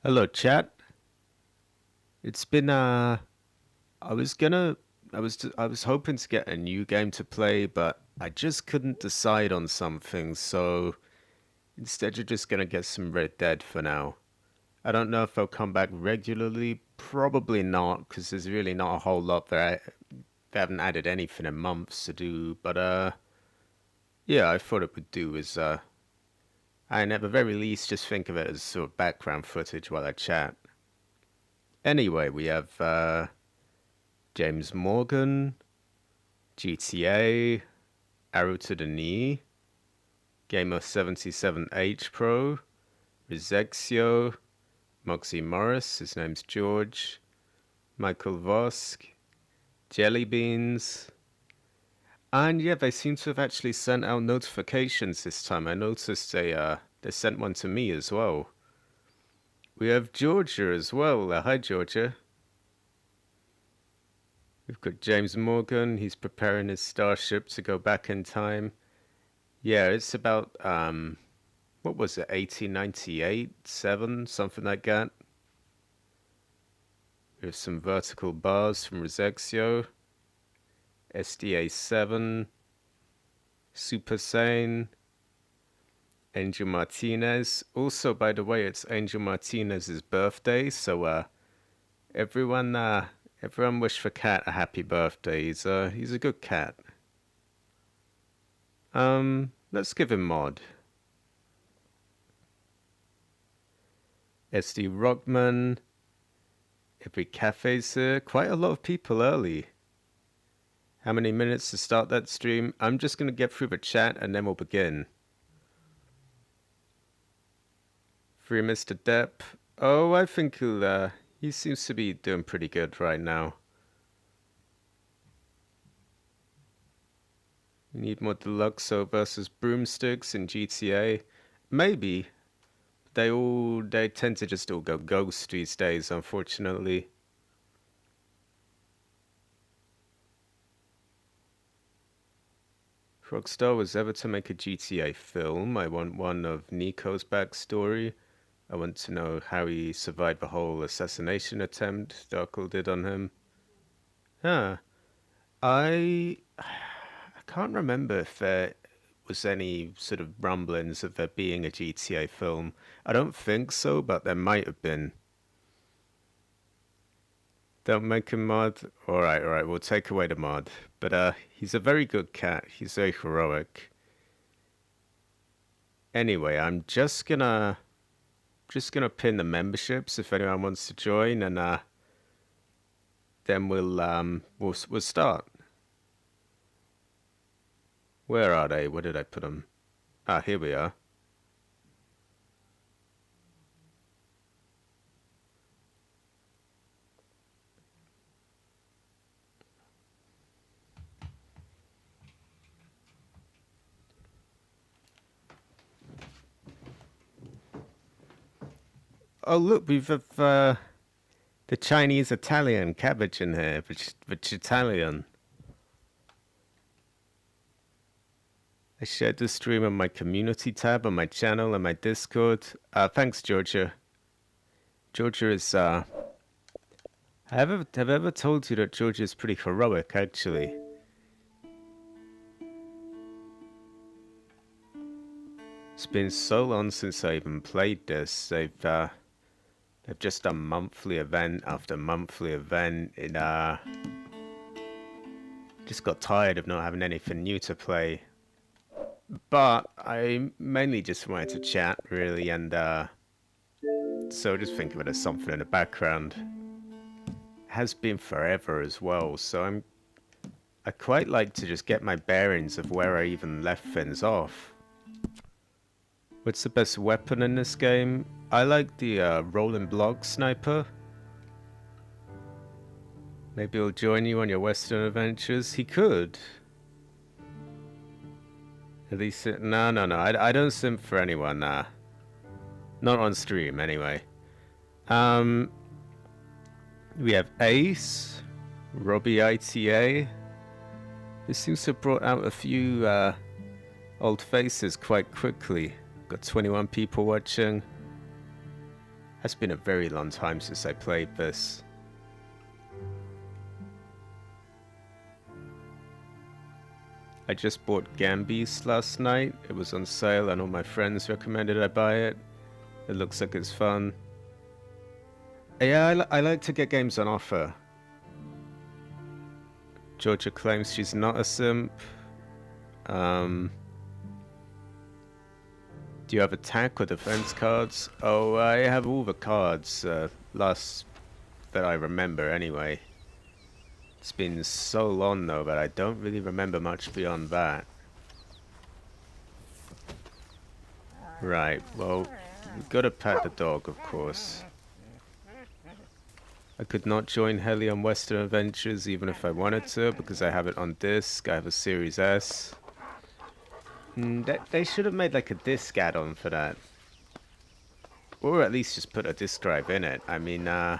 Hello, chat. It's been I was gonna I was hoping to get a new game to play, but I just couldn't decide on something, so instead you're just gonna get some Red Dead for now. I don't know if I'll come back regularly. Probably not, because there's really not a whole lot there. They haven't added anything in months to do, but yeah, I thought it would do is and at the very least just think of it as sort of background footage while I chat. Anyway, we have James Morgan, GTA, Arrow to the Knee, Gamer 77H Pro, Rizexio, Moxie Morris, his name's George, Michael Vosk, Jelly Beans, and yeah, they seem to have actually sent out notifications this time. I noticed they sent one to me as well. We have Georgia as well. Hi, Georgia. We've got James Morgan. He's preparing his starship to go back in time. Yeah, it's about what was it, 1898, 7, something like that. We have some vertical bars from Rizexio, SDA 7, Super Sane, Angel Martinez. Also, by the way, it's Angel Martinez's birthday, so everyone wish for Cat a happy birthday. He's a good cat. Let's give him mod. SD Rockman. Every cafe's here. Quite a lot of people early. How many minutes to start that stream? I'm just gonna get through the chat and then we'll begin. Free Mr. Depp. Oh, I think he seems to be doing pretty good right now. We need more Deluxo versus Broomsticks in GTA. Maybe. They tend to just all go ghost these days, unfortunately. If Rockstar was ever to make a GTA film, I want one of Nico's backstory. I want to know how he survived the whole assassination attempt Darkle did on him. Huh. I can't remember if there was any sort of rumblings of there being a GTA film. I don't think so, but there might have been. Don't make him mod. Alright, we'll take away the mod. But he's a very good cat. He's very heroic. Anyway, I'm just gonna pin the memberships if anyone wants to join, and then we'll start. Where are they? Where did I put them? Ah, here we are. Oh look, we've the Chinese Italian cabbage in here, which Italian. I shared the stream on my community tab on my channel and my Discord. Thanks, Georgia. Georgia is have I ever told you that Georgia is pretty heroic, actually? It's been so long since I even played this. They've just done monthly event after monthly event. It just got tired of not having anything new to play. But I mainly just wanted to chat, really, and so just think of it as something in the background. It has been forever as well, so I quite like to just get my bearings of where I even left things off. What's the best weapon in this game? I like the rolling block sniper. Maybe he'll join you on your Western adventures. He could. At least, no. I don't simp for anyone, nah. Not on stream, anyway. We have Ace, Robbie ITA. This seems to have brought out a few old faces quite quickly. Got 21 people watching. Has been a very long time since I played this. I just bought Gambies last night. It was on sale and all my friends recommended I buy it. It looks like it's fun. Yeah, I like to get games on offer. Georgia claims she's not a simp. Do you have attack or defense cards? Oh, I have all the cards, last that I remember anyway. It's been so long though that I don't really remember much beyond that. Right, well, we've got to pet the dog, of course. I could not join Heli on Western Adventures even if I wanted to, because I have it on disc. I have a Series S. They should have made like a disc add-on for that. Or at least just put a disc drive in it. I mean, yeah,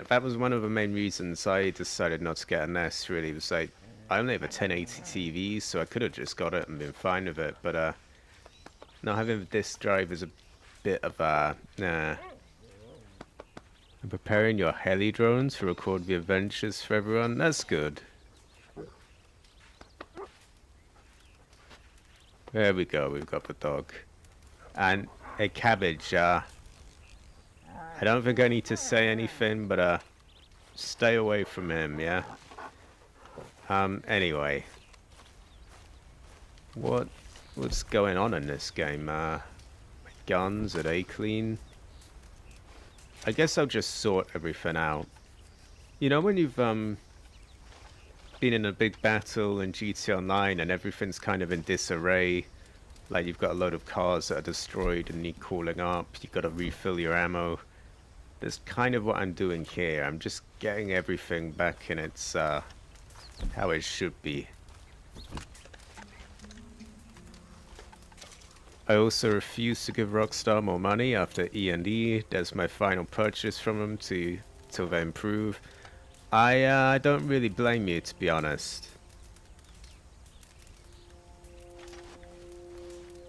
that was one of the main reasons I decided not to get an S, really. It was like, I only have a 1080 TV, so I could have just got it and been fine with it. But, not having a disc drive is a bit of a, nah. I'm preparing your heli drones to record the adventures for everyone. That's good. There we go, we've got the dog. And a cabbage, I don't think I need to say anything, but, stay away from him, yeah? Anyway. What's going on in this game? Guns at A-Clean? I guess I'll just sort everything out. You know when you've, been in a big battle in GTA Online and everything's kind of in disarray, like you've got a load of cars that are destroyed and need cooling up, you've got to refill your ammo. That's kind of what I'm doing here. I'm just getting everything back in its, how it should be. I also refuse to give Rockstar more money after E&E. That's my final purchase from them till they improve. I don't really blame you, to be honest.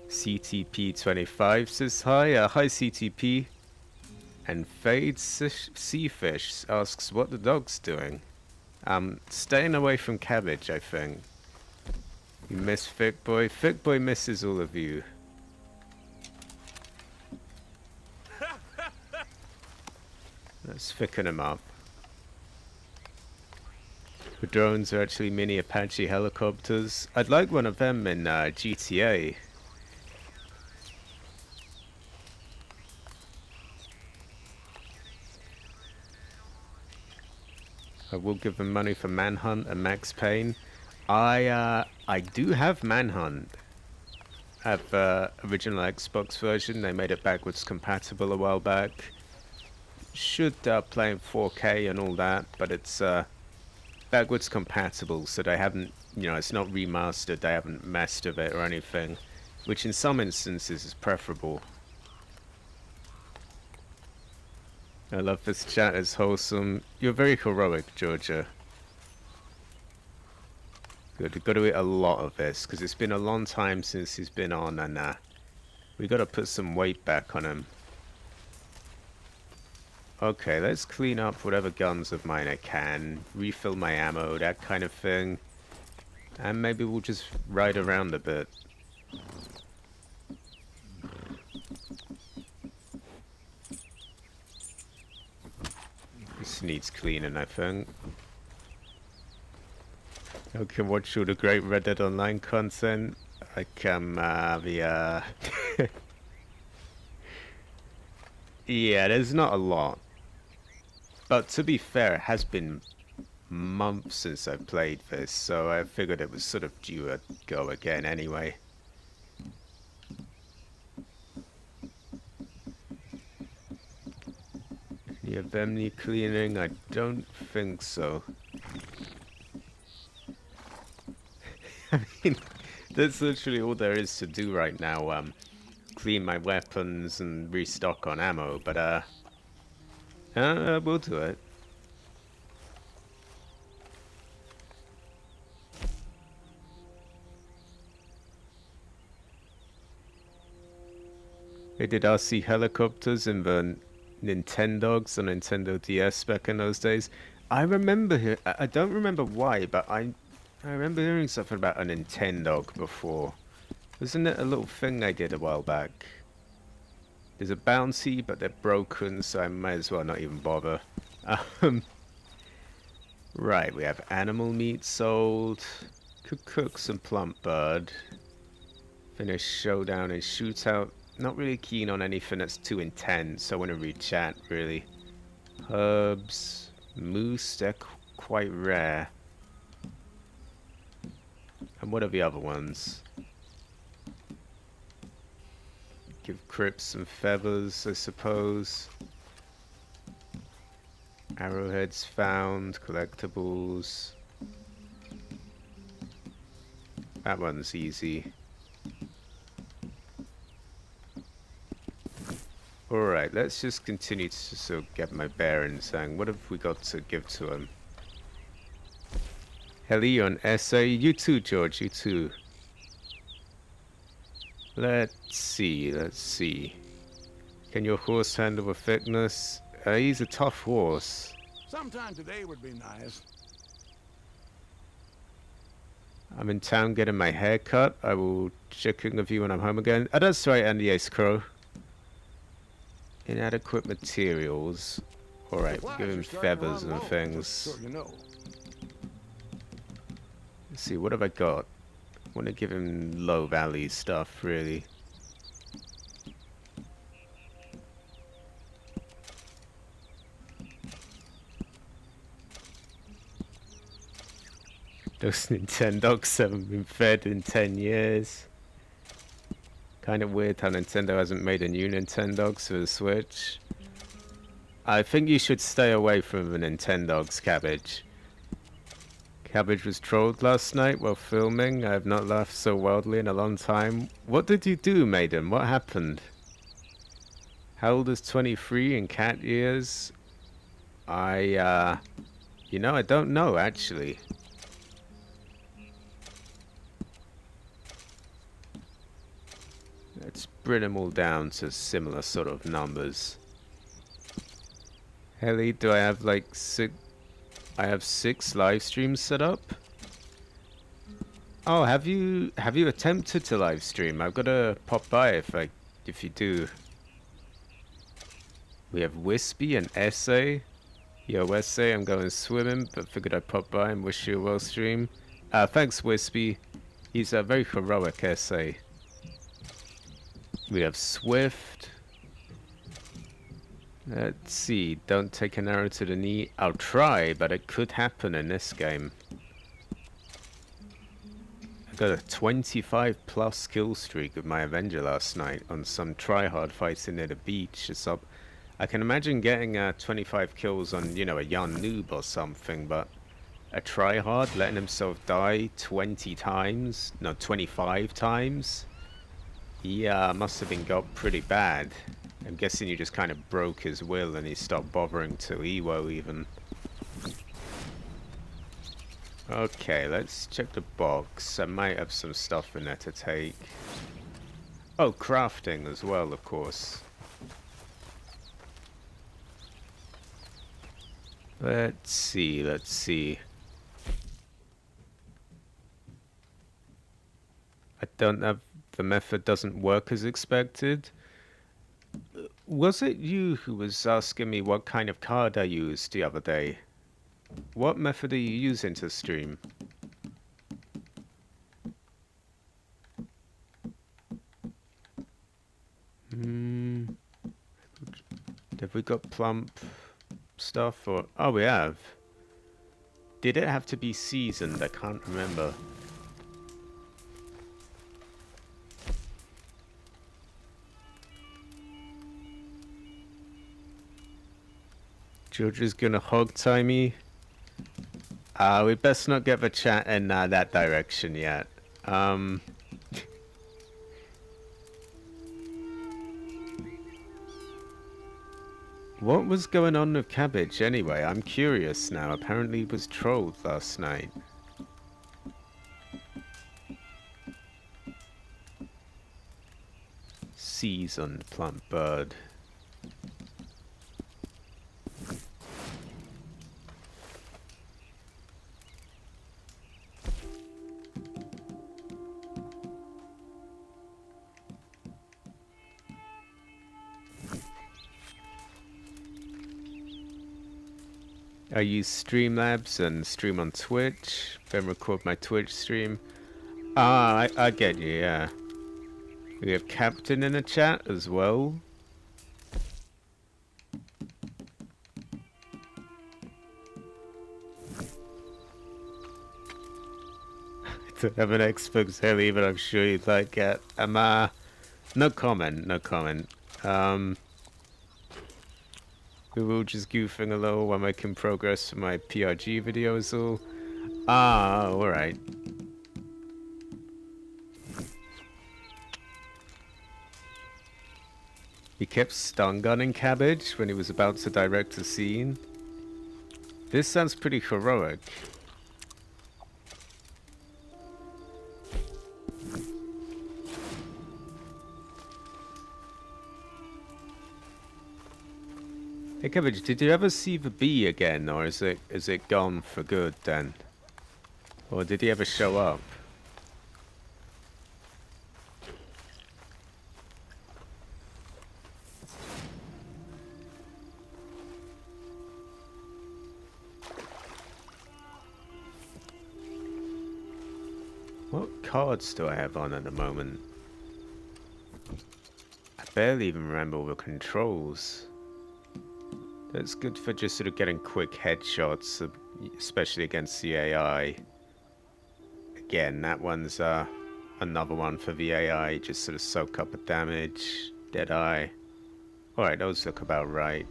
CTP25 says hi. Hi CTP. And Fade Seafish asks what the dog's doing. Staying away from cabbage, I think. You miss Thick Boy. Thick Boy misses all of you. Let's thicken him up. The drones are actually mini Apache helicopters. I'd like one of them in GTA. I will give them money for Manhunt and Max Payne. I do have Manhunt. I have original Xbox version. They made it backwards compatible a while back. Should play in 4K and all that, but it's backwards compatible, so they haven't, you know, it's not remastered, they haven't messed with it or anything, which in some instances is preferable. I love this chat, it's wholesome. You're very heroic, Georgia. Good, we've got to eat a lot of this, because it's been a long time since he's been on, and we got to put some weight back on him. Okay, let's clean up whatever guns of mine I can, refill my ammo, that kind of thing. And maybe we'll just ride around a bit. This needs cleaning, I think. I can watch all the great Red Dead Online content. I can, yeah, there's not a lot. But to be fair, it has been months since I played this, so I figured it was sort of due a go again anyway. Any of them need cleaning? I don't think so. I mean, that's literally all there is to do right now. Clean my weapons and restock on ammo, but we'll do it. They did RC helicopters in the Nintendogs on Nintendo DS back in those days. I remember I don't remember why, but I remember hearing something about a Nintendog before. Wasn't it a little thing I did a while back? There's a bouncy, but they're broken, so I might as well not even bother. Um, right, we have animal meat sold. Could cook some plump bird. Finish showdown and shootout. Not really keen on anything that's too intense. I want to read chat, really. Herbs. Moose, they're quite rare. And what are the other ones? Give Crips some feathers, I suppose. Arrowheads found. Collectibles. That one's easy. Alright, let's just continue to sort of get my bearings, saying, what have we got to give to him? Helion, essay, you too, George, you too. Let's see. Can your horse handle the thickness? He's a tough horse. Sometime today would be nice. I'm in town getting my hair cut. I will check in with you when I'm home again. Oh, that's right, Andy Ace Crow. Inadequate materials. Alright, we'll give him feathers and things. So you know. Let's see, what have I got? I want to give him low valley stuff, really. Those Nintendogs haven't been fed in 10 years. Kind of weird how Nintendo hasn't made a new Nintendogs for the Switch. I think you should stay away from the Nintendogs, Cabbage. Cabbage was trolled last night while filming. I have not laughed so wildly in a long time. What did you do, maiden? What happened? How old is 23 in cat years? You know, I don't know, actually. Let's bring them all down to similar sort of numbers. Heli, do I have like 6? I have 6 live streams set up. Oh, have you attempted to live stream? I've got to pop by if you do. We have Wispy and Essay. Yo, Essay, I'm going swimming, but figured I'd pop by and wish you a well stream. Thanks, Wispy. He's a very heroic Essay. We have Swift. Let's see. Don't take an arrow to the knee. I'll try, but it could happen in this game. I got a 25+ kill streak with my Avenger last night on some tryhard fighting near the beach. I can imagine getting 25 kills on, you know, a young noob or something, but a tryhard letting himself die 20 times? No, 25 times? Yeah, must have been got pretty bad. I'm guessing you just kind of broke his will and he stopped bothering to Ewo even. Okay, let's check the box. I might have some stuff in there to take. Oh, crafting as well, of course. Let's see. I don't have... The method doesn't work as expected. Was it you who was asking me what kind of card I used the other day? What method are you using to stream? Have we got plump stuff or... Oh, we have. Did it have to be seasoned? I can't remember. George is gonna hog tie me. We best not get the chat in that direction yet. What was going on with Cabbage anyway? I'm curious now. Apparently he was trolled last night. C's on plant bird. I use Streamlabs and stream on Twitch, then record my Twitch stream. Ah, I get you, yeah. We have Captain in the chat as well. I don't have an Xbox Heli, but I'm sure you'd like it. No comment, no comment. We were just goofing a little while making progress for my PRG videos all. Ah, alright. He kept stun gunning Cabbage when he was about to direct a scene. This sounds pretty heroic. Hey Cabbage, did you ever see the bee again, or is it gone for good then? Or did he ever show up? What cards do I have on at the moment? I barely even remember all the controls. That's good for just sort of getting quick headshots, especially against the AI. Again, that one's another one for the AI, just sort of soak up the damage, dead eye. Alright, those look about right.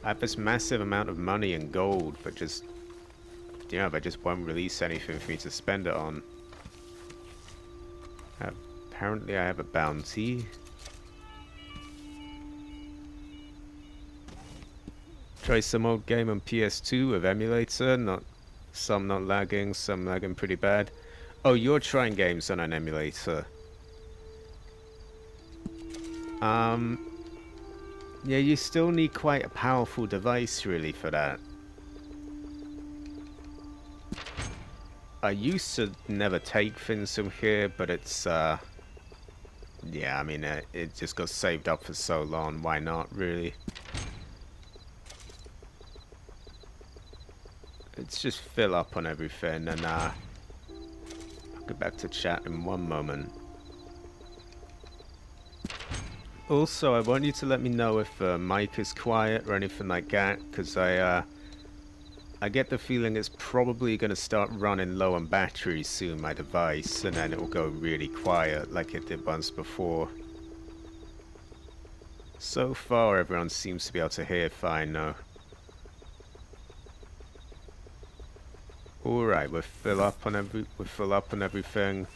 I have this massive amount of money and gold, but just, you know, they just won't release anything for me to spend it on. Apparently I have a bounty. Try some old game on PS2 with emulator, some not lagging, some lagging pretty bad. Oh, you're trying games on an emulator. Yeah, you still need quite a powerful device really for that. I used to never take things from here, but it's yeah, I mean it just got saved up for so long, why not really? Let's just fill up on everything, and I'll get back to chat in one moment. Also, I want you to let me know if mic is quiet or anything like that, because I get the feeling it's probably going to start running low on battery soon, my device, and then it will go really quiet like it did once before. So far, everyone seems to be able to hear fine, though. Alright, we'll fill up on everything.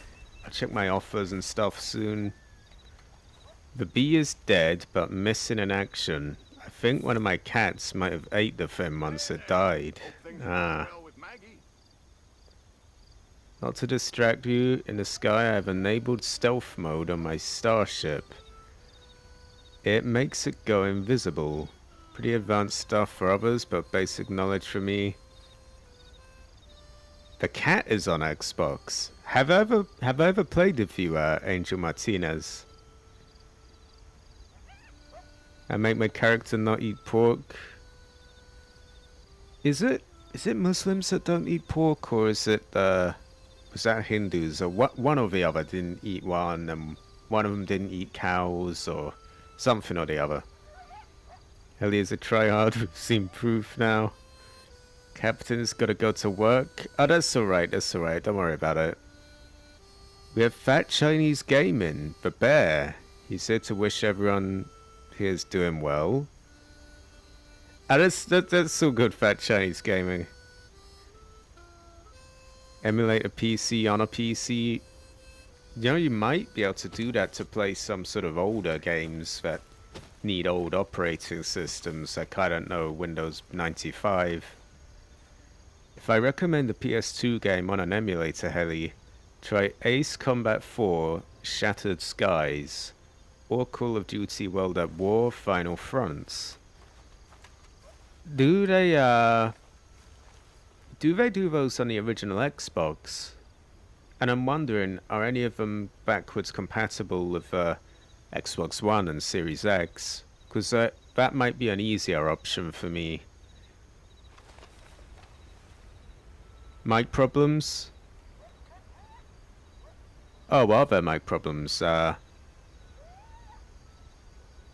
I'll check my offers and stuff soon. The bee is dead, but missing in action. I think one of my cats might have ate the thing once it died. Ah. Not to distract you, in the sky I have enabled stealth mode on my starship. It makes it go invisible. Pretty advanced stuff for others, but basic knowledge for me. The cat is on Xbox. Have I ever played with you, Angel Martinez? I make my character not eat pork. Is it Muslims that don't eat pork, or is it was that Hindus, or one or the other didn't eat one, and one of them didn't eat cows, or something or the other? Heli is a tryhard. We've seen proof now. Captain's gotta go to work. Oh, that's alright, don't worry about it. We have Fat Chinese Gaming, the bear. He's here to wish everyone here's doing well. Oh, that's so good, Fat Chinese Gaming. Emulate a PC on a PC. You know, you might be able to do that to play some sort of older games that need old operating systems, like, I don't know, Windows 95. If I recommend a PS2 game on an emulator, Heli, try Ace Combat 4 Shattered Skies. or Call of Duty World at War Final Fronts. Do they do those on the original Xbox? And I'm wondering, are any of them backwards compatible with Xbox One and Series X? Because that might be an easier option for me. Mic problems? Oh, are there mic problems?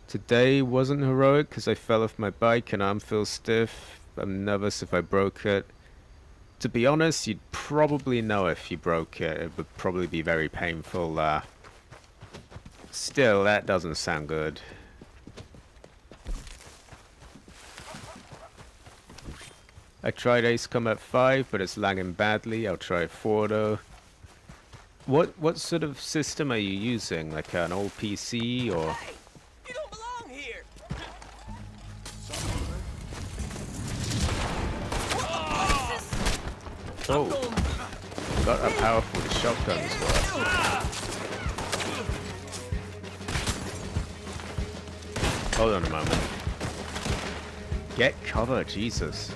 Today wasn't heroic because I fell off my bike and arm feels stiff. I'm nervous if I broke it. To be honest, you'd probably know if you broke it. It would probably be very painful. Still, that doesn't sound good. I tried Ace Combat 5, but it's lagging badly. I'll try 4 though. What sort of system are you using? Like an old PC or? Hey, you don't belong here. Oh, got how powerful the shotguns were. Hold on a moment. Get cover, Jesus.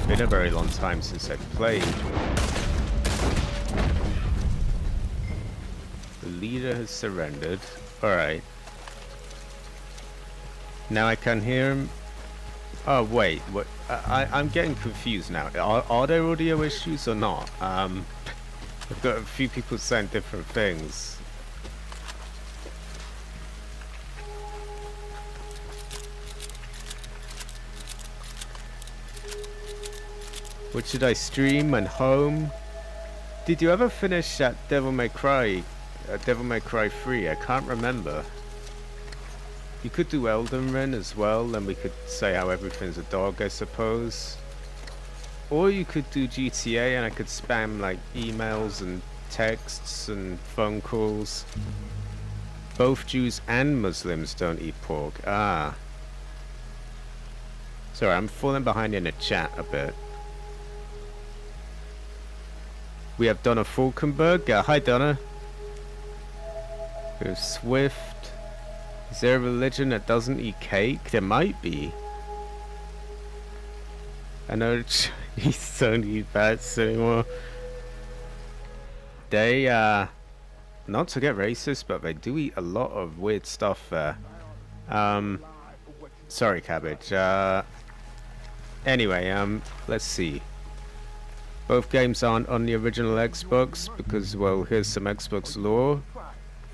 Been a very long time since I've played. The leader has surrendered. Alright. Now I can hear him. Oh wait, what? I'm getting confused now. Are there audio issues or not? I've got a few people saying different things. What should I stream and home? Did you ever finish that Devil May Cry 3? I can't remember. You could do Elden Ring as well, then we could say how everything's a dog, I suppose. Or you could do GTA and I could spam like emails and texts and phone calls. Both Jews and Muslims don't eat pork. Ah. Sorry, I'm falling behind in the chat a bit. We have Donna Falkenberg. Hi, Donna. We have Swift. Is there a religion that doesn't eat cake? There might be. I know Chinese don't eat bats anymore. They, not to get racist, but they do eat a lot of weird stuff there. Sorry, Cabbage. Anyway, let's see. Both games aren't on the original Xbox because, well, here's some Xbox lore.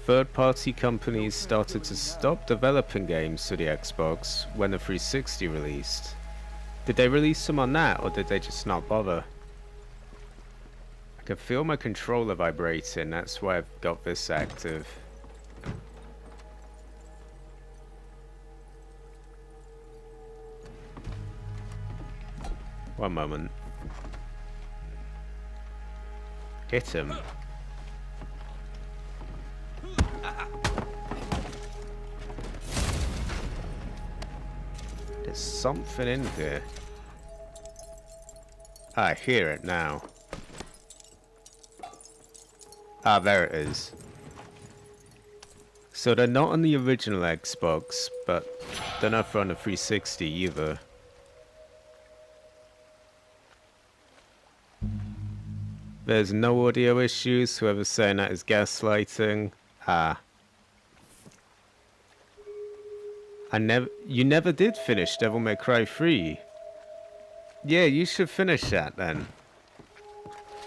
Third-party companies started to stop developing games for the Xbox when the 360 released. Did they release them on that, or did they just not bother? I can feel my controller vibrating, that's why I've got this active. One moment. Hit him. There's something in here. I hear it now. Ah, there it is. So they're not on the original Xbox, but they're not on the 360 either. There's no audio issues. Whoever's saying that is gaslighting. Ah. You never did finish Devil May Cry 3. Yeah, you should finish that then.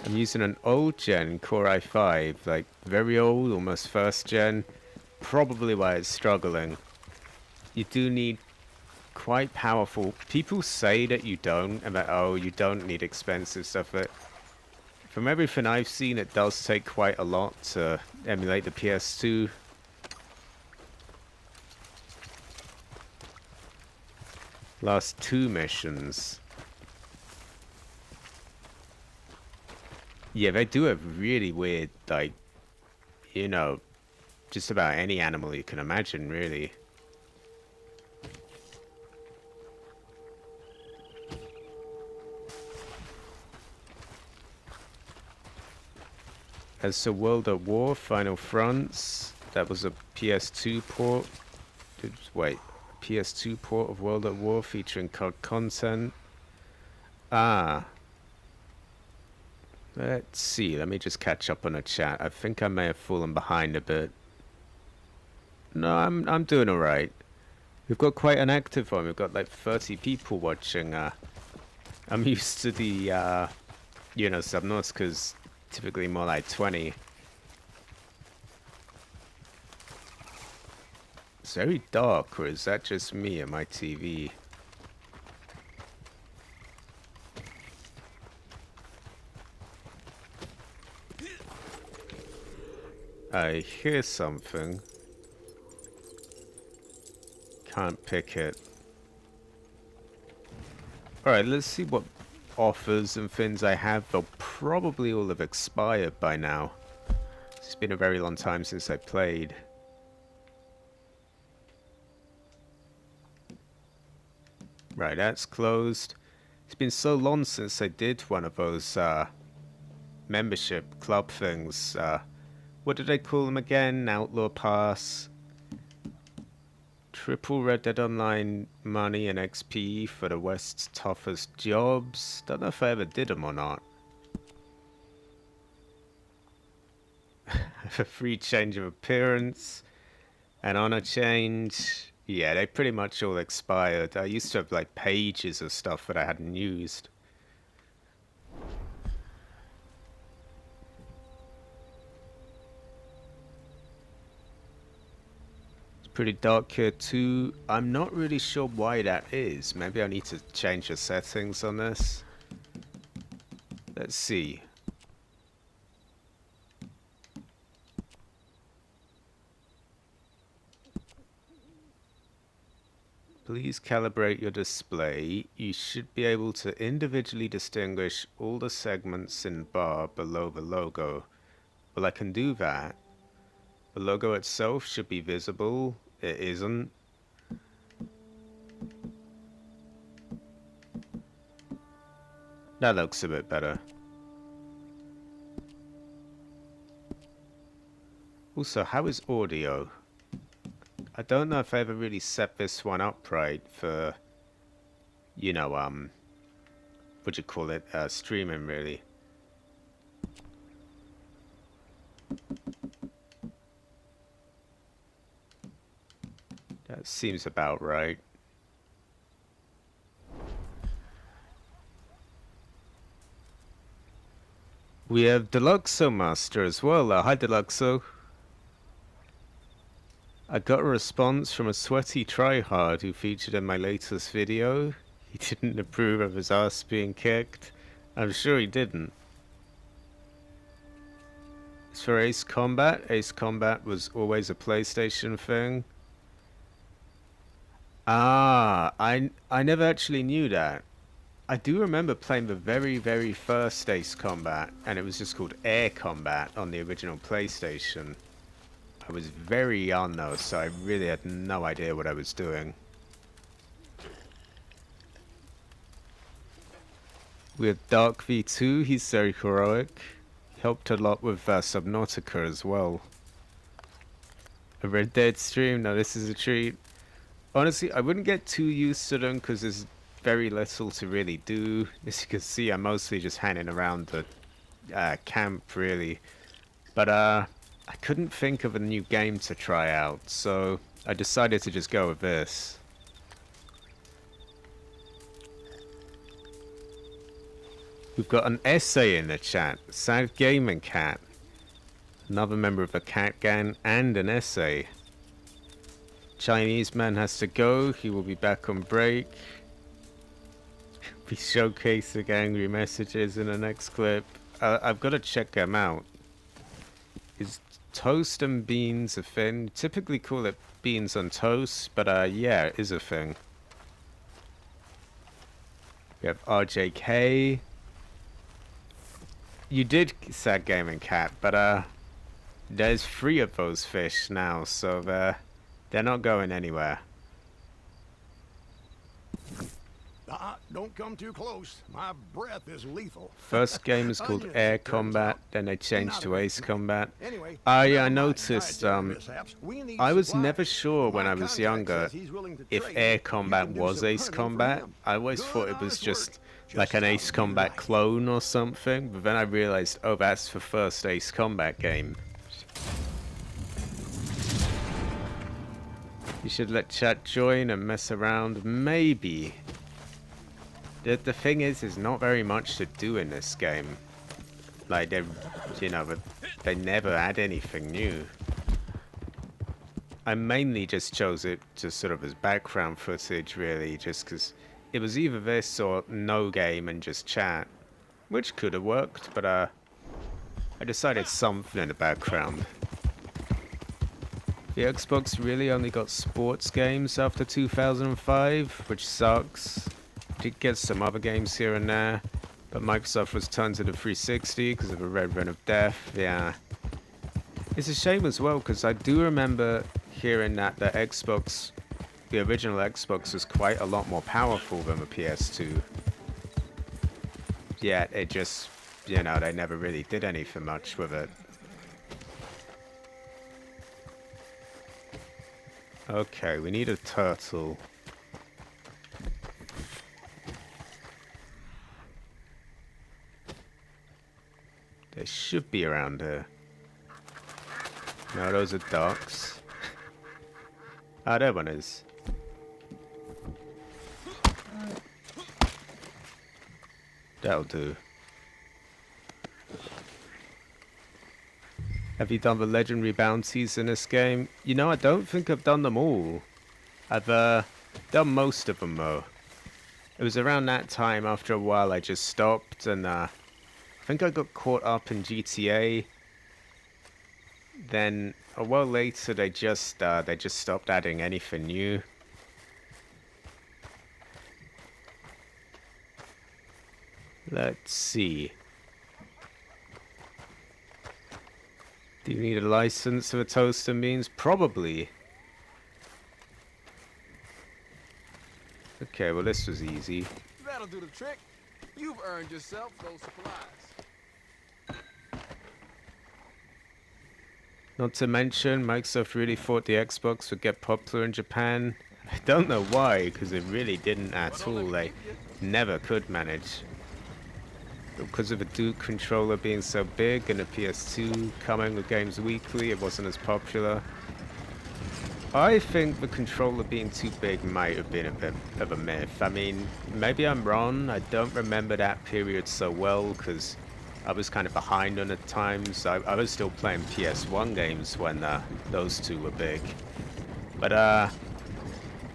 I'm using an old gen Core i5, like very old, almost first gen. Probably why it's struggling. You do need quite powerful. People say that you don't, and that, oh, you don't need expensive stuff, but from everything I've seen, it does take quite a lot to emulate the PS2. Last 2 missions. Yeah, they do have really weird, like, you know, just about any animal you can imagine, really. As to World at War, Final Fronts, that was a PS2 port. Wait, PS2 port of World at War featuring COD content. Ah. Let's see, let me just catch up on a chat. I think I may have fallen behind a bit. No, I'm doing alright. We've got quite an active one. We've got like 30 people watching. I'm used to the, you know, Subnautica's typically more like 20. It's very dark, or is that just me and my TV? I hear something. Can't pick it. Alright, let's see what offers and things I have. They'll probably all have expired by now. It's been a very long time since I played. Right, that's closed. It's been so long since I did one of those membership club things. What did I call them again? Outlaw Pass. Triple Red Dead Online money and XP for the West's toughest jobs. Don't know if I ever did them or not. A free change of appearance. An honor change. Yeah, they pretty much all expired. I used to have like pages of stuff that I hadn't used. Pretty dark here too. I'm not really sure why that is. Maybe I need to change the settings on this. Let's see. Please calibrate your display. You should be able to individually distinguish all the segments in bar below the logo. Well, I can do that. The logo itself should be visible. It isn't. That looks a bit better. Also, how is audio? I don't know if I ever really set this one up right for, you know, what do you call it? Streaming, really. That seems about right. We have Deluxo Master as well. Hi, Deluxo. I got a response from a sweaty tryhard who featured in my latest video. He didn't approve of his ass being kicked. I'm sure he didn't. As for Ace Combat, Ace Combat was always a PlayStation thing. Ah, I never actually knew that. I do remember playing the very, very first Ace Combat, and it was just called Air Combat on the original PlayStation. I was very young though, so I really had no idea what I was doing. We have Dark V2, he's very heroic. Helped a lot with Subnautica as well. A Red Dead stream, now this is a treat. Honestly, I wouldn't get too used to them because there's very little to really do. As you can see, I'm mostly just hanging around the camp, really. But I couldn't think of a new game to try out, so I decided to just go with this. We've got an essay in the chat. Sad Gaming Cat. Another member of the Cat Gang and an essay. Chinese man has to go. He will be back on break. Be showcasing angry messages in the next clip. I've got to check them out. Is toast and beans a thing? Typically call it beans on toast, but yeah, it is a thing. We have RJK. You did Sad Gaming Cat, but there's 3 of those fish now, so they're not going anywhere. Don't come too close. My breath is lethal. First game is called Air Combat, then they changed to Ace Combat. Yeah, I noticed, I was never sure when I was younger if Air Combat was Ace Combat. I always thought it was just like an Ace Combat clone or something, but then I realized, oh, that's the first Ace Combat game. You should let chat join and mess around, maybe. The thing is, there's not very much to do in this game. Like, they never add anything new. I mainly just chose it just sort of as background footage, really, just because it was either this or no game and just chat, which could have worked, but I decided something in the background. The Xbox really only got sports games after 2005, which sucks. Did get some other games here and there, but Microsoft was turned to the 360 because of a Red Run of Death. Yeah, it's a shame as well because I do remember hearing that the Xbox, the original Xbox, was quite a lot more powerful than the PS2. Yeah, it just, they never really did anything much with it. Okay, we need a turtle. They should be around here. No, those are ducks. Ah, there one is. That'll do. Have you done the legendary bounties in this game? You know, I don't think I've done them all. I've done most of them though. It was around that time, after a while I just stopped, and I think I got caught up in GTA. Then a while later they just stopped adding anything new. Let's see. Do you need a license for toaster beans? Probably. Okay, well this was easy. That'll do the trick. You've earned yourself those supplies. Not to mention, Microsoft really thought the Xbox would get popular in Japan. I don't know why, because it really didn't at all. They never could manage. But because of the Duke controller being so big and the PS2 coming with games weekly, it wasn't as popular. I think the controller being too big might have been a bit of a myth. I mean, maybe I'm wrong. I don't remember that period so well because I was kind of behind on it times. I was still playing PS1 games when those two were big. But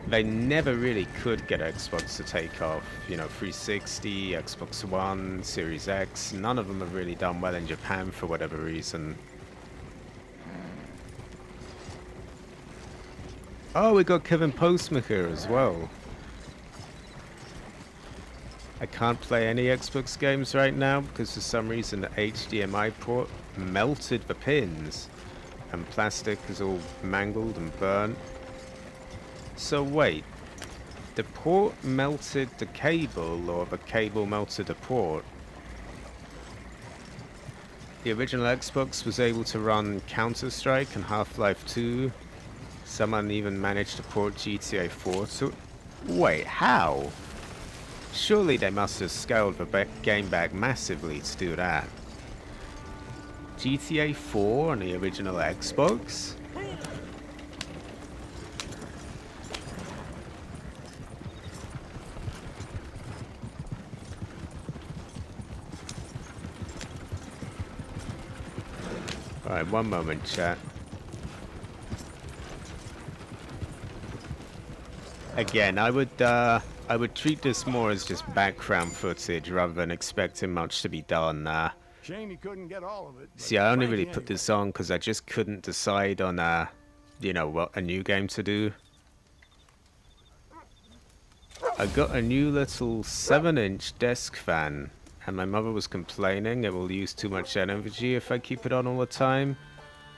they never really could get Xbox to take off. You know, 360, Xbox One, Series X, none of them have really done well in Japan for whatever reason. Oh, we got Kevin Postma here as well. I can't play any Xbox games right now because for some reason the HDMI port melted the pins and plastic is all mangled and burnt. So wait, the port melted the cable or the cable melted the port? The original Xbox was able to run Counter-Strike and Half-Life 2. Someone even managed to port GTA 4 to... Wait, how? Surely they must have scaled the game back massively to do that. GTA 4 on the original Xbox? Alright, one moment, chat. Again, I would treat this more as just background footage rather than expecting much to be done. Shame you couldn't get all of it. See, I only really put this on because I just couldn't decide on, you know, what a new game to do. I got a new little 7-inch desk fan, and my mother was complaining it will use too much energy if I keep it on all the time.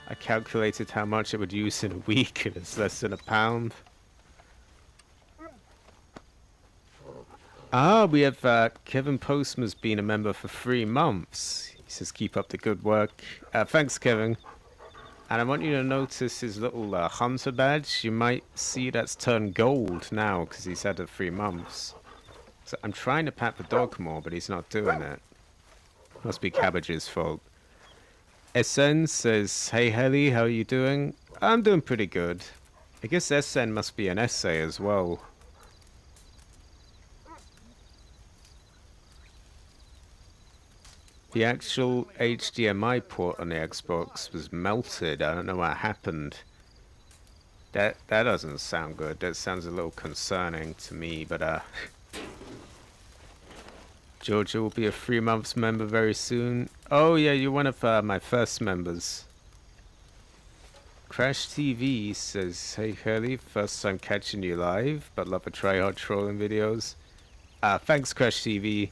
I calculated how much it would use in a week, and it's less than £1. Ah, we have Kevin Postma's been a member for 3 months. He says keep up the good work. Thanks, Kevin. And I want you to notice his little hunter badge. You might see that's turned gold now because he's had it 3 months. So I'm trying to pat the dog more, but he's not doing it. Must be Cabbage's fault. SN says, hey Heli, how are you doing? I'm doing pretty good. I guess SN must be an essay as well. The actual HDMI port on the Xbox was melted. I don't know what happened. That doesn't sound good. That sounds a little concerning to me, but Georgia will be a 3 months member very soon. Oh yeah, you're one of my first members. Crash TV says, hey Hurley, first time catching you live, but love a tryhard trolling videos. Thanks Crash TV.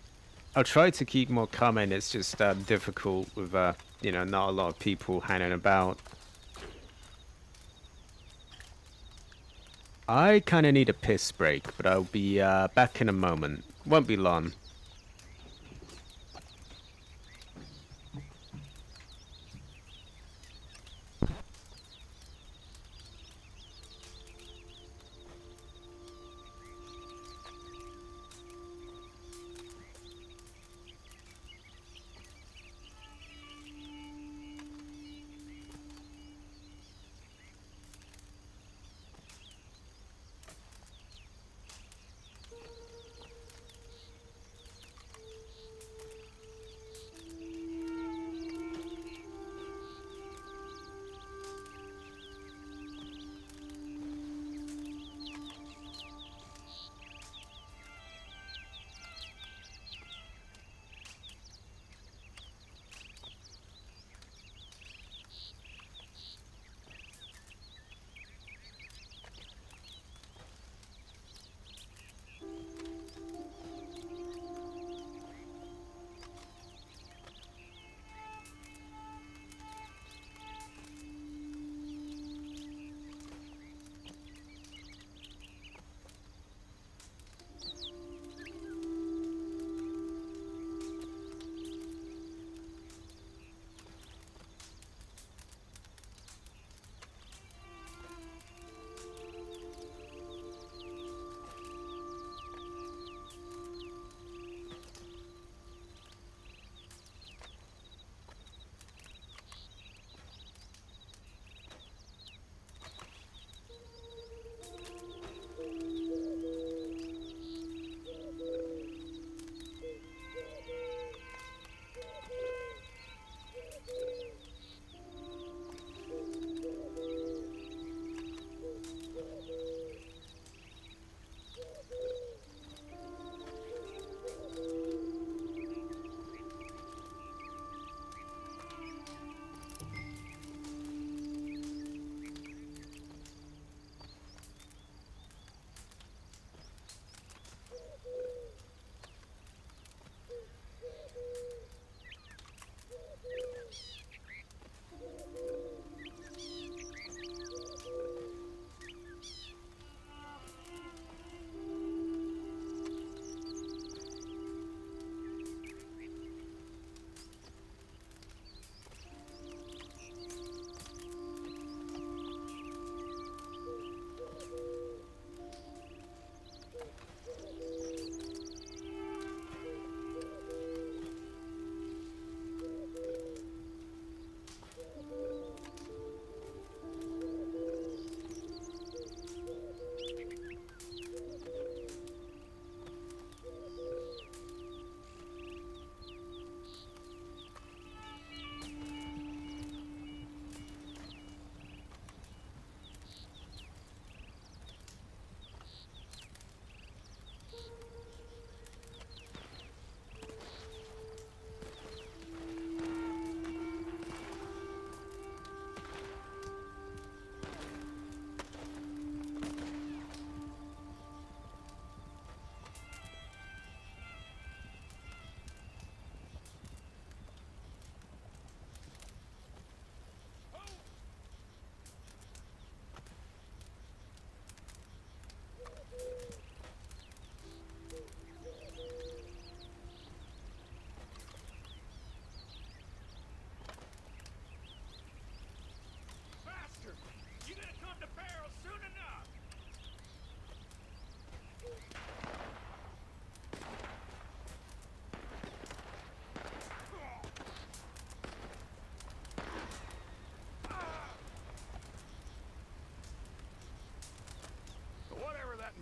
I'll try to keep more comment. It's just difficult with you know, not a lot of people hanging about. I kind of need a piss break, but I'll be back in a moment. Won't be long.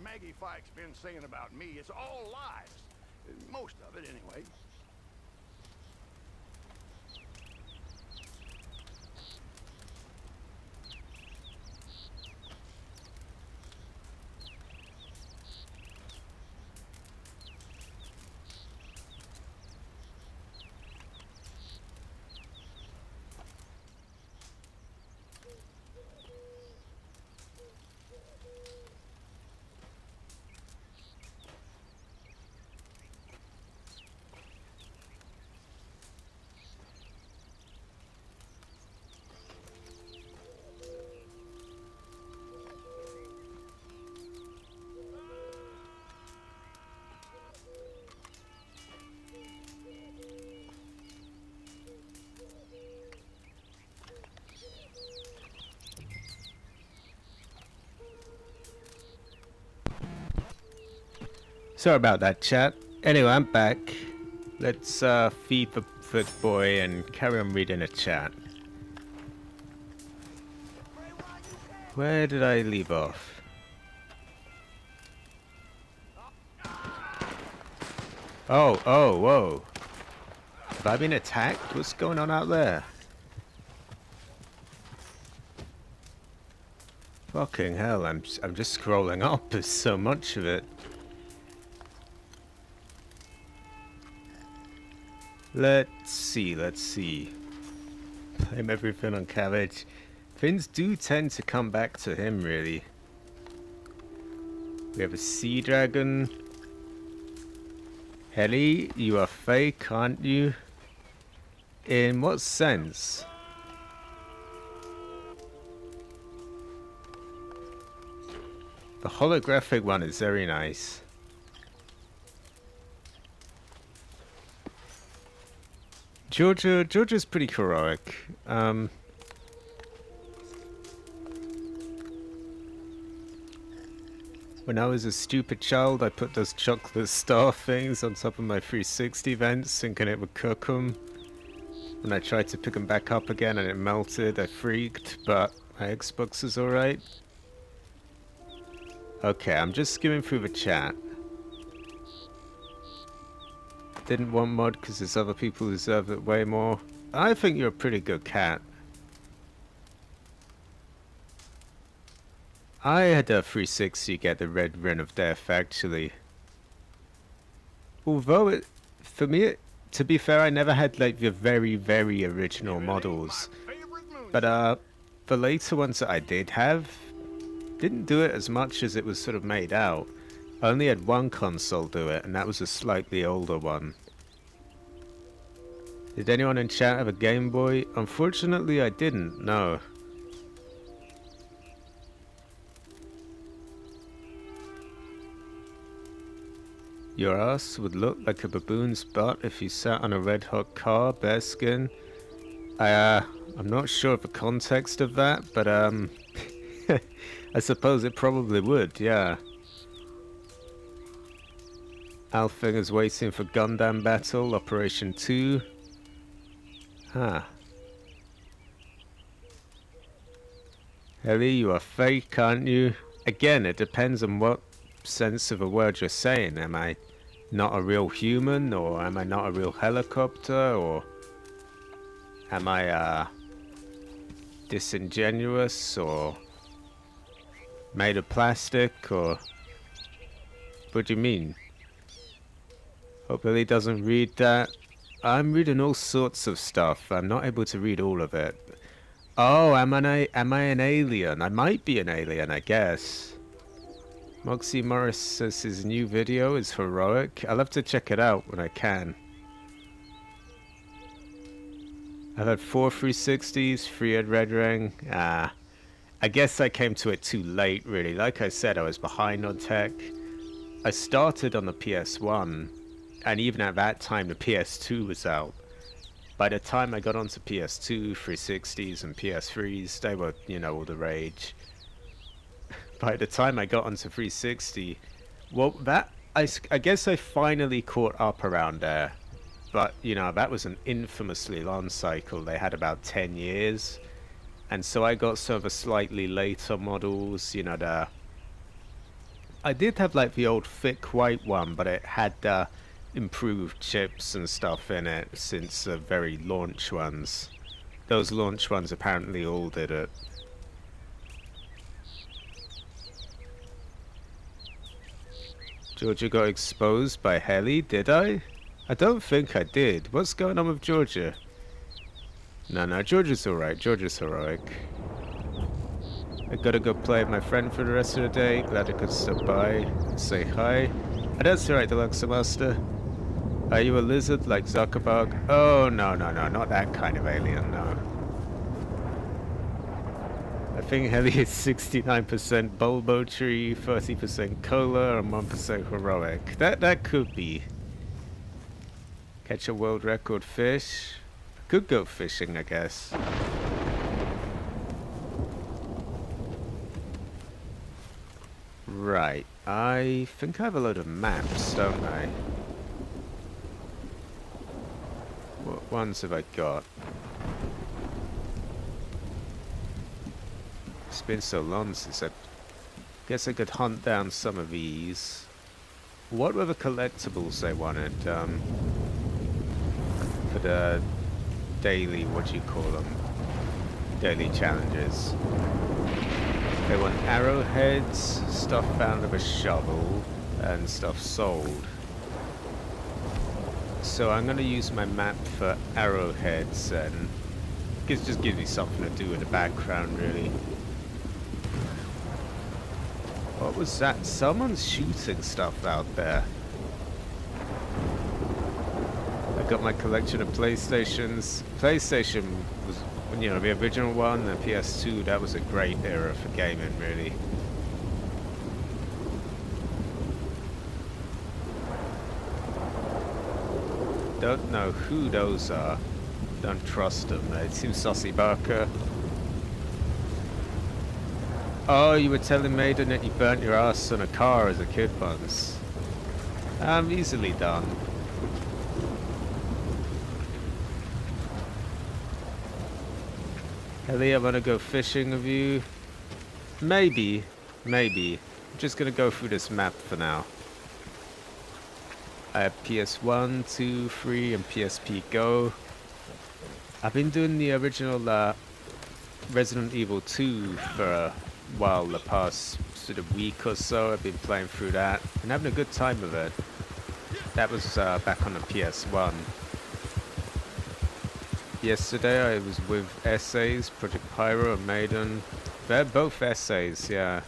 Maggie Fike's been saying about me, it's all lies. Most of it, anyway. Sorry about that, chat. Anyway, I'm back. Let's feed the foot boy and carry on reading the chat. Where did I leave off? Oh, whoa. Have I been attacked? What's going on out there? Fucking hell, I'm just scrolling up. There's so much of it. Let's see. Blame everything on Cabbage. Things do tend to come back to him, really. We have a sea dragon. Heli, you are fake, aren't you? In what sense? The holographic one is very nice. Georgia's pretty heroic. When I was a stupid child, I put those chocolate star things on top of my 360 vents, thinking it would cook them. When I tried to pick them back up again and it melted, I freaked, but my Xbox is alright. Okay, I'm just skimming through the chat. Didn't want mod because there's other people who deserve it way more. I think you're a pretty good cat. I had a 360 get the red ring of death, actually. Although for me, to be fair, I never had like the very, very original models. But the later ones that I did have didn't do it as much as it was sort of made out. I only had one console do it, and that was a slightly older one. Did anyone in chat have a Game Boy? Unfortunately, I didn't, no. Your ass would look like a baboon's butt if you sat on a red-hot car, bearskin. I'm not sure of the context of that, but I suppose it probably would, yeah. Alfinger's waiting for Gundam Battle, Operation 2. Huh. Ellie, you are fake, aren't you? Again, it depends on what sense of a word you're saying. Am I not a real human, or am I not a real helicopter, or am I disingenuous, or made of plastic, or what do you mean? Hope Billy doesn't read that. I'm reading all sorts of stuff. I'm not able to read all of it. Oh, am I an alien? I might be an alien, I guess. Moxie Morris says his new video is heroic. I'll have to check it out when I can. I've had 4 360s, 3 at Red Ring. I guess I came to it too late, really. Like I said, I was behind on tech. I started on the PS1. And even at that time, the PS2 was out. By the time I got onto PS2, 360s, and PS3s, they were, you know, all the rage. By the time I got onto 360, well, I guess I finally caught up around there. But, you know, that was an infamously long cycle. They had about 10 years. And so I got some of the slightly later models, you know, the I did have like the old thick white one, but it had improved chips and stuff in it since the very launch ones. Those launch ones apparently all did it. Georgia got exposed by Heli, did I? I don't think I did. What's going on with Georgia? No, Georgia's alright. Georgia's heroic. I gotta go play with my friend for the rest of the day. Glad I could stop by and say hi. Oh, that's alright, Deluxe Master. Are you a lizard like Zuckerberg? Oh, no, not that kind of alien, no. I think Heli is 69% Bulbo Tree, 30% Cola, and 1% Heroic. That could be. Catch a world record fish. Could go fishing, I guess. Right, I think I have a load of maps, don't I? What ones have I got? It's been so long since I... Guess I could hunt down some of these. What were the collectibles they wanted? For the daily, what do you call them? Daily challenges. They want arrowheads, stuff found with a shovel, and stuff sold. So I'm gonna use my map for arrowheads, and it just gives me something to do in the background, really. What was that? Someone's shooting stuff out there. I got my collection of PlayStations. PlayStation was, you know, the original one, the PS2, that was a great era for gaming, really. Don't know who those are. Don't trust them. It seems Saucy Barker. Oh, you were telling Maiden that you burnt your ass on a car as a kid once. Easily done. Ellie, I wanna go fishing with you. Maybe. I'm just gonna go through this map for now. I have PS1, 2, 3, and PSP Go. I've been doing the original Resident Evil 2 for a while, the past sort of week or so. I've been playing through that and having a good time with it. That was back on the PS1. Yesterday I was with Essays, Project Pyro and Maiden. They're both Essays, yeah.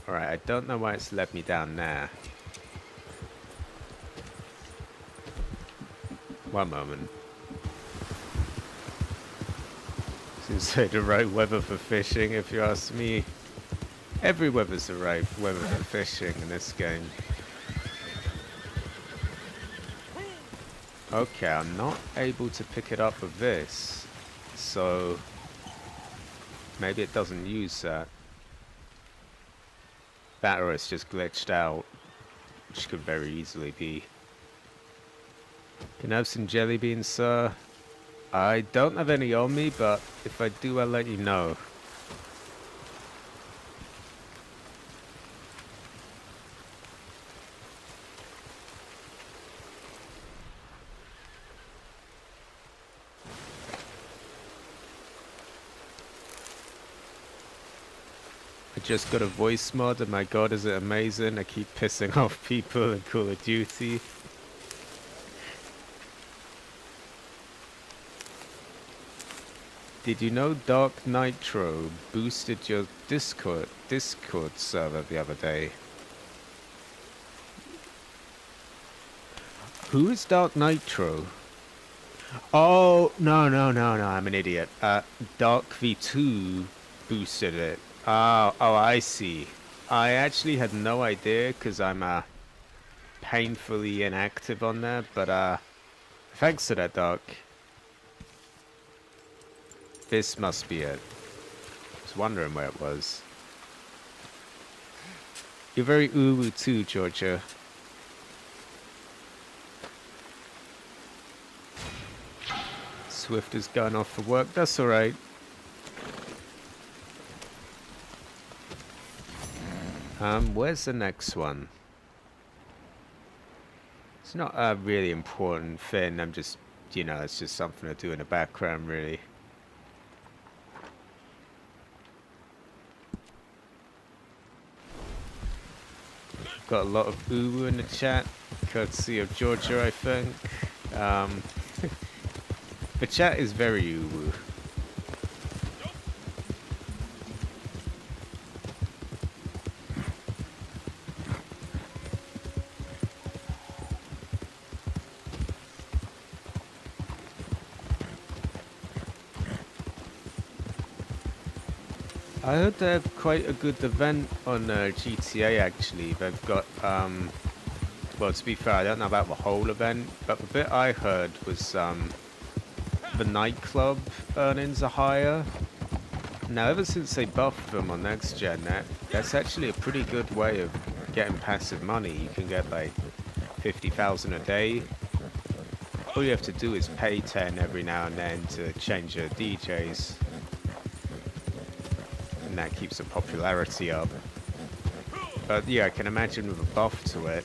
Alright, I don't know why it's led me down there. One moment. Seems like the right weather for fishing, if you ask me. Every weather's the right weather for fishing in this game. Okay, I'm not able to pick it up with this. So maybe it doesn't use that. That or it's just glitched out, which could very easily be. Can I have some jelly beans, sir? I don't have any on me, but if I do, I'll let you know. I just got a voice mod, and my god, is it amazing. I keep pissing off people in Call of Duty. Did you know Dark Nitro boosted your Discord server the other day? Who is Dark Nitro? Oh, no, I'm an idiot. Dark V2 boosted it. Oh, I see. I actually had no idea because I'm painfully inactive on there, but thanks to that, Dark. This must be it. I was wondering where it was. You're very uwu too, Georgia. Swift is going off for work. That's alright. Where's the next one? It's not a really important thing. I'm just, you know, it's just something to do in the background, really. Got a lot of uwu in the chat, courtesy of Georgia, I think. The chat is very uwu. I heard they have quite a good event on GTA actually. They've got, well, to be fair, I don't know about the whole event, but the bit I heard was the nightclub earnings are higher. Now, ever since they buffed them on Next Gen, that's actually a pretty good way of getting passive money. You can get like 50,000 a day. All you have to do is pay 10 every now and then to change your DJs. And that keeps the popularity up. But yeah, I can imagine with a buff to it,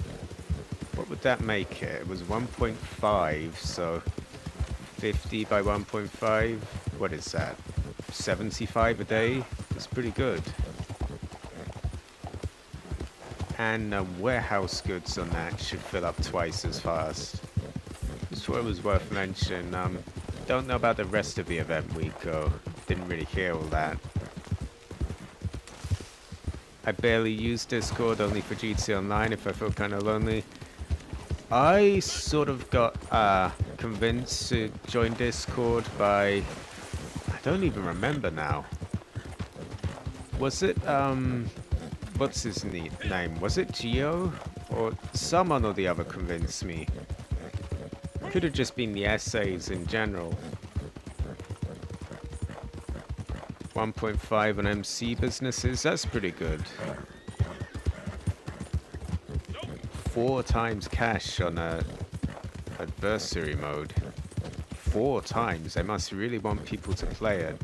what would that make it? It was 1.5, so 50 by 1.5, what is that? 75 a day? That's pretty good. And warehouse goods on that should fill up twice as fast. Just thought it was worth mentioning. Don't know about the rest of the event week, or didn't really hear all that. I barely use Discord, only for GTA Online if I feel kind of lonely. I sort of got convinced to join Discord by... I don't even remember now. Was it, what's his name? Was it Geo? Or someone or the other convinced me. Could have just been the essays in general. 1.5 on MC businesses, that's pretty good. 4 times cash on a adversary mode. 4 times, they must really want people to play it.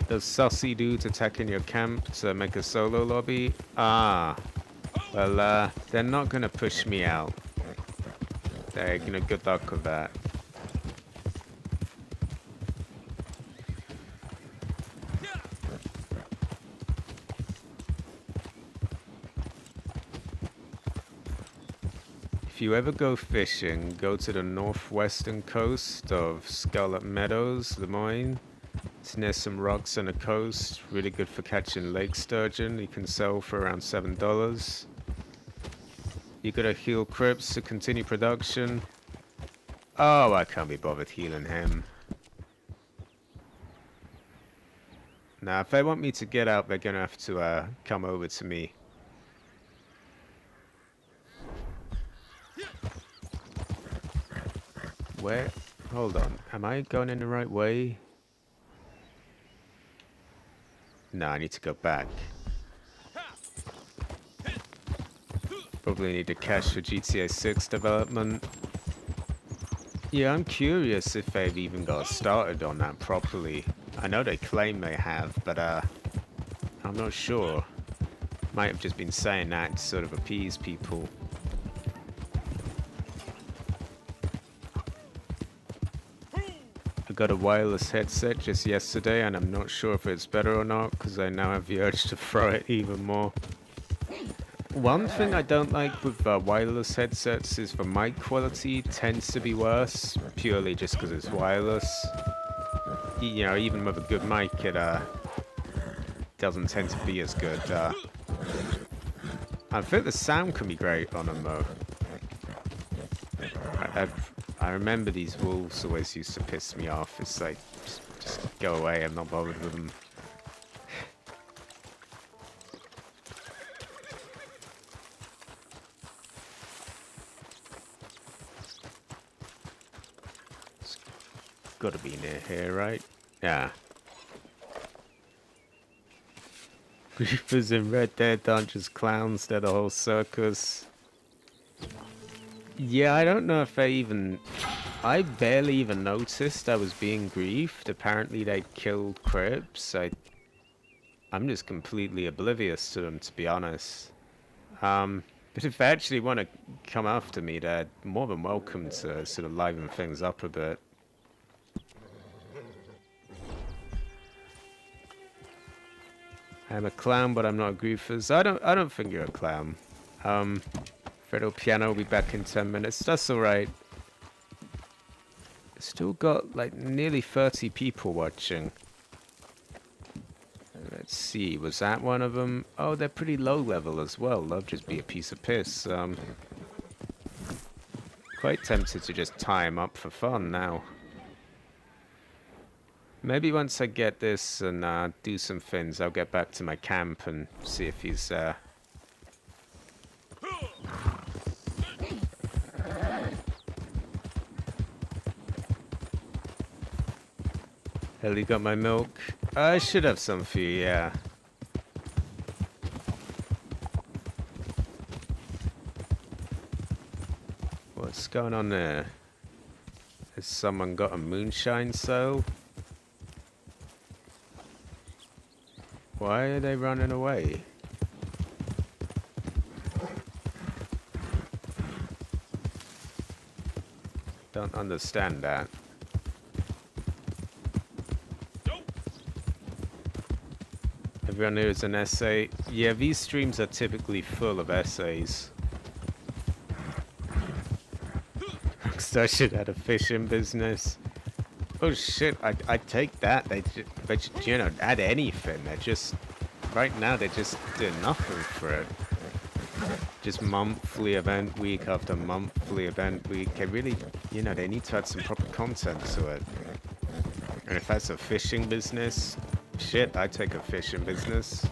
Does Sussy Dude attack in your camp to make a solo lobby? Ah, well, they're not gonna push me out. They're gonna good luck with that. If you ever go fishing, go to the northwestern coast of Scarlet Meadows, Lemoyne. It's near some rocks on the coast, really good for catching lake sturgeon. You can sell for around $7. You gotta heal Crips to continue production. Oh, I can't be bothered healing him. Now, if they want me to get out, they're gonna have to come over to me. Where? Hold on. Am I going in the right way? No, I need to go back. Probably need to cash for GTA 6 development. Yeah, I'm curious if they've even got started on that properly. I know they claim they have, but I'm not sure. Might have just been saying that to sort of appease people. I got a wireless headset just yesterday, and I'm not sure if it's better or not, because I now have the urge to throw it even more. One thing I don't like with wireless headsets is the mic quality tends to be worse, purely just because it's wireless. You know, even with a good mic, it doesn't tend to be as good. I think the sound can be great on them, though. I remember these wolves always used to piss me off. It's like, just go away, I'm not bothered with them. It's gotta be near here, right? Yeah. Reapers in Red Dead aren't just clowns, they're the whole circus. Yeah, I don't know if they even I barely even noticed I was being griefed. Apparently they killed Crips. I'm just completely oblivious to them, to be honest. But if they actually want to come after me, they're more than welcome to sort of liven things up a bit. I'm a clown, but I'm not a goofus. I don't think you're a clown. Fiddle piano will be back in 10 minutes. That's alright. Still got like nearly 30 people watching. Let's see, was that one of them? Oh, they're pretty low level as well. They'll just be a piece of piss. Quite tempted to just tie him up for fun now. Maybe once I get this and do some things, I'll get back to my camp and see if he's Hell, you got my milk? I should have some for you, yeah. What's going on there? Has someone got a moonshine sale? Why are they running away? Don't understand that. Everyone here is an essay. Yeah, these streams are typically full of essays. I should have a fishing business. Oh shit, I take that. They you know, add anything. They're just, right now they're just doing nothing for it. Just monthly event week after monthly event week. They really, you know, they need to add some proper content to it. And if that's a fishing business, shit, I'd take a fishing business.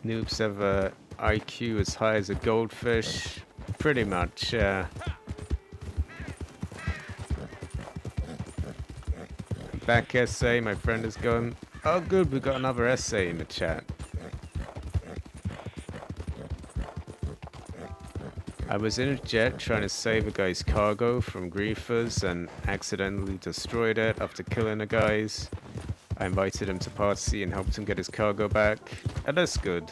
Noobs have a IQ as high as a goldfish. Pretty much, yeah. Back essay, my friend is going. Oh good, we got another essay in the chat. I was in a jet trying to save a guy's cargo from griefers and accidentally destroyed it after killing the guys. I invited him to party and helped him get his cargo back. And that's good.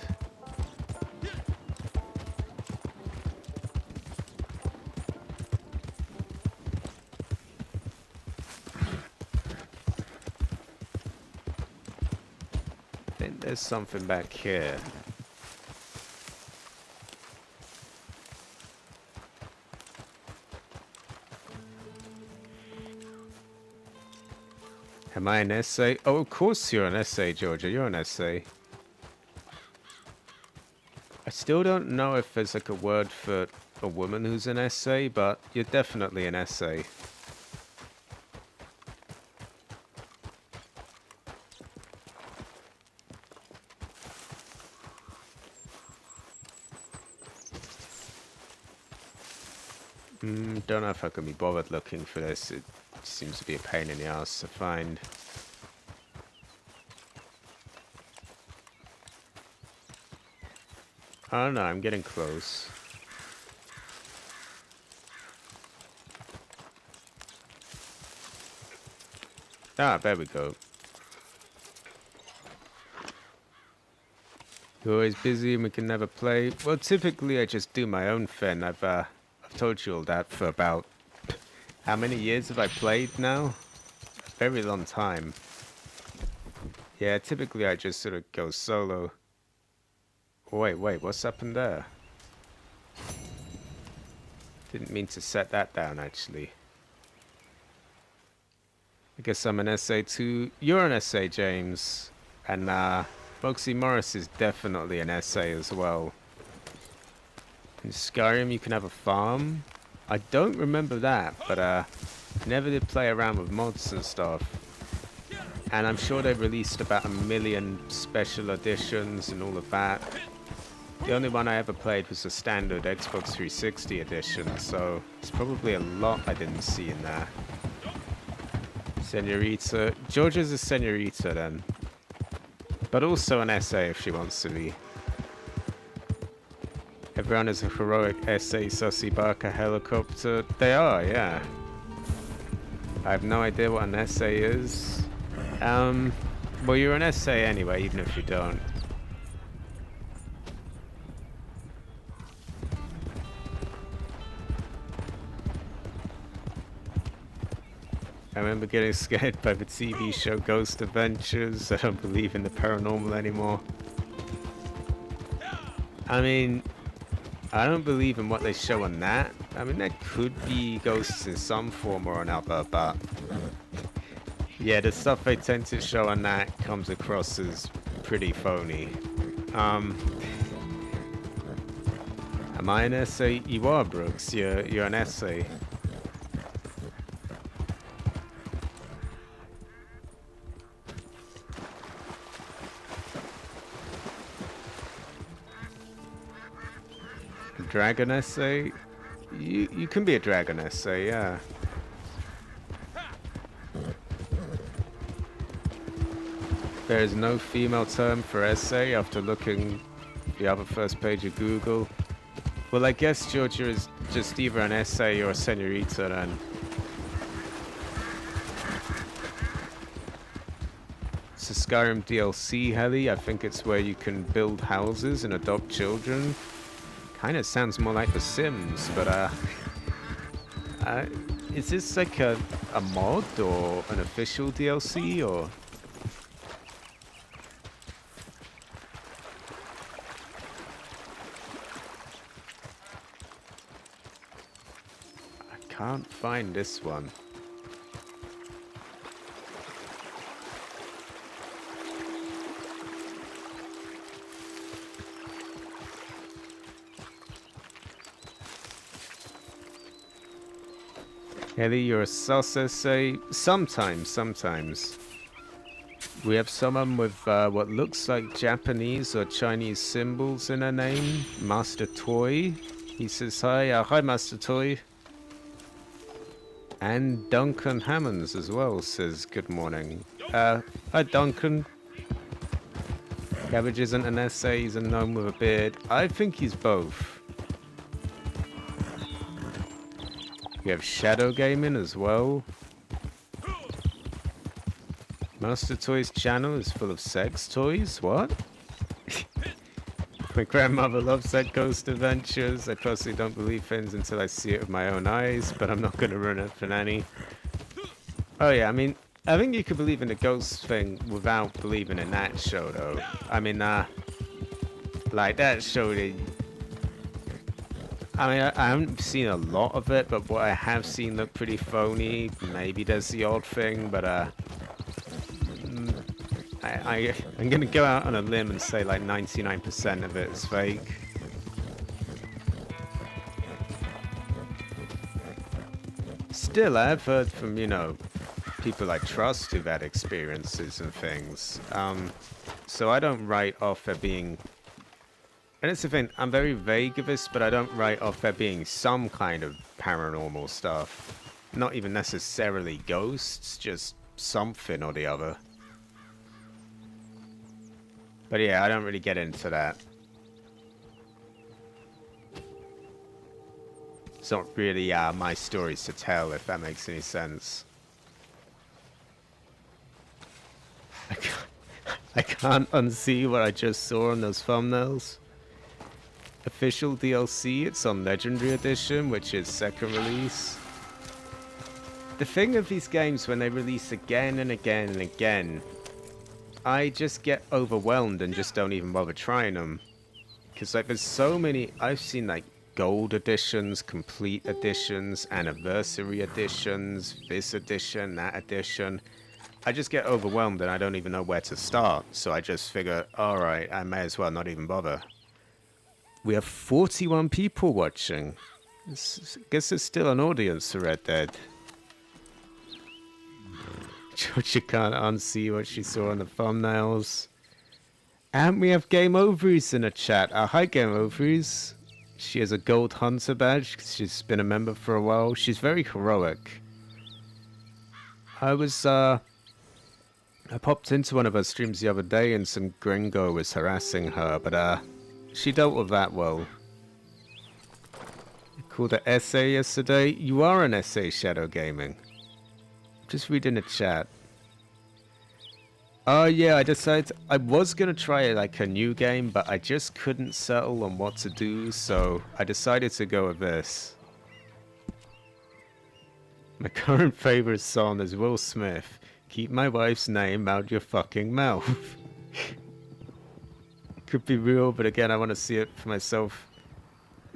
I think there's something back here. Am I an essay? Oh, of course you're an essay, Georgia. You're an essay. I still don't know if there's like a word for a woman who's an essay, but you're definitely an essay. Don't know if I can be bothered looking for this. It seems to be a pain in the ass to find. I don't know, I'm getting close. Ah, there we go. You're always busy and we can never play. Well, typically I just do my own thing. I've told you all that for about... How many years have I played now? A very long time. Yeah, typically I just sort of go solo. Wait, what's happened there? Didn't mean to set that down, actually. I guess I'm an essay too. You're an essay, James. And, Boxy Morris is definitely an essay as well. In Skyrim, you can have a farm. I don't remember that, but, never did play around with mods and stuff. And I'm sure they've released about 1 million special editions and all of that. The only one I ever played was the standard Xbox 360 edition, so it's probably a lot I didn't see in there. Senorita. Georgia's a senorita then. But also an essay if she wants to be. Everyone is a heroic essay, Sussy Barker helicopter. They are, yeah. I have no idea what an essay is. Well, you're an essay anyway, even if you don't. I remember getting scared by the TV show Ghost Adventures. I don't believe in the paranormal anymore. I mean, I don't believe in what they show on that. I mean, there could be ghosts in some form or another, but yeah, the stuff they tend to show on that comes across as pretty phony. Am I an essay? You are, Brooks. You're an essay. Dragon essay? You can be a dragon essay, yeah. There is no female term for essay after looking the other first page of Google. Well, I guess Georgia is just either an essay or a senorita then. It's a Skyrim DLC, Heli. I think it's where you can build houses and adopt children. Kind of sounds more like The Sims, but is this like a mod or an official DLC or? I can't find this one. Ellie, you're a sus essay. Sometimes. We have someone with what looks like Japanese or Chinese symbols in her name. Master Toy. He says hi. Hi, Master Toy. And Duncan Hammonds as well says good morning. Hi, Duncan. Cabbage isn't an essay. He's a gnome with a beard. I think he's both. We have Shadow Gaming as well. Master Toy's channel is full of sex toys. What? My grandmother loves that Ghost Adventures. I personally don't believe things until I see it with my own eyes, but I'm not going to ruin it for Nanny. Oh yeah, I mean, I think you could believe in the ghost thing without believing in that show, though. I mean, like that show, I mean, I haven't seen a lot of it, but what I have seen look pretty phony. Maybe there's the odd thing, but I'm gonna go out on a limb and say like 99% of it is fake. Still, I've heard from, you know, people I trust who've had experiences and things. So I don't write off there being... And it's the thing, I'm very vague of this, but I don't write off there being some kind of paranormal stuff. Not even necessarily ghosts, just something or the other. But yeah, I don't really get into that. It's not really my stories to tell, if that makes any sense. I can't unsee what I just saw on those thumbnails. Official DLC, it's on Legendary Edition, which is second release. The thing of these games, when they release again and again and again, I just get overwhelmed and just don't even bother trying them. Because like there's so many, I've seen like gold editions, complete editions, anniversary editions, this edition, that edition. I just get overwhelmed and I don't even know where to start. So I just figure, alright, I may as well not even bother. We have 41 people watching. I guess there's still an audience for Red Dead. Georgia can't unsee what she saw on the thumbnails. And we have Game Ovaries in the chat. Hi, Game Ovaries. She has a gold hunter badge because she's been a member for a while. She's very heroic. I popped into one of her streams the other day and some gringo was harassing her, but she dealt with that well. Called an essay yesterday. You are an essay, Shadow Gaming. Just reading the chat. Oh yeah, I decided I was gonna try like a new game, but I just couldn't settle on what to do, so I decided to go with this. My current favorite song is Will Smith. Keep my wife's name out your fucking mouth. Could be real, but again, I want to see it for myself.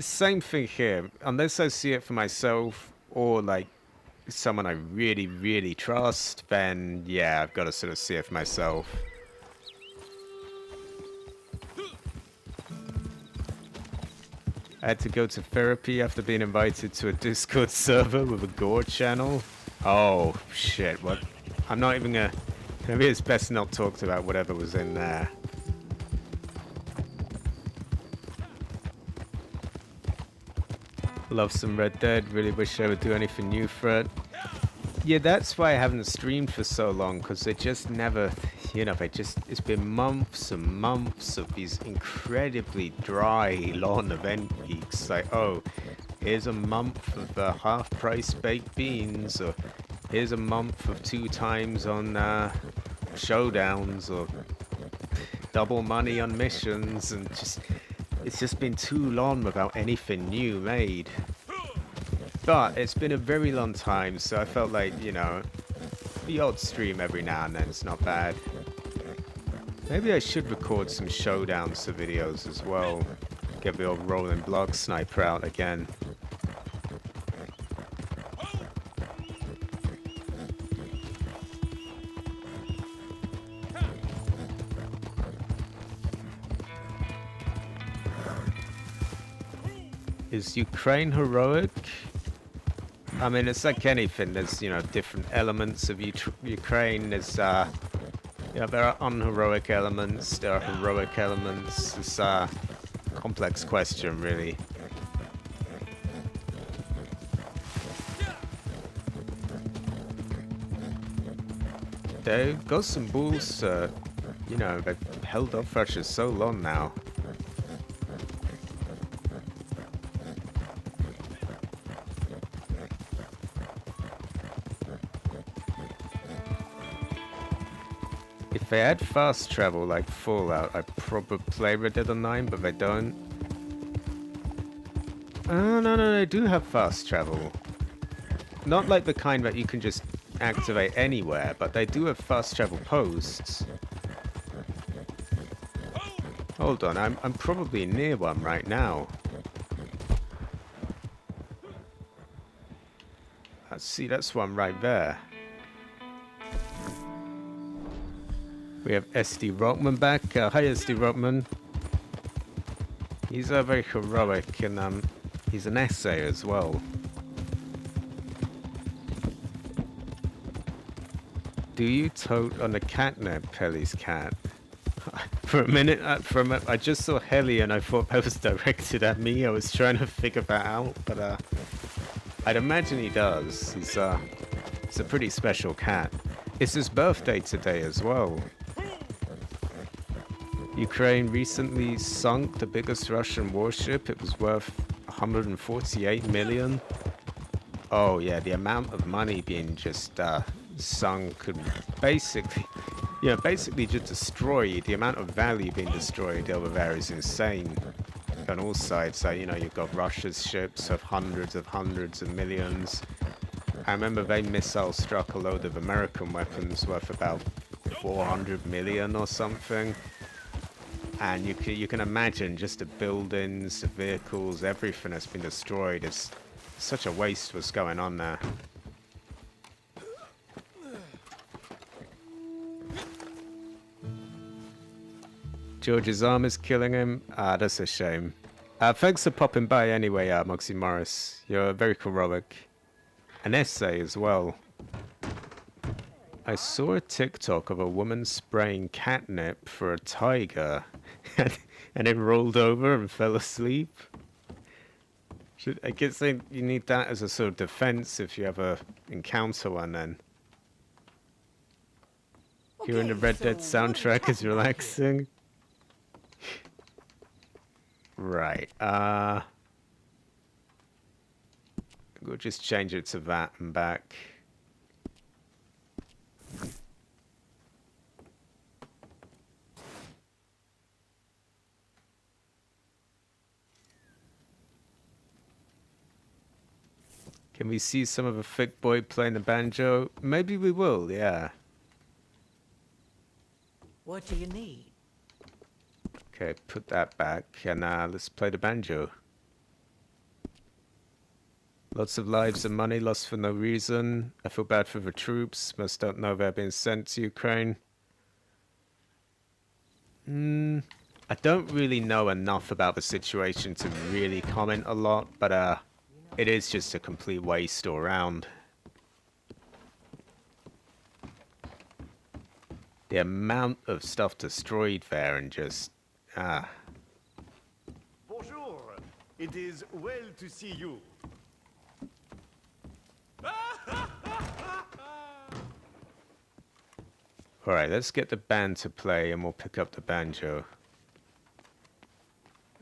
Same thing here. Unless I see it for myself or like someone I really, really trust, then yeah, I've got to sort of see it for myself. I had to go to therapy after being invited to a Discord server with a gore channel. Oh shit, what? I'm not even gonna... Maybe it's best not talked about whatever was in there. Love some Red Dead, really wish I would do anything new for it. Yeah, that's why I haven't streamed for so long, because it just never, you know, it's been months and months of these incredibly dry, long event weeks. Like, oh, here's a month of half-price baked beans, or here's a month of 2 times on showdowns, or double money on missions, and just, it's just been too long without anything new made. But it's been a very long time, so I felt like, you know, the odd stream every now and then is not bad. Maybe I should record some showdowns to videos as well. Get the old rolling block sniper out again. Is Ukraine heroic? I mean, it's like anything. There's, you know, different elements of Ukraine. There's, you know, there are unheroic elements. There are heroic elements. It's a complex question, really. They've got some bulls. You know, they've held off Russia so long now. If they had fast travel like Fallout, I'd probably play Red Dead Online, but they don't. Oh, no, they do have fast travel. Not like the kind that you can just activate anywhere, but they do have fast travel posts. Hold on, I'm probably near one right now. See, that's one right there. We have SD Rockman back. Hi, SD Rockman. He's very heroic, and he's an essay as well. Do you tote on the catnip, Pelly's cat? For a minute, I just saw Heli and I thought that was directed at me. I was trying to figure that out, but I'd imagine he does. He's a pretty special cat. It's his birthday today as well. Ukraine recently sunk the biggest Russian warship. It was worth 148 million. Oh yeah, the amount of money being just sunk could basically, basically just destroyed. The amount of value being destroyed over there is insane. On all sides, so, you know, you've got Russia's ships of hundreds of millions. I remember they missile struck a load of American weapons worth about 400 million or something. And you can imagine just the buildings, the vehicles, everything that's been destroyed. It's such a waste what's going on there. George's arm is killing him. Ah, that's a shame. Thanks for popping by anyway, Moxie Morris. You're very heroic. An essay as well. I saw a TikTok of a woman spraying catnip for a tiger and it rolled over and fell asleep. I guess you need that as a sort of defense if you ever encounter one then. Okay, hearing the Red Dead soundtrack is relaxing. Right, We'll just change it to that and back. Can we see some of a thick boy playing the banjo? Maybe we will, yeah. What do you need? Okay, put that back, and let's play the banjo. Lots of lives and money lost for no reason. I feel bad for the troops. Most don't know they're being sent to Ukraine. I don't really know enough about the situation to really comment a lot, but it is just a complete waste all around. The amount of stuff destroyed there and just, Bonjour. It is well to see you. Alright, let's get the band to play and we'll pick up the banjo.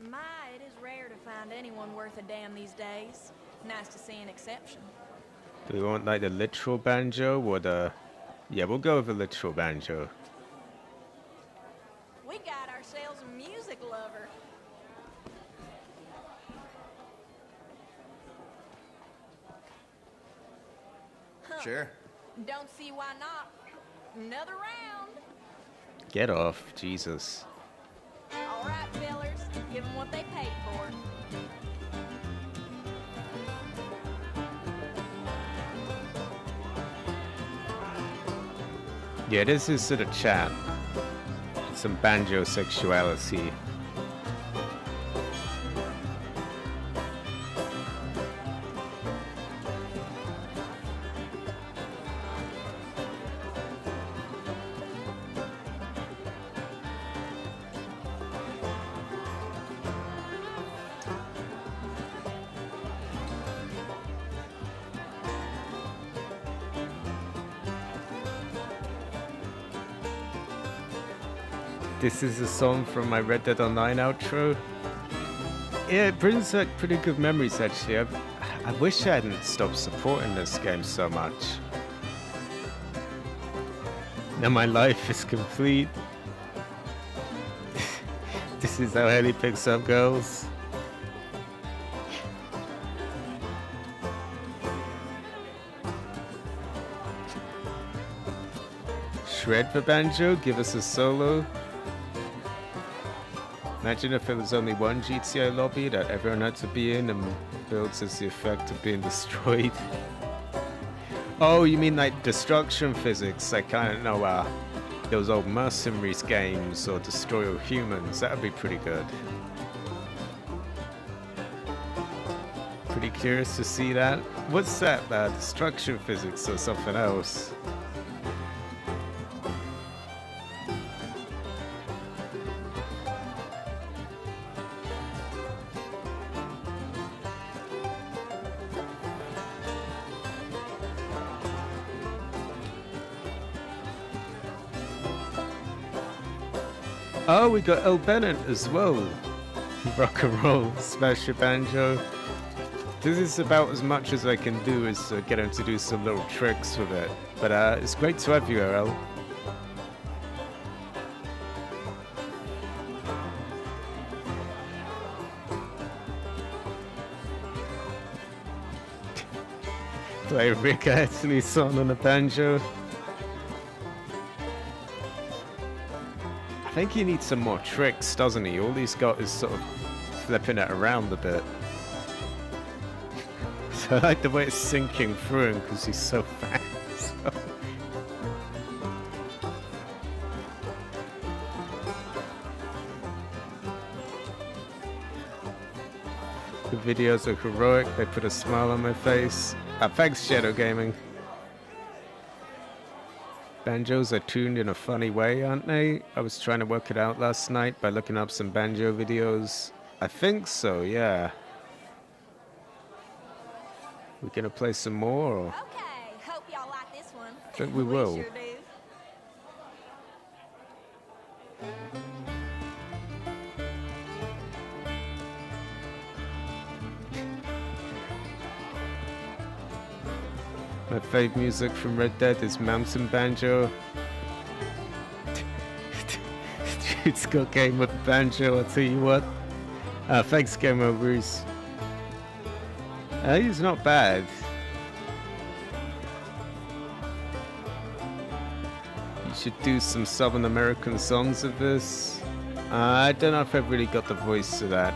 My, it is rare to find anyone worth a damn these days. Nice to see an exception. Do we want like the literal banjo or the... Yeah, we'll go with the literal banjo. We got ourselves a music lover. Sure. Don't see why not. Another round. Get off, Jesus. All right, fellers. Give them what they paid for. Yeah, this is sort of chat. Some banjo sexuality. This is a song from my Red Dead Online outro. Yeah, it brings back pretty good memories actually. I wish I hadn't stopped supporting this game so much. Now my life is complete. This is how Heli picks up girls. Shred the banjo, give us a solo. Imagine if there was only one GTA lobby that everyone had to be in and builds as the effect of being destroyed. Oh, you mean like destruction physics? Like, I don't know, those old Mercenaries games or Destroy All Humans. That would be pretty good. Pretty curious to see that. What's that? Destruction physics or something else? Oh, we got El Bennett as well. Rock and roll, smash your banjo. This is about as much as I can do is get him to do some little tricks with it. But it's great to have you, El. Play Rick Astley's song on the banjo. I think he needs some more tricks, doesn't he? All he's got is sort of flipping it around a bit. So I like the way it's sinking through him because he's so fast. The videos are heroic, they put a smile on my face. Thanks, Shadow Gaming. Banjos are tuned in a funny way, aren't they? I was trying to work it out last night by looking up some banjo videos. I think so, yeah. We're gonna play some more? Or? Okay, hope y'all like this one. I think we will. Sure do. My fave music from Red Dead is Mountain Banjo. Dude's got game with banjo, I'll tell you what. Thanks, Gamer Bruce. He's not bad. You should do some Southern American songs of this. I don't know if I've really got the voice to that.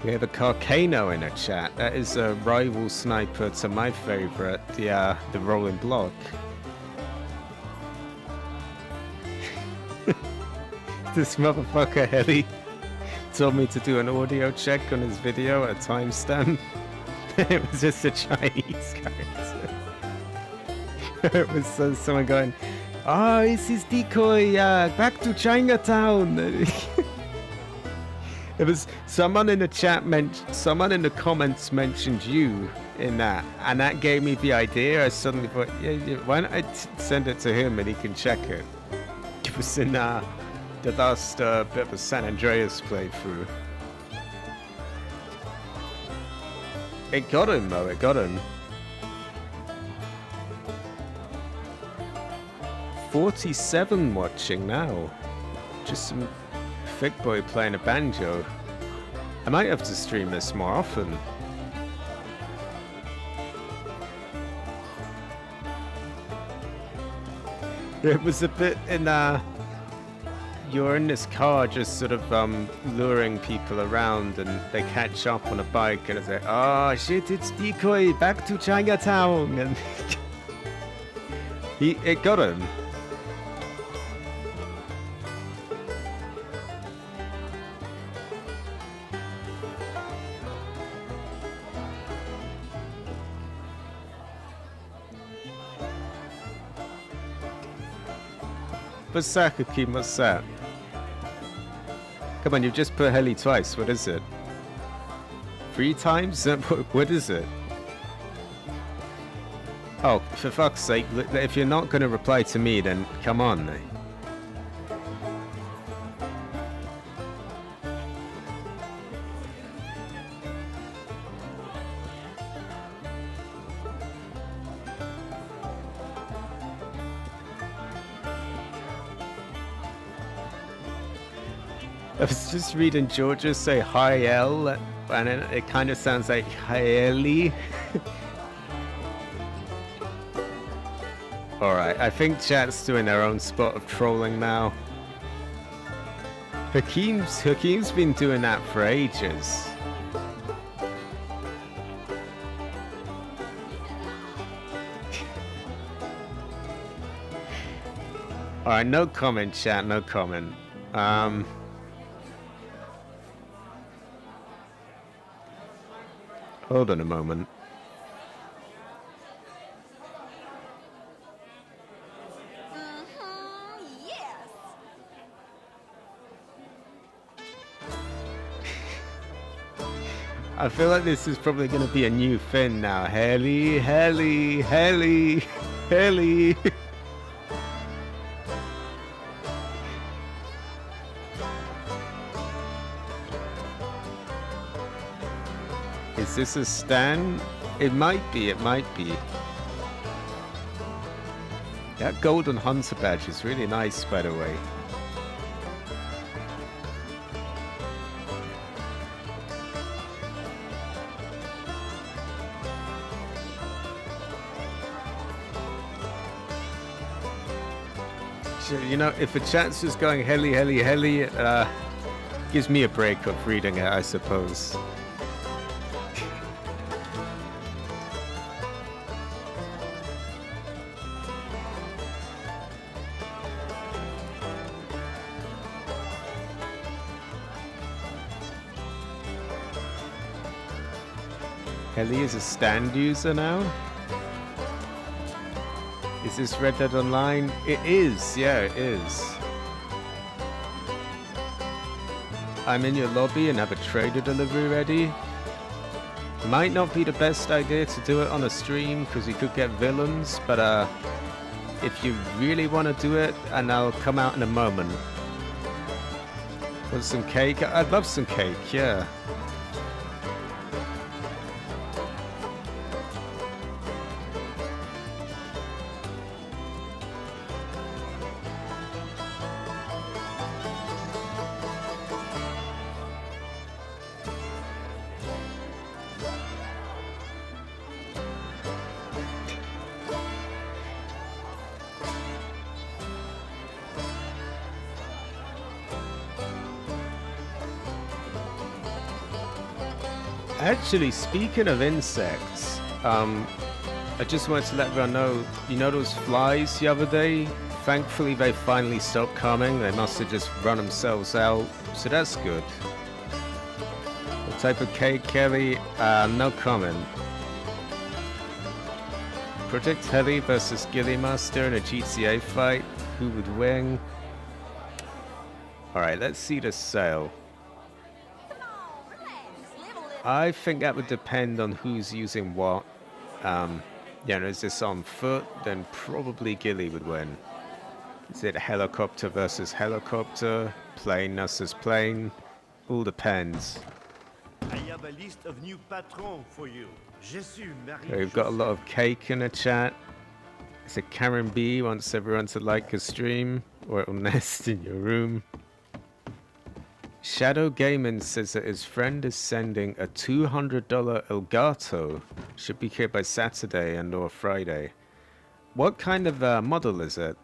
We have a Carcano in a chat. That is a rival sniper to my favorite, the Rolling Block. This motherfucker Heli told me to do an audio check on his video at a timestamp. It was just a Chinese character. It was someone going, "Oh, this is decoy, back to Chinatown." It was someone in the chat someone in the comments mentioned you in that, and that gave me the idea. I suddenly thought, yeah, why don't I send it to him and he can check it. It was in the last bit of a San Andreas playthrough. It got him though, it got him. 47 watching now. Just some thick boy playing a banjo. I might have to stream this more often. It was a bit in you're in this car just sort of luring people around, and they catch up on a bike and it's like, "Oh shit, it's decoy, back to Chinatown," and it got him. What's that, Hakeem? What's that? Come on, you've just put Heli twice. What is it? 3 times? What is it? Oh, for fuck's sake, if you're not going to reply to me, then come on. I was just reading Georgia say hi L, and it kind of sounds like hi Ellie. Alright, I think chat's doing their own spot of trolling now. Hakeem's been doing that for ages. Alright, no comment, chat, no comment. Hold on a moment. Yes. I feel like this is probably going to be a new thing now. Heli, Heli, Heli, Heli. Is this a stand? It might be, it might be. That golden hunter badge is really nice, by the way. So, you know, if the chat's just going Heli, Heli, Heli, gives me a break of reading it, I suppose. Heli is a stand user now? Is this Red Dead Online? It is, yeah, it is. I'm in your lobby and have a trader delivery ready. Might not be the best idea to do it on a stream because you could get villains, but if you really want to do it, and I'll come out in a moment. Want some cake? I'd love some cake, yeah. Actually, speaking of insects, I just wanted to let everyone know, you know those flies the other day? Thankfully, they finally stopped coming. They must have just run themselves out, so that's good. What type of cake, Kelly? No comment. Project Heli versus Gilly Master in a GTA fight. Who would win? Alright, let's see the sale. I think that would depend on who's using what. Yeah, is this on foot? Then probably Gilly would win. Is it helicopter versus helicopter? Plane versus plane? All depends. I have a list of new patrons for you. Je suis Marie. Okay, we've got a lot of cake in the chat. It's a Karen B wants everyone to like a stream, or it'll nest in your room. Shadow Gaming says that his friend is sending a $200 Elgato. Should be here by Saturday and or Friday. What kind of model is it?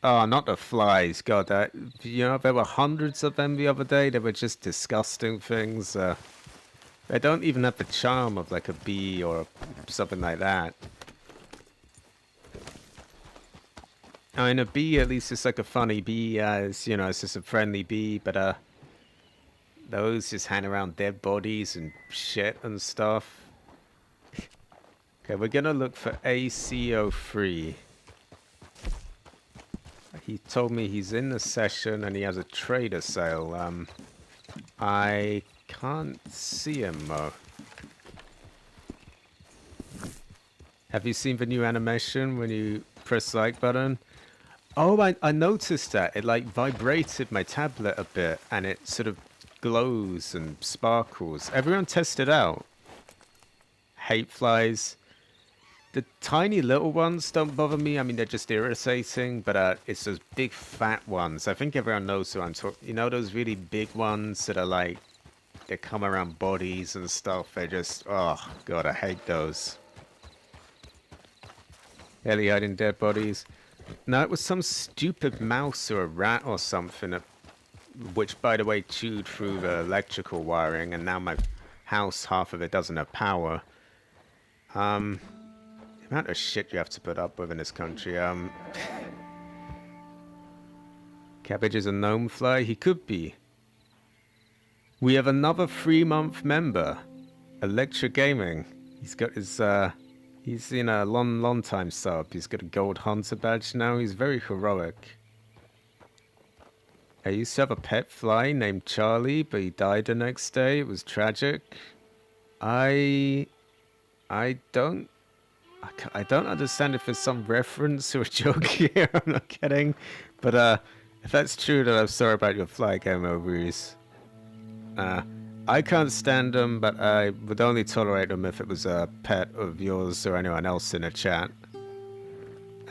Oh, not the flies. God, that, you know, there were hundreds of them the other day. They were just disgusting things. They don't even have the charm of like a bee or something like that. I mean, a bee, at least it's like a funny bee. It's, you know, it's just a friendly bee. But those just hang around dead bodies and shit and stuff. Okay, we're gonna look for ACO3. He told me he's in the session and he has a trader sale. I can't see him though. Have you seen the new animation when you press the like button? Oh, I noticed that. It like vibrated my tablet a bit and it sort of glows and sparkles. Everyone test it out. Hate flies. The tiny little ones don't bother me. I mean, they're just irritating, but it's those big fat ones. I think everyone knows who I'm talking. You know those really big ones that are like, they come around bodies and stuff. They're just, oh god, I hate those. Ellie hiding dead bodies. No, it was some stupid mouse or a rat or something, which by the way chewed through the electrical wiring, and now my house, half of it doesn't have power. The amount of shit you have to put up with in this country. Cabbage is a gnome fly? He could be. We have another 3-month member. Electra Gaming. He's got his, he's in a long time sub. He's got a gold hunter badge now. He's very heroic. I used to have a pet fly named Charlie, but he died the next day. It was tragic. I don't understand if there's some reference or a joke here. I'm not kidding. But if that's true, then I'm sorry about your fly game overuse. I can't stand them, but I would only tolerate them if it was a pet of yours or anyone else in a chat.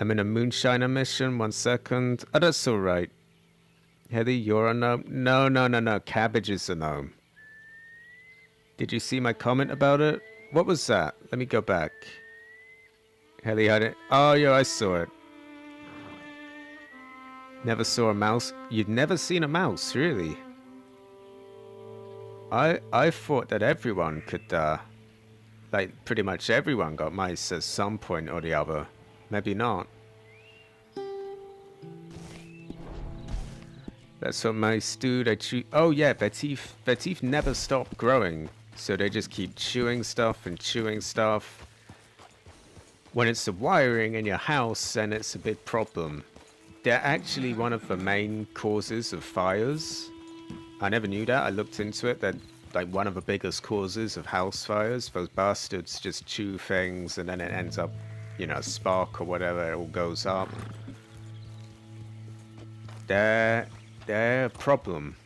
I'm in a moonshiner mission. 1 second. Oh, that's alright. Heather, you're a gnome? No. Cabbage is a gnome. Did you see my comment about it? What was that? Let me go back. Helly had it. Oh, yeah, I saw it. Never saw a mouse. You'd never seen a mouse, really? I thought that everyone could, like, pretty much everyone got mice at some point or the other. Maybe not. That's what mice do. They chew. Oh, yeah, their teeth never stop growing. So they just keep chewing stuff and chewing stuff. When it's the wiring in your house, then it's a big problem. They're actually one of the main causes of fires. I never knew that. I looked into it. They're like one of the biggest causes of house fires. Those bastards just chew things and then it ends up, you know, spark or whatever. It all goes up. They're a problem.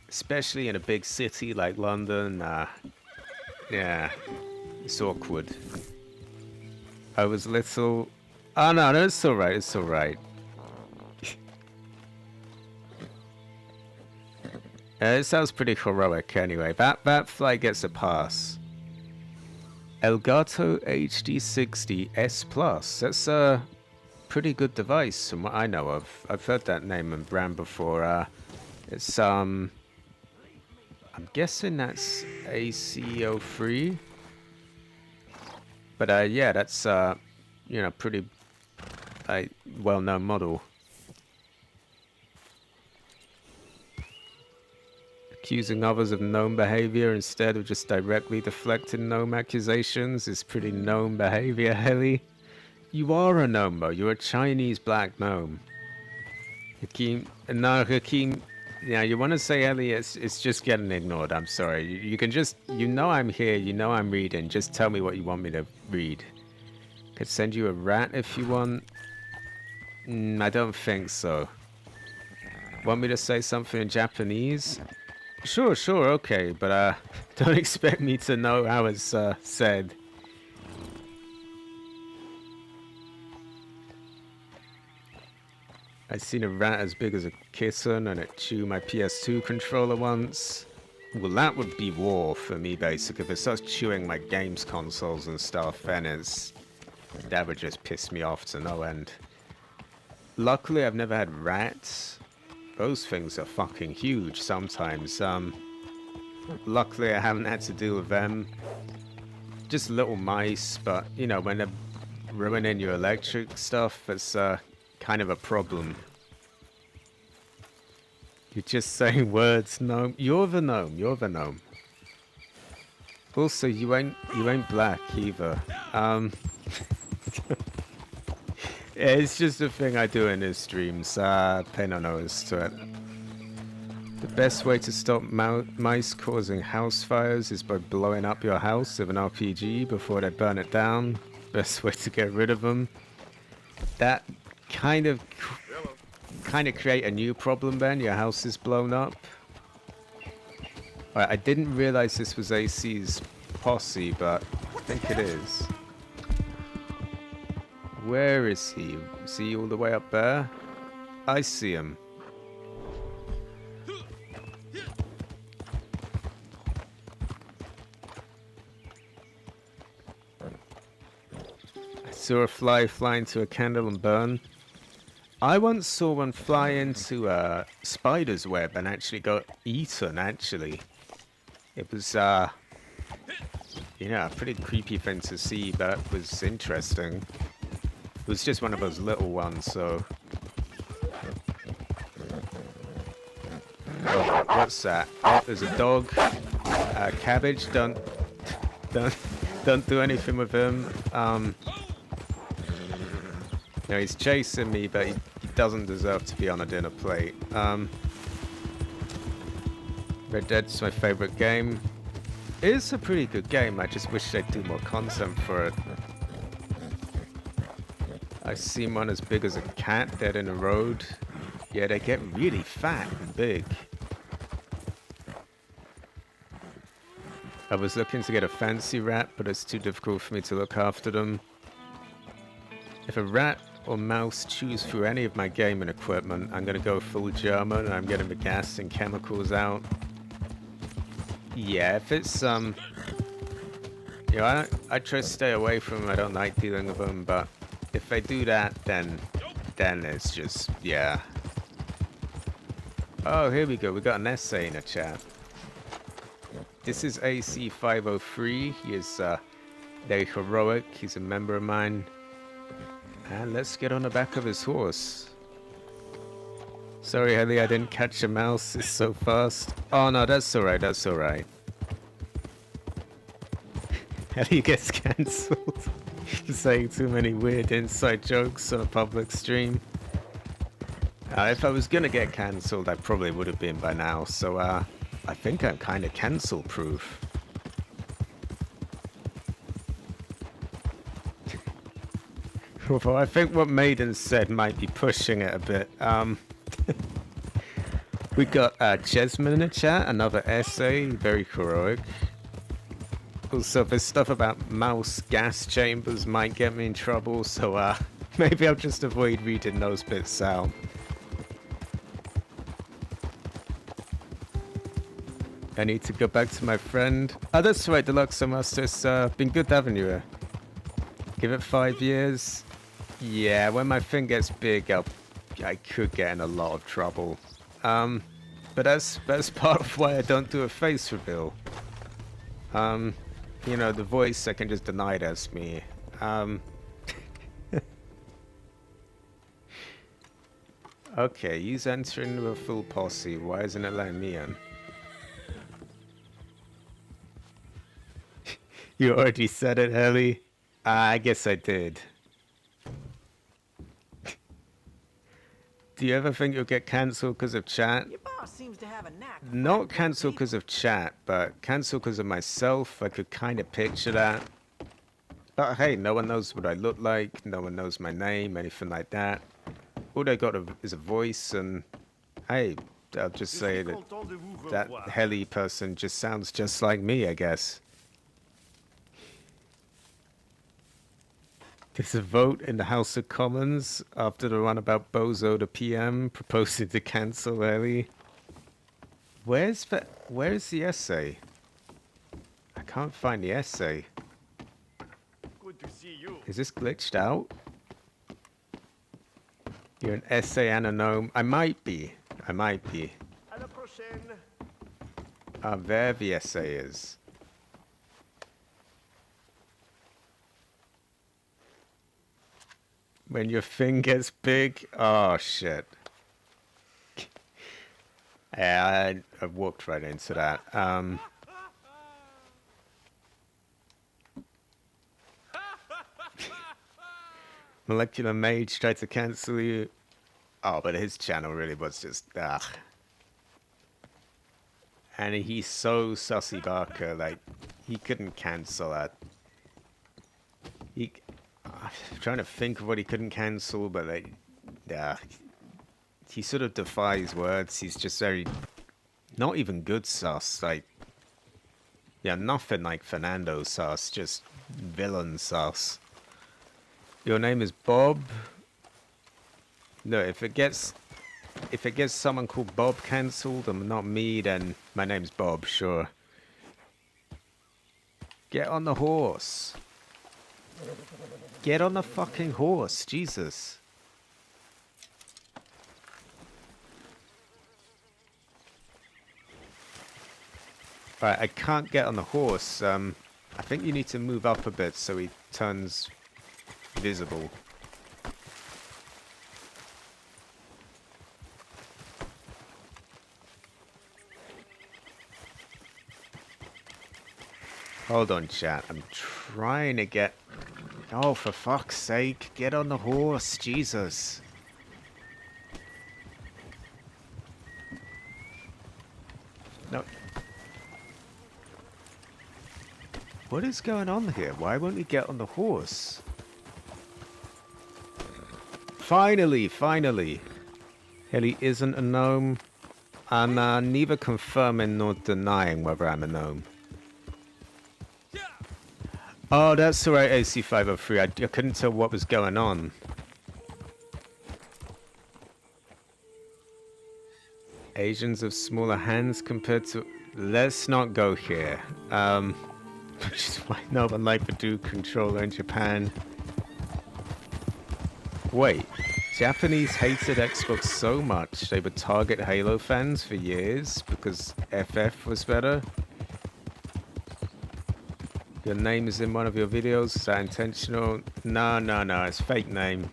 Especially in a big city like London. Yeah, it's awkward. I was little. Oh no, it's alright. It's alright. It sounds pretty heroic anyway. That fly gets a pass. Elgato HD60 S Plus. That's a pretty good device from what I know of. I've heard that name and brand before. It's I'm guessing that's AC03. But yeah, that's you know, pretty well-known model. Accusing others of gnome behavior instead of just directly deflecting gnome accusations is pretty gnome behavior, Heli. You are a gnome, though. You're a Chinese black gnome. Hakeem, no, Hakeem, yeah, you want to say Ellie, it's just getting ignored. I'm sorry. You can just, you know I'm here, you know I'm reading. Just tell me what you want me to read. Could send you a rat if you want. I don't think so. Want me to say something in Japanese? Sure, okay, but don't expect me to know how it's said. I seen a rat as big as a kitten and it chewed my PS2 controller once. Well, that would be war for me, basically. If it starts chewing my games consoles and stuff, then that would just piss me off to no end. Luckily, I've never had rats. Those things are fucking huge sometimes. Luckily, I haven't had to deal with them. Just little mice, but, you know, when they're ruining your electric stuff, it's kind of a problem. You're just saying words, gnome. You're the gnome. Also, you ain't black either. Yeah, it's just a thing I do in his streams. Pay no notice to it. The best way to stop mice causing house fires is by blowing up your house with an RPG before they burn it down. Best way to get rid of them. That kind of create a new problem then. Your house is blown up. Alright, I didn't realize this was AC's posse, but I think it is. Where is he? Is he all the way up there? I see him. I saw a fly into a candle and burn. I once saw one fly into a spider's web and actually got eaten, actually. It was, you know, a pretty creepy thing to see, but it was interesting. It was just one of those little ones, so... Oh, what's that? Oh, there's a dog. Cabbage, don't do anything with him. You know, he's chasing me, but he doesn't deserve to be on a dinner plate. Red Dead's my favorite game. It's a pretty good game, I just wish they'd do more content for it. I seen one as big as a cat dead in a road. Yeah, they get really fat and big. I was looking to get a fancy rat, but it's too difficult for me to look after them. If a rat or mouse chews through any of my gaming equipment, I'm gonna go full German and I'm getting the gas and chemicals out. Yeah, if it's, you know, I try to stay away from them, I don't like dealing with them, but if they do that, then it's just, yeah. Oh, here we go. We got an essay in the chat. This is AC503. He is very heroic. He's a member of mine. And let's get on the back of his horse. Sorry, Heli, I didn't catch a mouse. It's so fast. Oh, no, that's alright. That's alright. Heli gets cancelled. Saying too many weird inside jokes on a public stream. If I was gonna get cancelled, I probably would have been by now, so I think I'm kind of cancel proof. Although I think what Maiden said might be pushing it a bit. We got Jesman in the chat, another essay, very heroic. Also, there's stuff about mouse gas chambers might get me in trouble, so maybe I'll just avoid reading those bits out. I need to go back to my friend. Oh, that's right, Deluxe Master. It's been good having you here. Give it 5 years. Yeah, when my thing gets big, I could get in a lot of trouble. but that's part of why I don't do a face reveal. You know, the voice I can just deny it as me. Okay, he's entering with a full posse. Why isn't it letting me in? You already said it, Heli. I guess I did. Do you ever think you'll get cancelled because of chat? Your boss seems to have a knack for Not finding cancelled because of chat, but cancelled because of myself. I could kind of picture that. But hey, no one knows what I look like. No one knows my name, anything like that. All they got is a voice, and hey, I'll just say that that Heli person just sounds just like me, I guess. There's a vote in the House of Commons after the one about Bozo the PM proposing to cancel Heli. Where's the essay? I can't find the essay. Good to see you. Is this glitched out? You're an essay and a gnome. I might be. I might be. À la prochaine. There the essay is. When your thing gets big, oh shit. Yeah, I walked right into that. Molecular Mage tried to cancel you. Oh, but his channel really was just ugh. And he's so sussy Barker, like he couldn't cancel that. I'm trying to think of what he couldn't cancel, but like, he sort of defies words. He's just very, not even good sus. Like, yeah, nothing like Fernando sus, just villain sus. Your name is Bob. No, if it gets someone called Bob cancelled and not me, then my name's Bob, sure. Get on the horse. Get on the fucking horse, Jesus. Right, I can't get on the horse. I think you need to move up a bit so he turns visible. Hold on, chat. I'm trying to get... Oh, for fuck's sake. Get on the horse. Jesus. No. What is going on here? Why won't he get on the horse? Finally, finally. Heli isn't a gnome. And neither confirming nor denying whether I'm a gnome. Oh, that's alright, AC503. I couldn't tell what was going on. Asians have smaller hands compared to... Let's not go here. Which is why no one liked the Duke controller in Japan. Wait. Japanese hated Xbox so much they would target Halo fans for years because FF was better? Your name is in one of your videos. Is that intentional? No, it's fake name.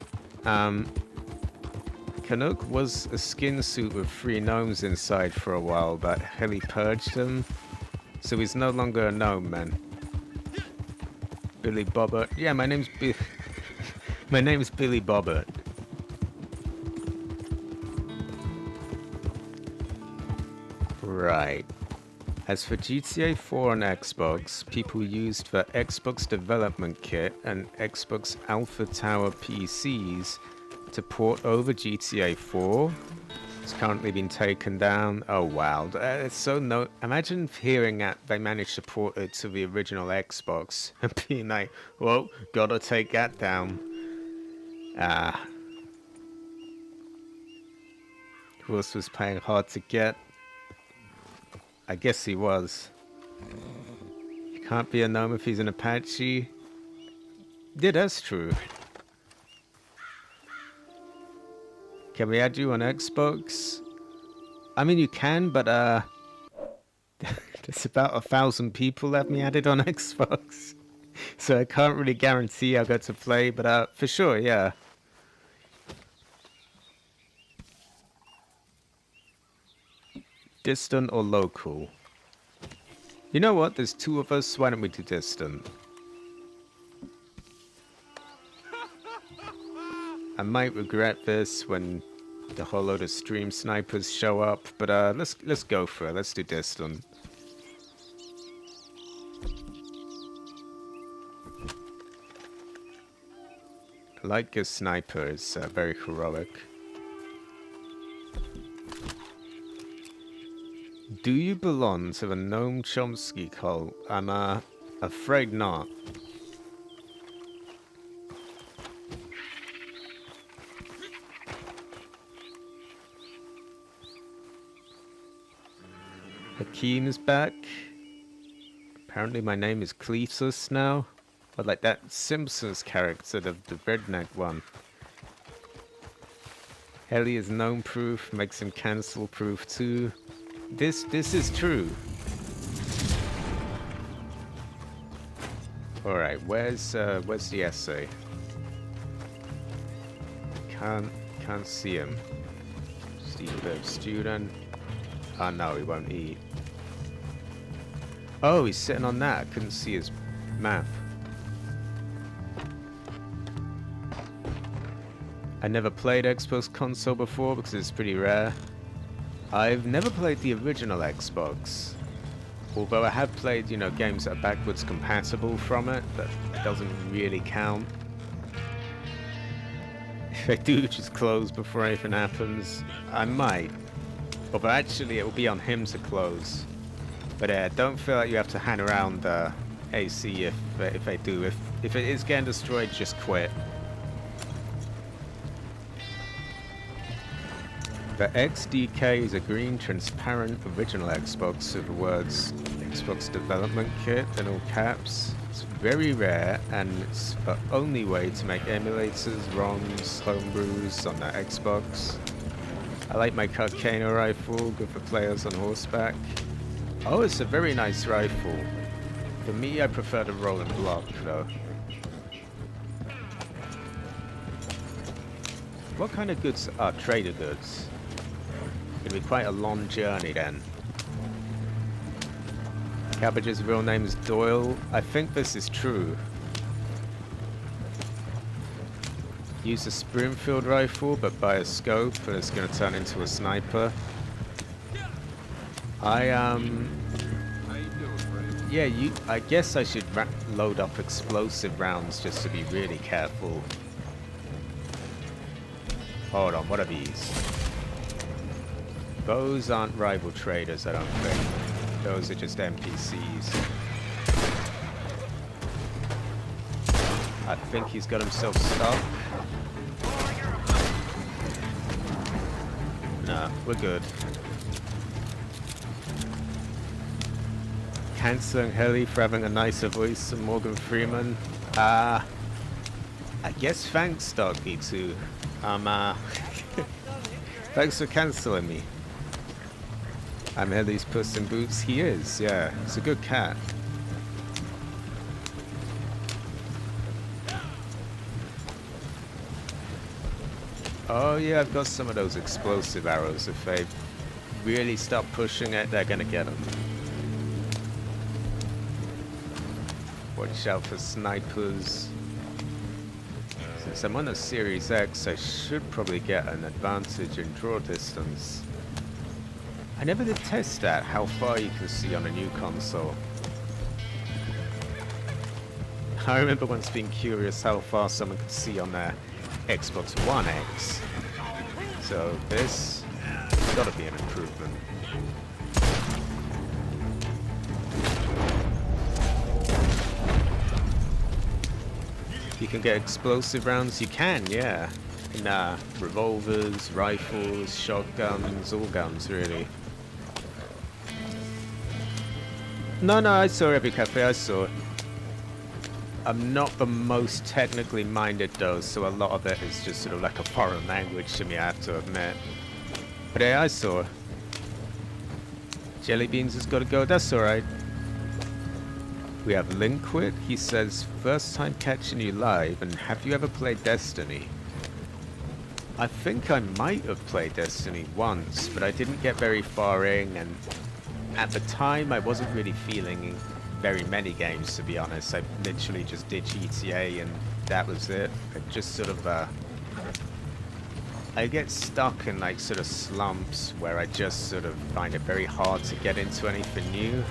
Canuck was a skin suit with 3 gnomes inside for a while, but Heli purged him. So he's no longer a gnome, man. Billy Bobbert. Yeah, my name's my name's Billy Bobbert. Right. As for GTA 4 on Xbox, people used the Xbox Development Kit and Xbox Alpha Tower PCs to port over GTA 4. It's currently been taken down. Oh wow, it's so no. Imagine hearing that they managed to port it to the original Xbox and being like, "Well, gotta take that down." Horse was paying hard to get. I guess he was. You can't be a gnome if he's an Apache. Yeah, that's true. Can we add you on Xbox? I mean, you can, but there's about 1,000 people have me added on Xbox, so I can't really guarantee I'll get to play. But for sure, yeah. Distant or local? You know what? There's 2 of us. Why don't we do distant? I might regret this when the whole load of stream snipers show up, but let's go for it. Let's do distant. I like a sniper. It's very heroic. Do you belong to the Noam Chomsky cult? I'm afraid not. Hakeem is back. Apparently my name is Cletus now. Or like that Simpsons character, the redneck one. Heli is gnome proof, makes him cancel proof too. This is true. Alright, where's the essay? Can't see him. Steve student. Oh no, he won't eat. Oh, he's sitting on that. I couldn't see his map. I never played Xbox console before because it's pretty rare. I've never played the original Xbox. Although I have played, you know, games that are backwards compatible from it, but it doesn't really count. If I do just close before anything happens, I might. Although actually it will be on him to close. But don't feel like you have to hang around AC if I do. If it is getting destroyed, just quit. The XDK is a green, transparent original Xbox with the words Xbox Development Kit in all caps. It's very rare, and it's the only way to make emulators, ROMs, homebrews on the Xbox. I like my Carcano rifle, good for players on horseback. Oh, it's a very nice rifle. For me, I prefer the rolling block, though. What kind of goods are trader goods? Gonna be quite a long journey then. Cabbage's real name is Doyle. I think this is true. Use a Springfield rifle, but buy a scope, and it's gonna turn into a sniper. How you doing, buddy? Yeah, I guess I should load up explosive rounds just to be really careful. Hold on, what are these? Those aren't rival traders, I don't think. Those are just NPCs. I think he's got himself stuck. Nah, we're good. Canceling Heli for having a nicer voice than Morgan Freeman. I guess thanks, Doggy, too. Thanks for canceling me. I'm Heli's Puss in Boots. He is, yeah. He's a good cat. Oh yeah, I've got some of those explosive arrows. If they really start pushing it, they're gonna get them. Watch out for snipers. Since I'm on a Series X, I should probably get an advantage in draw distance. I never did test that, how far you can see on a new console. I remember once being curious how far someone could see on their Xbox One X. So this has got to be an improvement. You can get explosive rounds? You can, yeah. In revolvers, rifles, shotguns, all guns really. No, I saw every cafe, I saw. I'm not the most technically minded though, so a lot of it is just sort of like a foreign language to me, I have to admit. But yeah, I saw. Jelly Beans has got to go. That's alright. We have Linkwit. He says, first time catching you live, and have you ever played Destiny? I think I might have played Destiny once, but I didn't get very far in, and at the time I wasn't really feeling very many games, to be honest. I literally just did GTA and that was it. I just sort of, I get stuck in like sort of slumps where I just sort of find it very hard to get into anything new.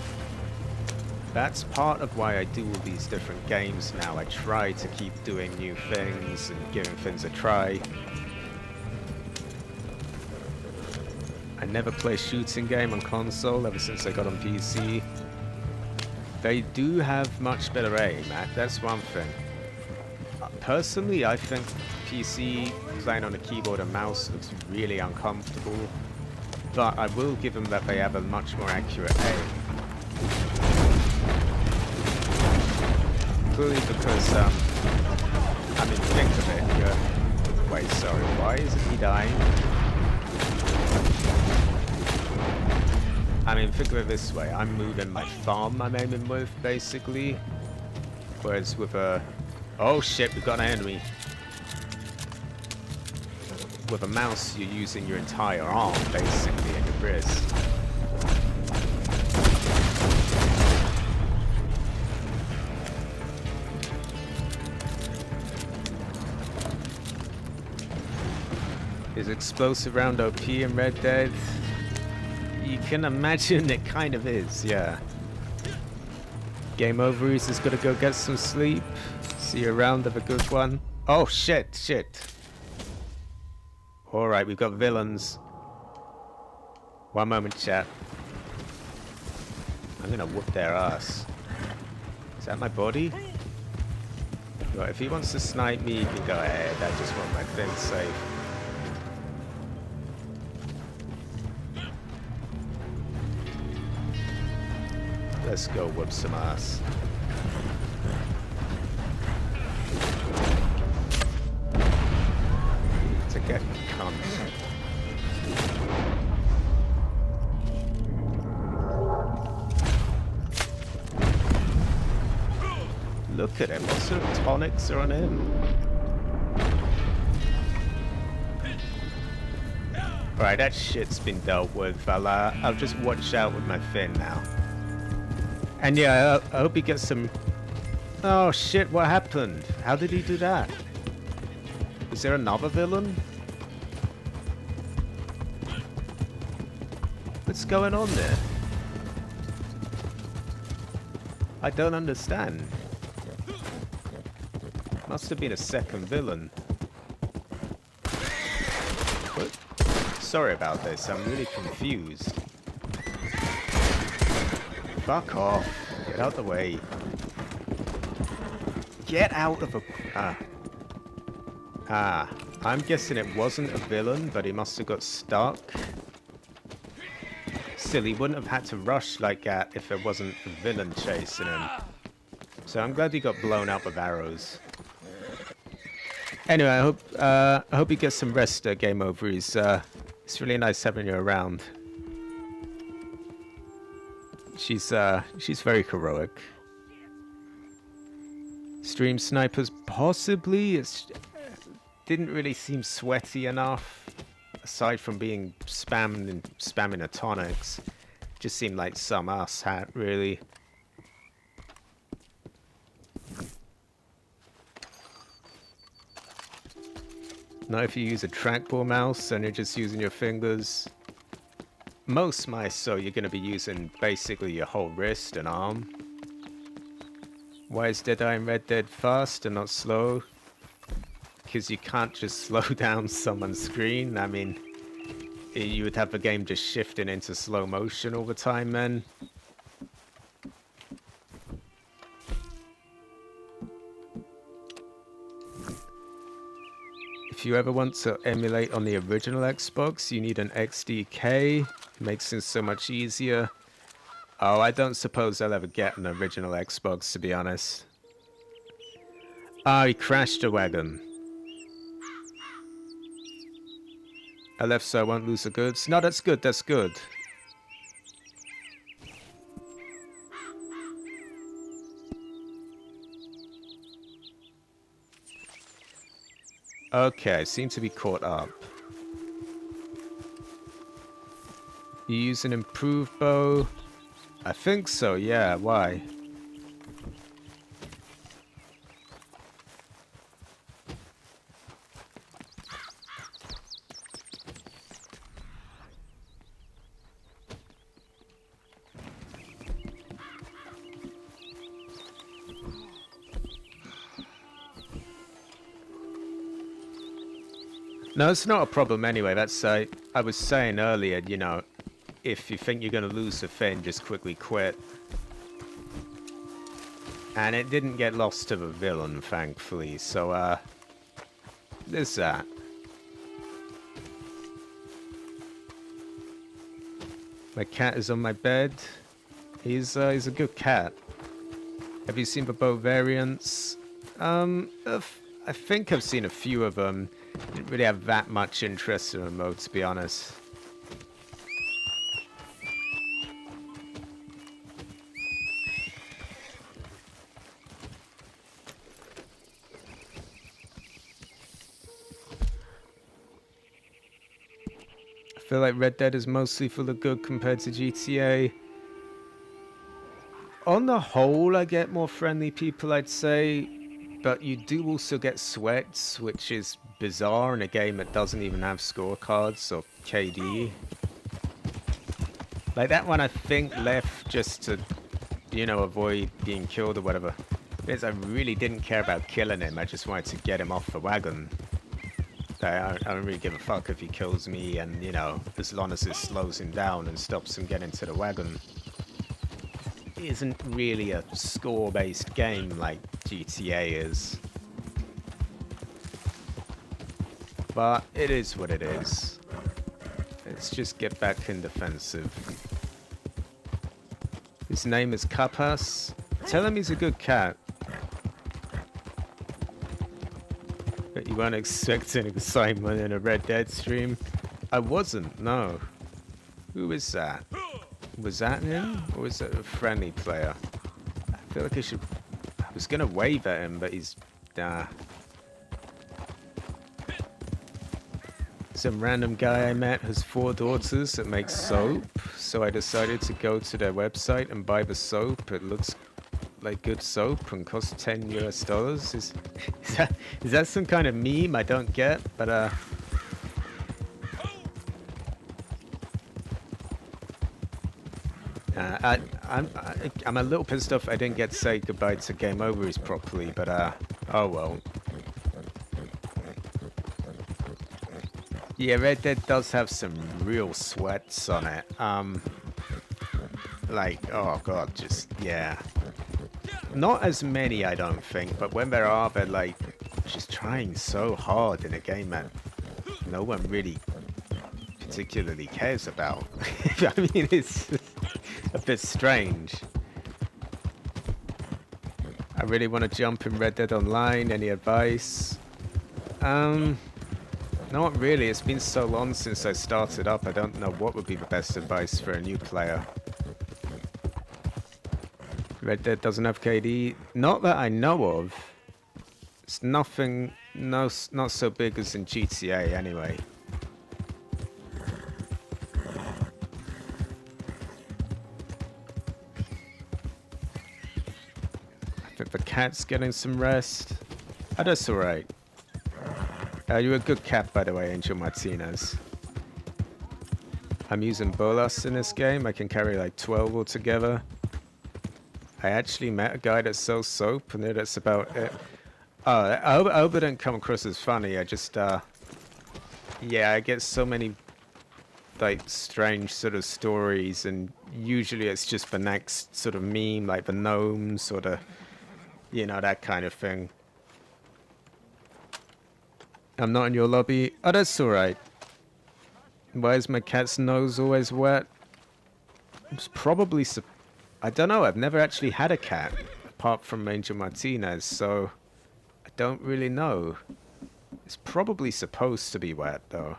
That's part of why I do all these different games now. I try to keep doing new things and giving things a try. I never play a shooting game on console ever since I got on PC. They do have much better aim, that's one thing. Personally, I think PC playing on a keyboard and mouse looks really uncomfortable, but I will give them that they have a much more accurate aim. Clearly because, I mean, think of it, you're... Wait, sorry, why isn't he dying? I mean, think of it this way, I'm moving my thumb I'm aiming with, basically. Whereas with a... Oh shit, we've got an enemy. With a mouse, you're using your entire arm, basically, and your wrist. Is explosive round OP in Red Dead? You can imagine it kind of is, yeah. Game over, he's just gonna go get some sleep. See you around, have a good one. Oh shit. Alright, we've got villains. One moment, chat. I'm gonna whoop their ass. Is that my body? Right, if he wants to snipe me, he can go ahead. I just want my thing safe. Let's go whoop some ass. To get cunt. Look at him. What sort of tonics are on him? Right, that shit's been dealt with. I'll just watch out with my fin now. And yeah, I hope he gets some... Oh shit, what happened? How did he do that? Is there another villain? What's going on there? I don't understand. Must have been a second villain. What? Sorry about this, I'm really confused. Fuck off. Get out the way. Get out of a... I'm guessing it wasn't a villain, but he must have got stuck. Still, he wouldn't have had to rush like that if there wasn't a villain chasing him. So I'm glad he got blown up with arrows. Anyway, I hope he gets some rest at Game Over. It's really nice having you around. She's very heroic. Stream snipers, possibly. It didn't really seem sweaty enough. Aside from being spamming atonics, just seemed like some ass hat, really. Not if you use a trackball mouse and you're just using your fingers. Most mice, so you're going to be using basically your whole wrist and arm. Why is Deadeye in Red Dead fast and not slow? Because you can't just slow down someone's screen. I mean, you would have the game just shifting into slow motion all the time then. If you ever want to emulate on the original Xbox, you need an XDK. It makes things so much easier. Oh, I don't suppose I'll ever get an original Xbox, to be honest. Ah, he crashed a wagon. I left so I won't lose the goods. No, that's good, that's good. Okay, I seem to be caught up. You use an improved bow? I think so, yeah. Why? No, it's not a problem anyway. That's I was saying earlier, you know, if you think you're gonna lose the thing, just quickly quit. And it didn't get lost to the villain, thankfully. So there's that. My cat is on my bed. He's a good cat. Have you seen the bow variants? I think I've seen a few of them. Didn't really have that much interest in the mode, to be honest. I feel like Red Dead is mostly for the good compared to GTA. On the whole, I get more friendly people, I'd say. But you do also get sweats, which is bizarre in a game that doesn't even have scorecards or KD. Like that one I think left just to, you know, avoid being killed or whatever. Because I really didn't care about killing him, I just wanted to get him off the wagon. I don't really give a fuck if he kills me and, you know, as long as it slows him down and stops him getting to the wagon. It isn't really a score-based game like GTA is. But it is what it is. Let's just get back in defensive. His name is Capas. Tell him he's a good cat. But you weren't expecting excitement in a Red Dead stream? I wasn't, no. Who is that? Was that him? Or was that a friendly player? I feel like I should... I was gonna wave at him, but he's... Some random guy I met has 4 daughters that make soap, so I decided to go to their website and buy the soap. It looks like good soap and costs $10 US. Is that some kind of meme I don't get? But I'm a little pissed off I didn't get to say goodbye to Game Overs properly, but oh well. Yeah, Red Dead does have some real sweats on it. Like, oh god, just, yeah. Not as many, I don't think, but when there are, they're like, just trying so hard in a game that no one really particularly cares about. I mean, it's a bit strange. I really want to jump in Red Dead Online. Any advice? Not really. It's been so long since I started up. I don't know what would be the best advice for a new player. Red Dead doesn't have KD. Not that I know of. It's nothing, not so big as in GTA anyway. I think the cat's getting some rest. Oh, that's alright. You're a good cat, by the way, Angel Martinez. I'm using bolas in this game. I can carry like 12 altogether. I actually met a guy that sells soap, and that's about it. I hope it didn't come across as funny. I just, yeah, I get so many, like, strange sort of stories, and usually it's just the next sort of meme, like the gnomes or the, you know, that kind of thing. I'm not in your lobby. Oh, that's alright. Why is my cat's nose always wet? It's probably... I don't know. I've never actually had a cat, apart from Angel Martinez, so... I don't really know. It's probably supposed to be wet, though.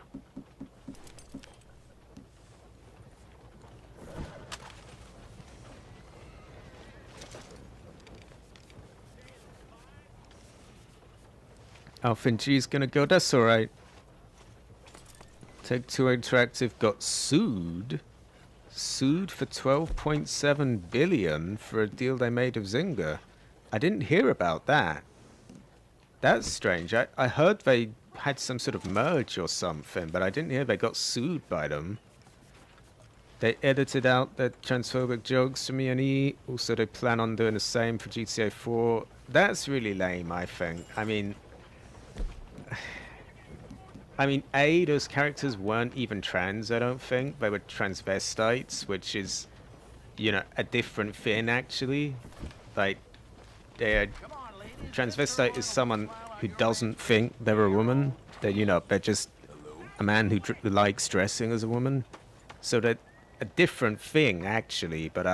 Alphin G's gonna go. That's alright. Take-Two Interactive got sued. Sued for 12.7 billion for a deal they made with Zynga. I didn't hear about that. That's strange. I heard they had some sort of merge or something, but I didn't hear they got sued by them. They edited out their transphobic jokes from E&E. Also, they plan on doing the same for GTA 4. That's really lame, I think. I mean, A, those characters weren't even trans, I don't think. They were transvestites, which is, you know, a different thing, actually. Like, they're... Transvestite is someone who doesn't think they're a woman. They're, you know, they're just a man who likes dressing as a woman. So they're a different thing, actually. But,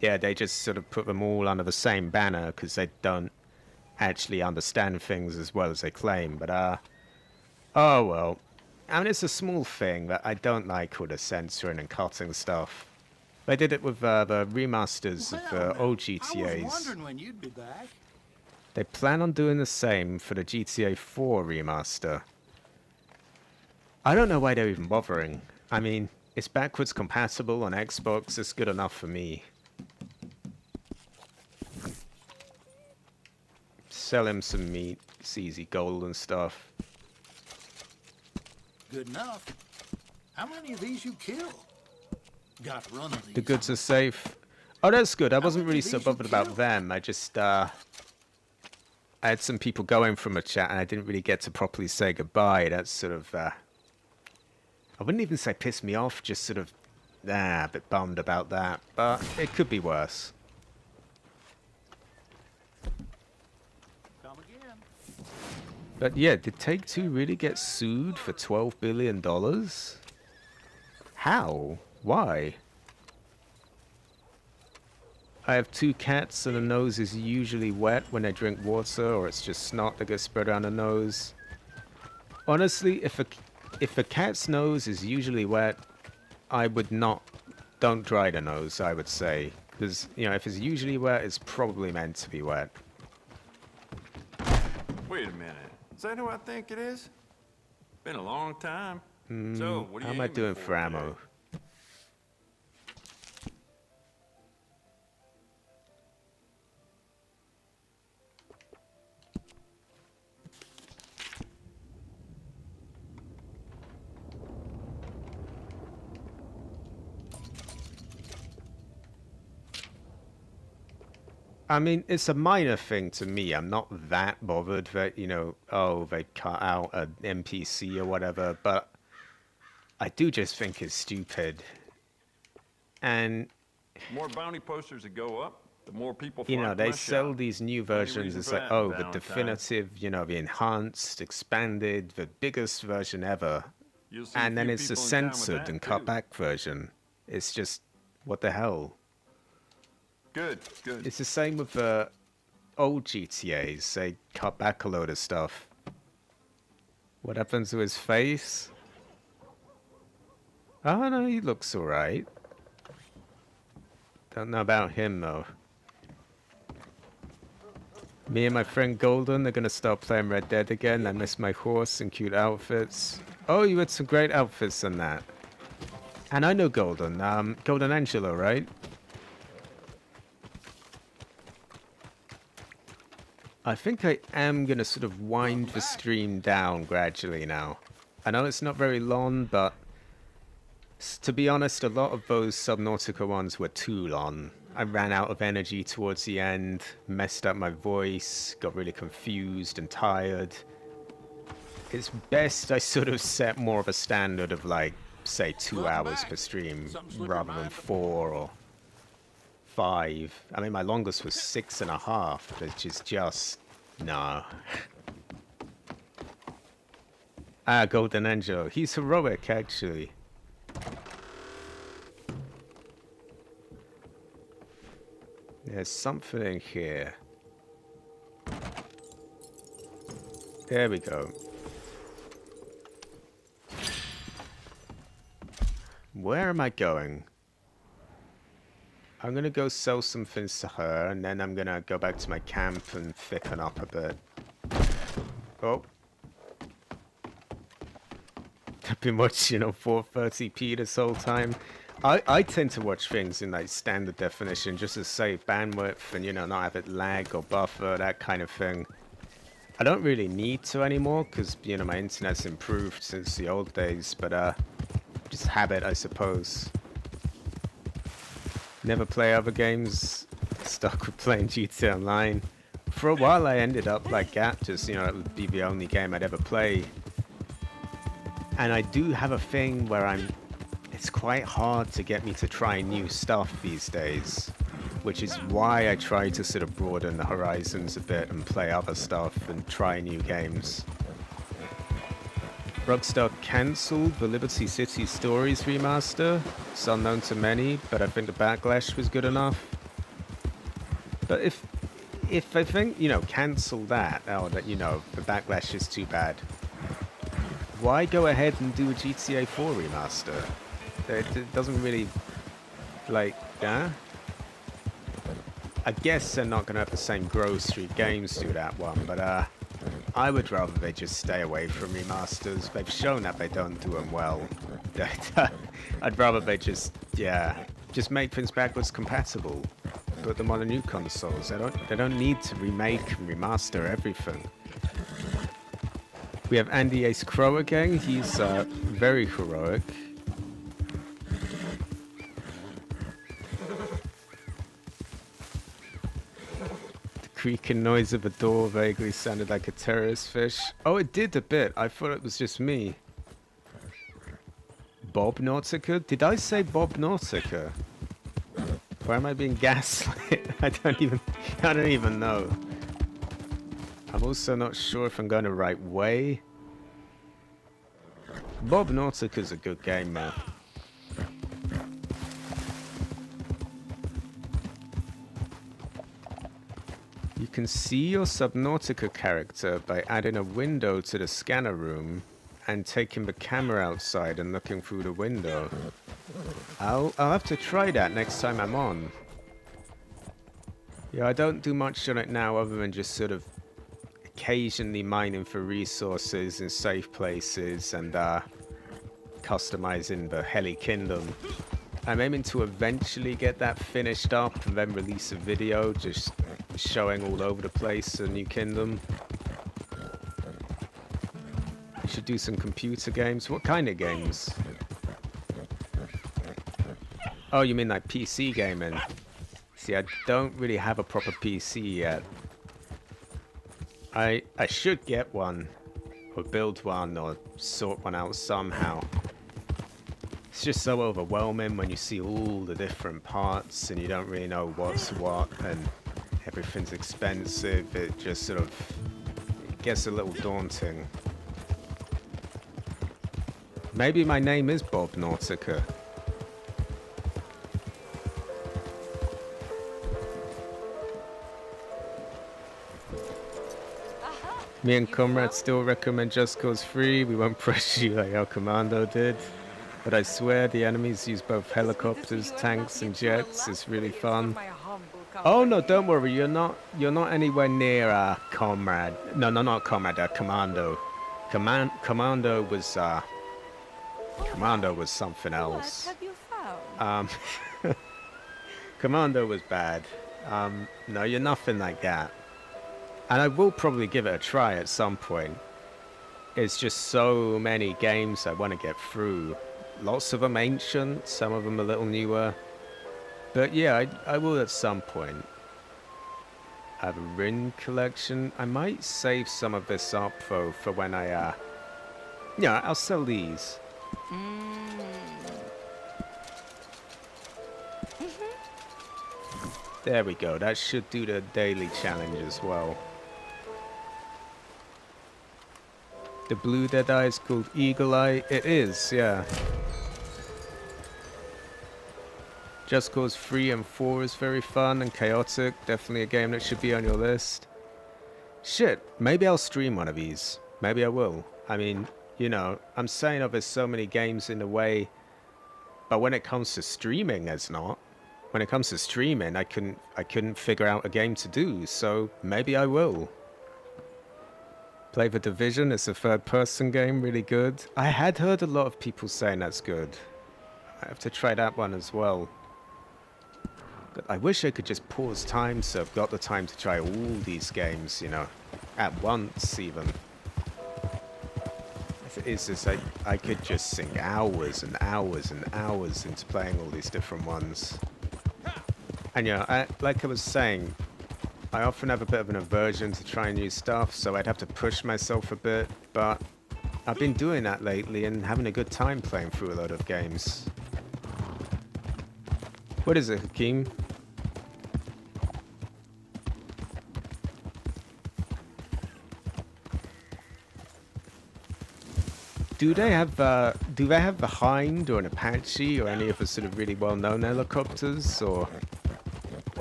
yeah, they just sort of put them all under the same banner because they don't actually understand things as well as they claim. But, oh, well. I mean, it's a small thing, but I don't like all the censoring and cutting stuff. They did it with the remasters of old GTAs. I was wondering when you'd be back. They plan on doing the same for the GTA 4 remaster. I don't know why they're even bothering. I mean, it's backwards compatible on Xbox. It's good enough for me. Sell him some meat. It's easy gold and stuff. Good enough. How many of these you kill? Got run of these. The goods are safe. Oh, that's good. I wasn't really so bothered about them. I just, I had some people going from a chat and I didn't really get to properly say goodbye. That's sort of, I wouldn't even say pissed me off, just sort of, a bit bummed about that. But it could be worse. Come again. But yeah, did Take-Two really get sued for $12 billion? How? Why? I have 2 cats and the nose is usually wet when they drink water, or it's just snot that gets spread around the nose. Honestly, if a cat's nose is usually wet, I would not... Don't dry the nose, I would say. Because, you know, if it's usually wet, it's probably meant to be wet. Wait a minute. Is that who I think it is? Been a long time. So, what are How you am I aiming doing for for ammo? today? I mean, it's a minor thing to me. I'm not that bothered that, you know, oh, they cut out an NPC or whatever, but I do just think it's stupid. And, The more bounty posters that go up, the more people you know, flock to they my sell shop. these new Any versions. reason It's for like, that, oh, the Valentine? definitive, you know, the enhanced, expanded, the biggest version ever. You'll see a And then few it's the people in town with censored that, and cut too. back version. It's just, what the hell? Good, good. It's the same with the old GTAs. They cut back a load of stuff. What happens to his face? Oh no, he looks alright. Don't know about him though. Me and my friend Golden are gonna start playing Red Dead again. I miss my horse and cute outfits. Oh, you had some great outfits in that. And I know Golden. Golden Angelo, right? I think I am going to sort of wind the stream down gradually now. I know it's not very long, but to be honest, a lot of those Subnautica ones were too long. I ran out of energy towards the end, messed up my voice, got really confused and tired. It's best I sort of set more of a standard of like, say, 2 hours per stream rather than 4 or 5. I mean, my longest was 6.5, which is just, no. Golden Angel. He's heroic, actually. There's something in here. There we go. Where am I going? I'm gonna go sell some things to her, and then I'm gonna go back to my camp and thicken up a bit. Oh. I've been watching on 430p this whole time. I tend to watch things in like standard definition just to save bandwidth and, you know, not have it lag or buffer, that kind of thing. I don't really need to anymore because, you know, my internet's improved since the old days, but just habit, I suppose. Never play other games, stuck with playing GTA Online. For a while I ended up like Gap, just, you know, it would be the only game I'd ever play. And I do have a thing where it's quite hard to get me to try new stuff these days, which is why I try to sort of broaden the horizons a bit and play other stuff and try new games. Rockstar cancelled the Liberty City Stories remaster. It's unknown to many, but I think the backlash was good enough. But if I think, you know, cancel that, or that, you know, the backlash is too bad, why go ahead and do a GTA 4 remaster? It doesn't really, like, yeah? I guess they're not going to have the same Grove Street Games do that one, but I would rather they just stay away from remasters. They've shown that they don't do them well. I'd rather they just, yeah, just make things backwards compatible. Put them on the new consoles. They don't need to remake and remaster everything. We have Andy Ace Crow again. He's very heroic. The creaking noise of a door vaguely sounded like a terrorist fish. Oh, it did a bit. I thought it was just me. Bob Nautica? Did I say Bob Nautica? Or am I being gaslit? I don't even know. I'm also not sure if I'm going the right way. Bob Nautica's a good game, man. You can see your Subnautica character by adding a window to the scanner room and taking the camera outside and looking through the window. I'll have to try that next time I'm on. Yeah, I don't do much on it now other than just sort of occasionally mining for resources in safe places and customizing the Heli Kingdom. I'm aiming to eventually get that finished up and then release a video just showing all over the place a new kingdom. You should do some computer games. What kind of games? Oh, you mean like PC gaming? See, I don't really have a proper PC yet. I should get one, or build one, or sort one out somehow. It's just so overwhelming when you see all the different parts and you don't really know what's what and everything's expensive. It just sort of gets a little daunting. Maybe my name is Bob Nautica. Me and Comrade still recommend Just Cause 3. We won't pressure you like El Commando did. But I swear the enemies use both helicopters, tanks and jets. It's really fun. Oh no, don't worry. You're not anywhere near Comrade. No, not Comrade. Commando. Commando was something else. What have you found? Commando was bad. No, you're nothing like that. And I will probably give it a try at some point. It's just so many games I want to get through. Lots of them ancient, some of them a little newer. But yeah, I will at some point. I have a Rin collection. I might save some of this up though for when I yeah, I'll sell these. There we go. That should do the daily challenge as well. The blue Deadeye is called Eagle Eye. It is, yeah. Just Cause 3 and 4 is very fun and chaotic. Definitely a game that should be on your list. Shit, maybe I'll stream one of these. Maybe I will. I mean, you know, I'm saying there's so many games in the way, but when it comes to streaming, there's not. When it comes to streaming, I couldn't figure out a game to do, so maybe I will. Play the Division. It's a third-person game, really good. I had heard a lot of people saying that's good. I have to try that one as well. But I wish I could just pause time so I've got the time to try all these games, you know, at once even. If it is this, I could just sink hours and hours and hours into playing all these different ones. And you know, like I was saying, I often have a bit of an aversion to trying new stuff, so I'd have to push myself a bit, but I've been doing that lately and having a good time playing through a lot of games. What is it, Hakeem? Do they have the Hind or an Apache or any of the sort of really well-known helicopters, or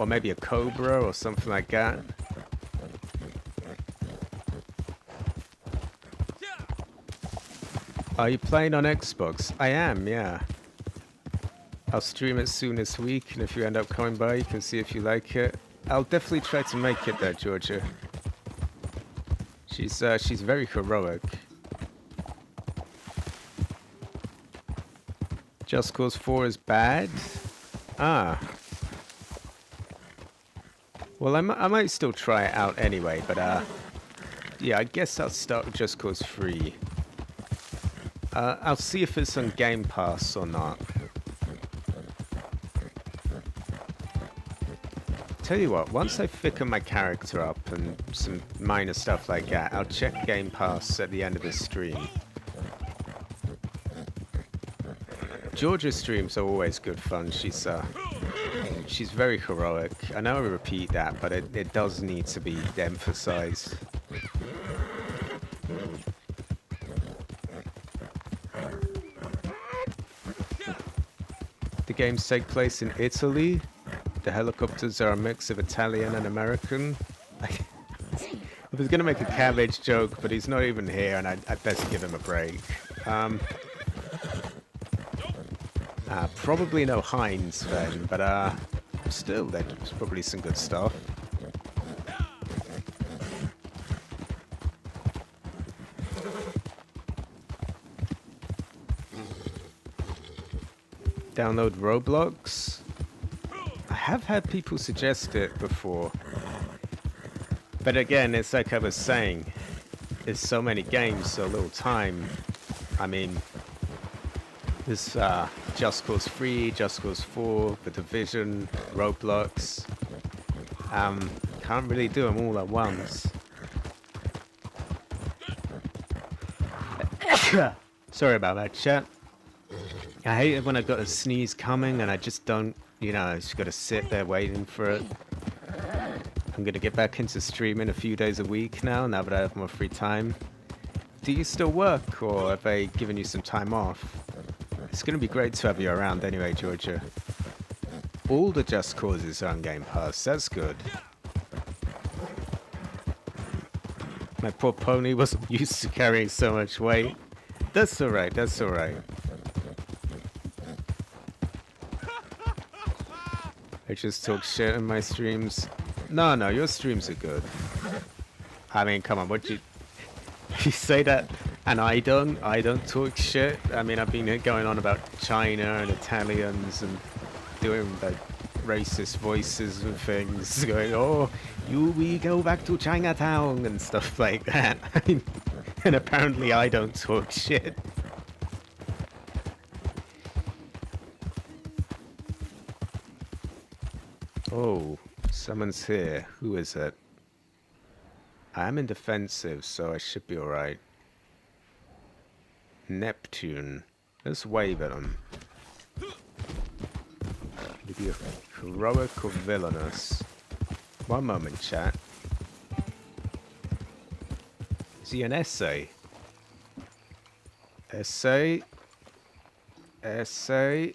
maybe a Cobra or something like that? Are you playing on Xbox? I am, yeah. I'll stream it soon this week, and if you end up coming by, you can see if you like it. I'll definitely try to make it there, Georgia. She's very heroic. Just Cause 4 is bad? Ah. Well, I might still try it out anyway, but yeah, I guess I'll start with Just Cause 3. I'll see if it's on Game Pass or not. Tell you what, once I thicken my character up and some minor stuff like that, I'll check Game Pass at the end of this stream. Georgia's streams are always good fun. She's very heroic. I know I repeat that, but it does need to be emphasized. The games take place in Italy. The helicopters are a mix of Italian and American. I was going to make a cabbage joke, but he's not even here, and I'd best give him a break. Probably no Hinds then, but still, there's probably some good stuff. Download Roblox. I have had people suggest it before. But again, it's like I was saying, there's so many games, so little time. I mean, there's Just Cause 3, Just Cause 4, The Division, Roblox. Can't really do them all at once. Sorry about that, chat. I hate it when I've got a sneeze coming and I just don't, you know, I just got to sit there waiting for it. I'm going to get back into streaming a few days a week now that I have more free time. Do you still work, or have they given you some time off? It's going to be great to have you around anyway, Georgia. All the Just Causes are on Game Pass. That's good. My poor pony wasn't used to carrying so much weight. That's alright, that's alright. I just talk shit in my streams. No, your streams are good. I mean, come on, you say that, and I don't talk shit. I mean, I've been going on about China and Italians and doing like racist voices and things, going, oh, we go back to Chinatown and stuff like that. I mean, and apparently I don't talk shit. Oh, someone's here. Who is it? I am in defensive, so I should be alright. Neptune. Let's wave at him. Could he be heroic or villainous? One moment, chat. Is he an essay? Essay? Essay?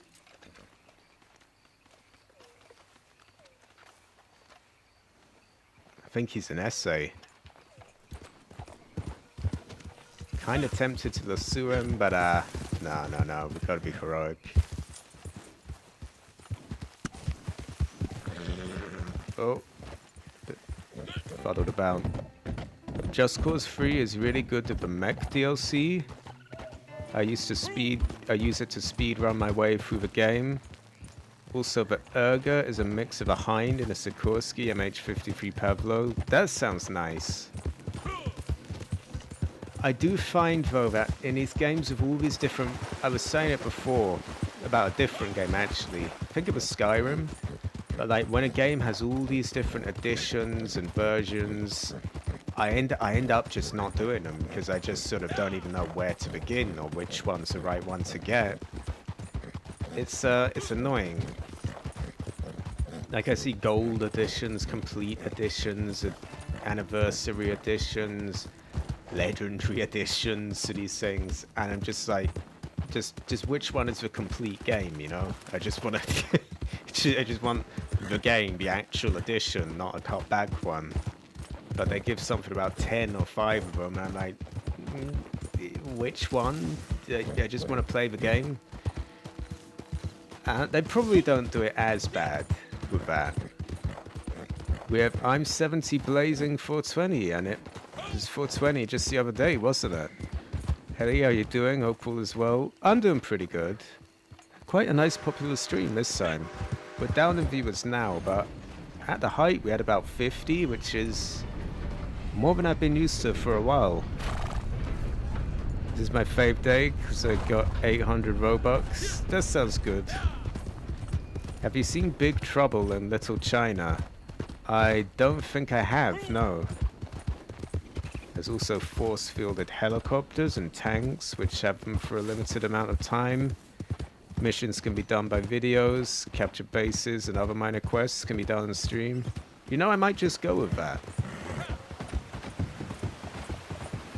I think he's an essay. Kind of tempted to lasso him, but no, we gotta be heroic. Oh, followed about. Just Cause 3 is really good with the mech DLC. I use it to speed run my way through the game. Also, the Urga is a mix of a Hind and a Sikorsky MH-53 Pavlo. That sounds nice. I do find, though, that in these games with all these different... I was saying it before about a different game, actually. I think it was Skyrim. But, like, when a game has all these different editions and versions, I end up just not doing them because I just sort of don't even know where to begin or which one's the right one to get. It's annoying. Like, I see gold editions, complete editions, anniversary editions, legendary editions to these things, and I'm just like, just which one is the complete game, you know? I just want to, I just want the game, the actual edition, not a cut back one. But they give something about 10 or 5 of them, and I'm like, which one? I just want to play the game. They probably don't do it as bad with that. We have I'm 70 Blazing 420, and it was 420 just the other day, wasn't it? Heli, how you doing? Hope all is well. I'm doing pretty good. Quite a nice popular stream this time. We're down in viewers now, but at the height we had about 50, which is more than I've been used to for a while. This is my fave day because I got 800 Robux. That sounds good. Have you seen Big Trouble in Little China? I don't think I have, no. There's also force-fielded helicopters and tanks, which have them for a limited amount of time. Missions can be done by videos, capture bases, and other minor quests can be done on stream. You know, I might just go with that.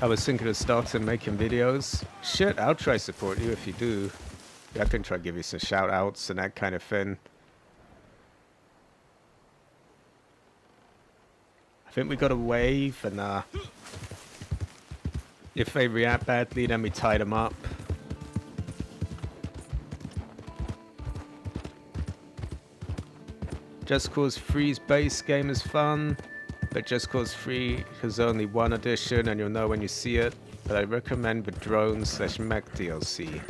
I was thinking of starting making videos. Shit, I'll try support you if you do. I can try give you some shout-outs and that kind of thing. I think we got a wave, and if they react badly, then we tie them up. Just Cause 3's base game is fun, but Just Cause 3 has only one edition, and you'll know when you see it. But I recommend the drone/mech DLC.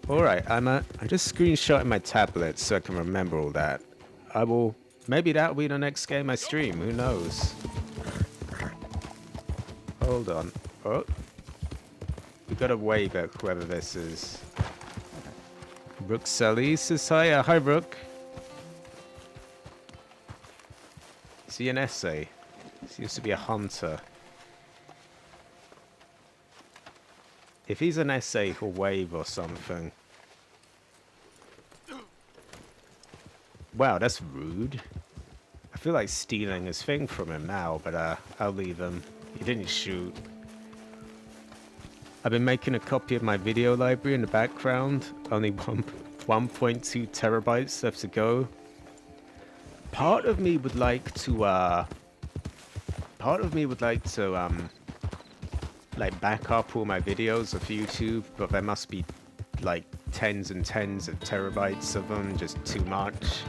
Alright, I'm just screenshotting my tablet so I can remember all that. Maybe that'll be the next game I stream, who knows? Hold on. Oh. We got a wave at whoever this is. Rook Sully says hi. Hi, Rook. Is he an essay? Seems to be a hunter. If he's an essay, he'll wave or something. Wow, that's rude. I feel like stealing his thing from him now, but I'll leave him. He didn't shoot. I've been making a copy of my video library in the background. Only 1.2 terabytes left to go. Part of me would like to like back up all my videos of YouTube, but there must be like tens and tens of terabytes of them, just too much.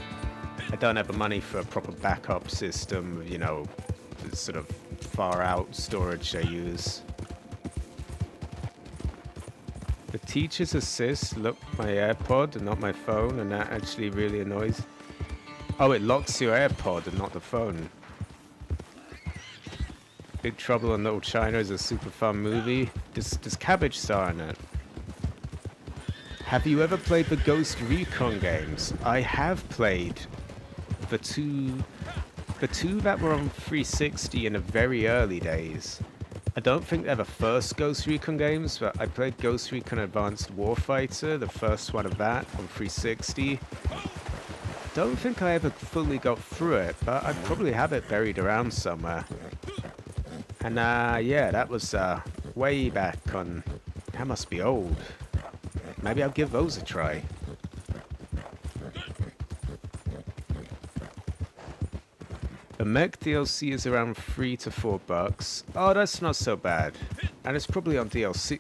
I don't have the money for a proper backup system, you know, the sort of far out storage I use. The teacher's assist locked my AirPod and not my phone, and that actually really annoys. Oh, it locks your AirPod and not the phone. Big Trouble in Little China is a super fun movie. Does Cabbage star in it? Have you ever played the Ghost Recon games? I have played the two that were on 360 in the very early days. I don't think they're the first Ghost Recon games, but I played Ghost Recon Advanced Warfighter, the first one of that, on 360. Don't think I ever fully got through it, but I probably have it buried around somewhere. And yeah, that was way back on... That must be old. Maybe I'll give those a try. The mech DLC is around $3 to $4. Oh, that's not so bad. And it's probably on DLC,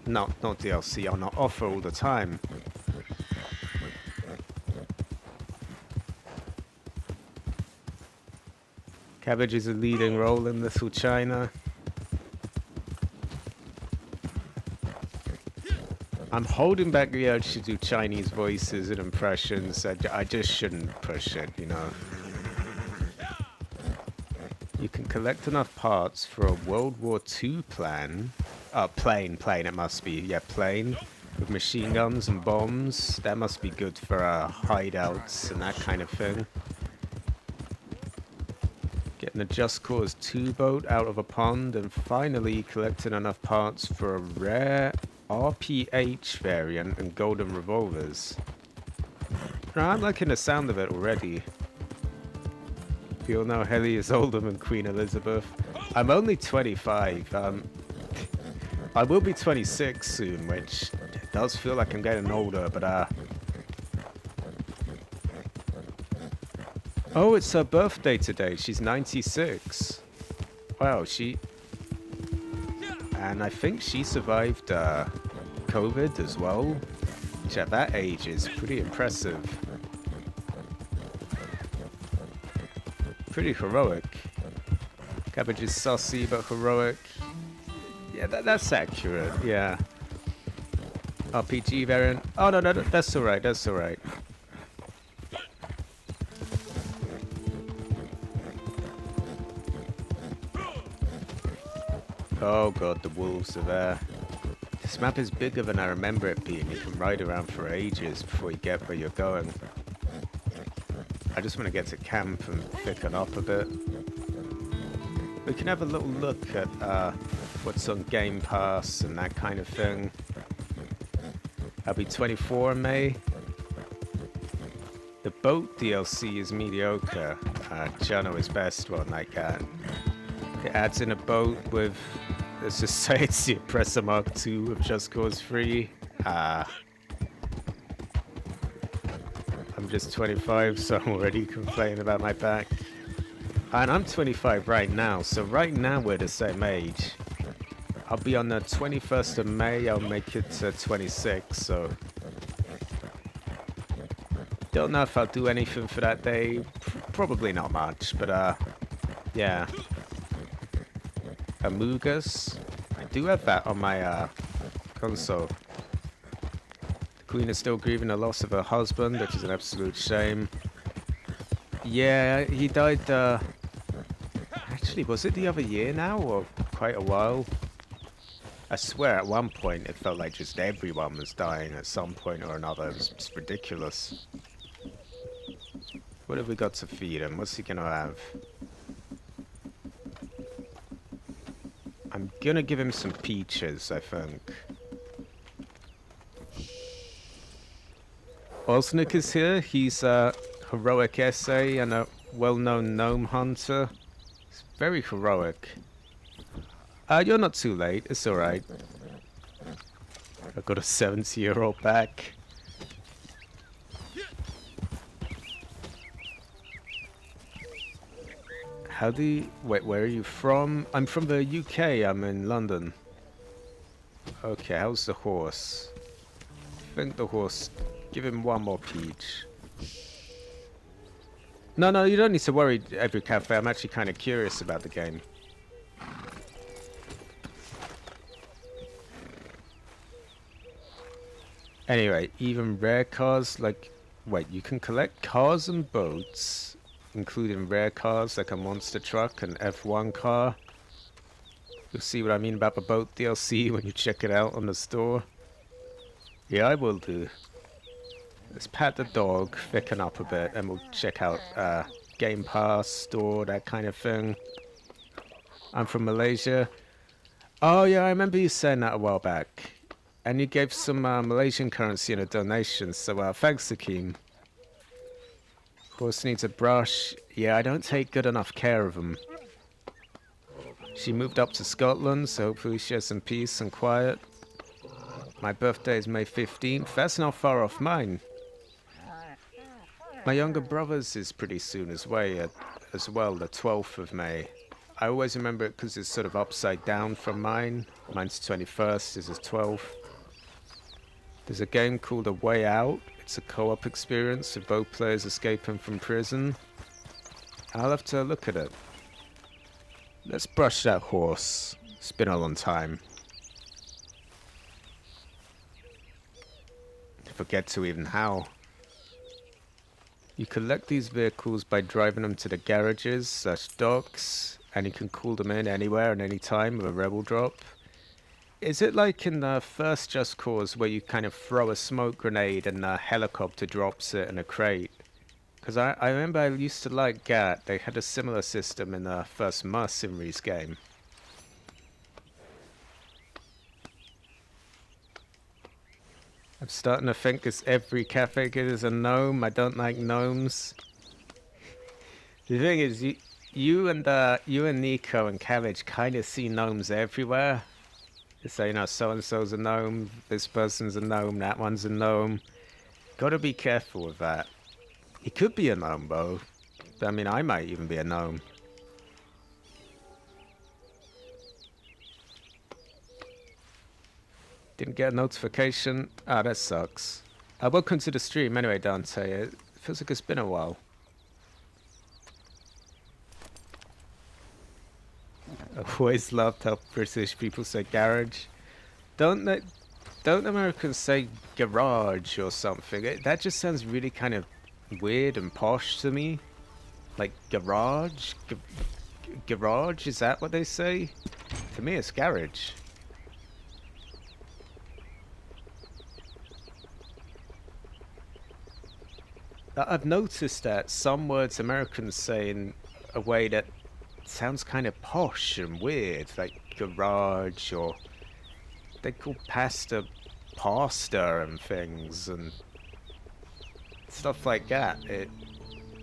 not DLC, on offer all the time. Cabbage is a leading role in Little China. I'm holding back the urge to do Chinese voices and impressions. I just shouldn't push it, you know. You can collect enough parts for a World War II plane, it must be. Yeah, plane. With machine guns and bombs. That must be good for hideouts and that kind of thing. Getting a Just Cause 2 boat out of a pond, and finally collecting enough parts for a rare RPH variant and golden revolvers. I'm liking the sound of it already. You all know Heli is older than Queen Elizabeth. I'm only 25. I will be 26 soon, which does feel like I'm getting older, but oh, it's her birthday today. She's 96. Wow, and I think she survived COVID as well, which at that age is pretty impressive. Pretty heroic. Cabbage is saucy but heroic. Yeah, that's accurate, yeah. RPG variant. Oh, no, that's alright, that's alright. Oh god, the wolves are there. This map is bigger than I remember it being. You can ride around for ages before you get where you're going. I just want to get to camp and thicken up a bit. We can have a little look at what's on Game Pass and that kind of thing. I'll be 24 in May. The boat DLC is mediocre. Jono is best one, like that. It adds in a boat with, let's just say it's the Oppressor Mark II of Just Cause 3. I'm just 25, so I'm already complaining about my back. And I'm 25 right now, so right now we're the same age. I'll be on the 21st of May, I'll make it to 26, so... Don't know if I'll do anything for that day. Probably not much, but yeah. Amogus. I do have that on my console. The Queen is still grieving the loss of her husband, which is an absolute shame. Yeah, he died, actually, was it the other year now, or quite a while? I swear at one point it felt like just everyone was dying at some point or another. It was just ridiculous. What have we got to feed him? What's he gonna have? I'm gonna give him some peaches, I think. Osnick is here. He's a heroic essay and a well-known gnome hunter. He's very heroic. You're not too late. It's alright. I've got a 70-year-old back. Wait, where are you from? I'm from the UK. I'm in London. Okay, how's the horse? I think the horse... Give him one more peach. No, you don't need to worry, every cafe. I'm actually kind of curious about the game. Anyway, even rare cars, like... Wait, you can collect cars and boats, including rare cars like a monster truck and F1 car. You'll see what I mean about the boat DLC when you check it out on the store. Yeah, I will do. Let's pat the dog, thicken up a bit, and we'll check out Game Pass, store, that kind of thing. I'm from Malaysia. Oh yeah, I remember you saying that a while back. And you gave some Malaysian currency in a donation, so thanks, Akeem. Horse needs a brush. Yeah, I don't take good enough care of him. She moved up to Scotland, so hopefully she has some peace and quiet. My birthday is May 15th. That's not far off mine. My younger brother's is pretty soon as well, the 12th of May. I always remember it because it's sort of upside down from mine. Mine's 21st, his is 12th. There's a game called A Way Out. It's a co-op experience of both players escaping from prison. I'll have to look at it. Let's brush that horse. It's been a long time. forget to even how. You collect these vehicles by driving them to the garages / docks, and you can call them in anywhere and any time with a rebel drop. Is it like in the first Just Cause where you kind of throw a smoke grenade and a helicopter drops it in a crate? Because I remember I used to like GAT. They had a similar system in the first Mercenaries game. I'm starting to think this every cafe kid is a gnome. I don't like gnomes. The thing is, you and Nico and Cabbage kind of see gnomes everywhere. They say, you know, so-and-so's a gnome, this person's a gnome, that one's a gnome. Gotta be careful with that. He could be a gnome, though. I mean, I might even be a gnome. Didn't get a notification. Ah, that sucks. Welcome to the stream anyway, Dante. It feels like it's been a while. I've always loved how British people say garage. Don't Americans say garage or something? That just sounds really kind of weird and posh to me. Like garage? Garage? Is that what they say? To me, it's garage. I've noticed that some words Americans say in a way that sounds kind of posh and weird, like garage, or they call pasta and things and stuff like that.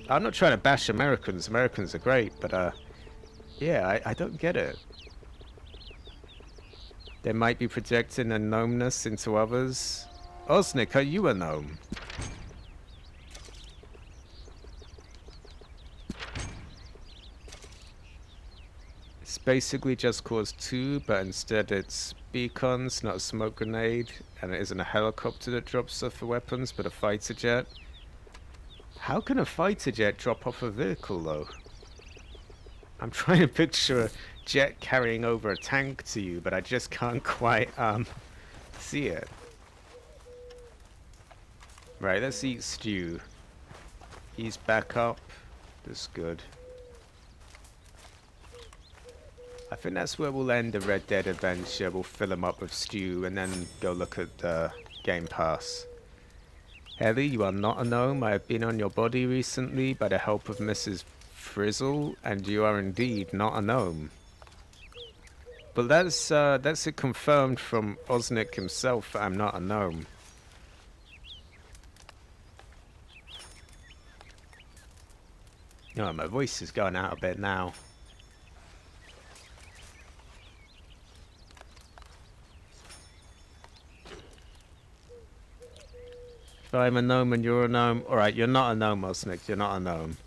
I'm not trying to bash Americans. Americans are great, but yeah, I don't get it. They might be projecting a gnomeness into others. Osnick, are you a gnome? It's basically Just Cause 2, but instead it's beacons, not a smoke grenade, and it isn't a helicopter that drops off the weapons, but a fighter jet. How can a fighter jet drop off a vehicle, though? I'm trying to picture a jet carrying over a tank to you, but I just can't quite see it. Right, let's eat stew. He's back up. That's good. I think that's where we'll end the Red Dead adventure. We'll fill him up with stew and then go look at the Game Pass. Ellie, you are not a gnome. I have been on your body recently by the help of Mrs. Frizzle, and you are indeed not a gnome. But that's it confirmed from Osnick himself that I'm not a gnome. Oh, my voice is going out a bit now. If I'm a gnome and you're a gnome... Alright, you're not a gnome, Osnick. You're not a gnome.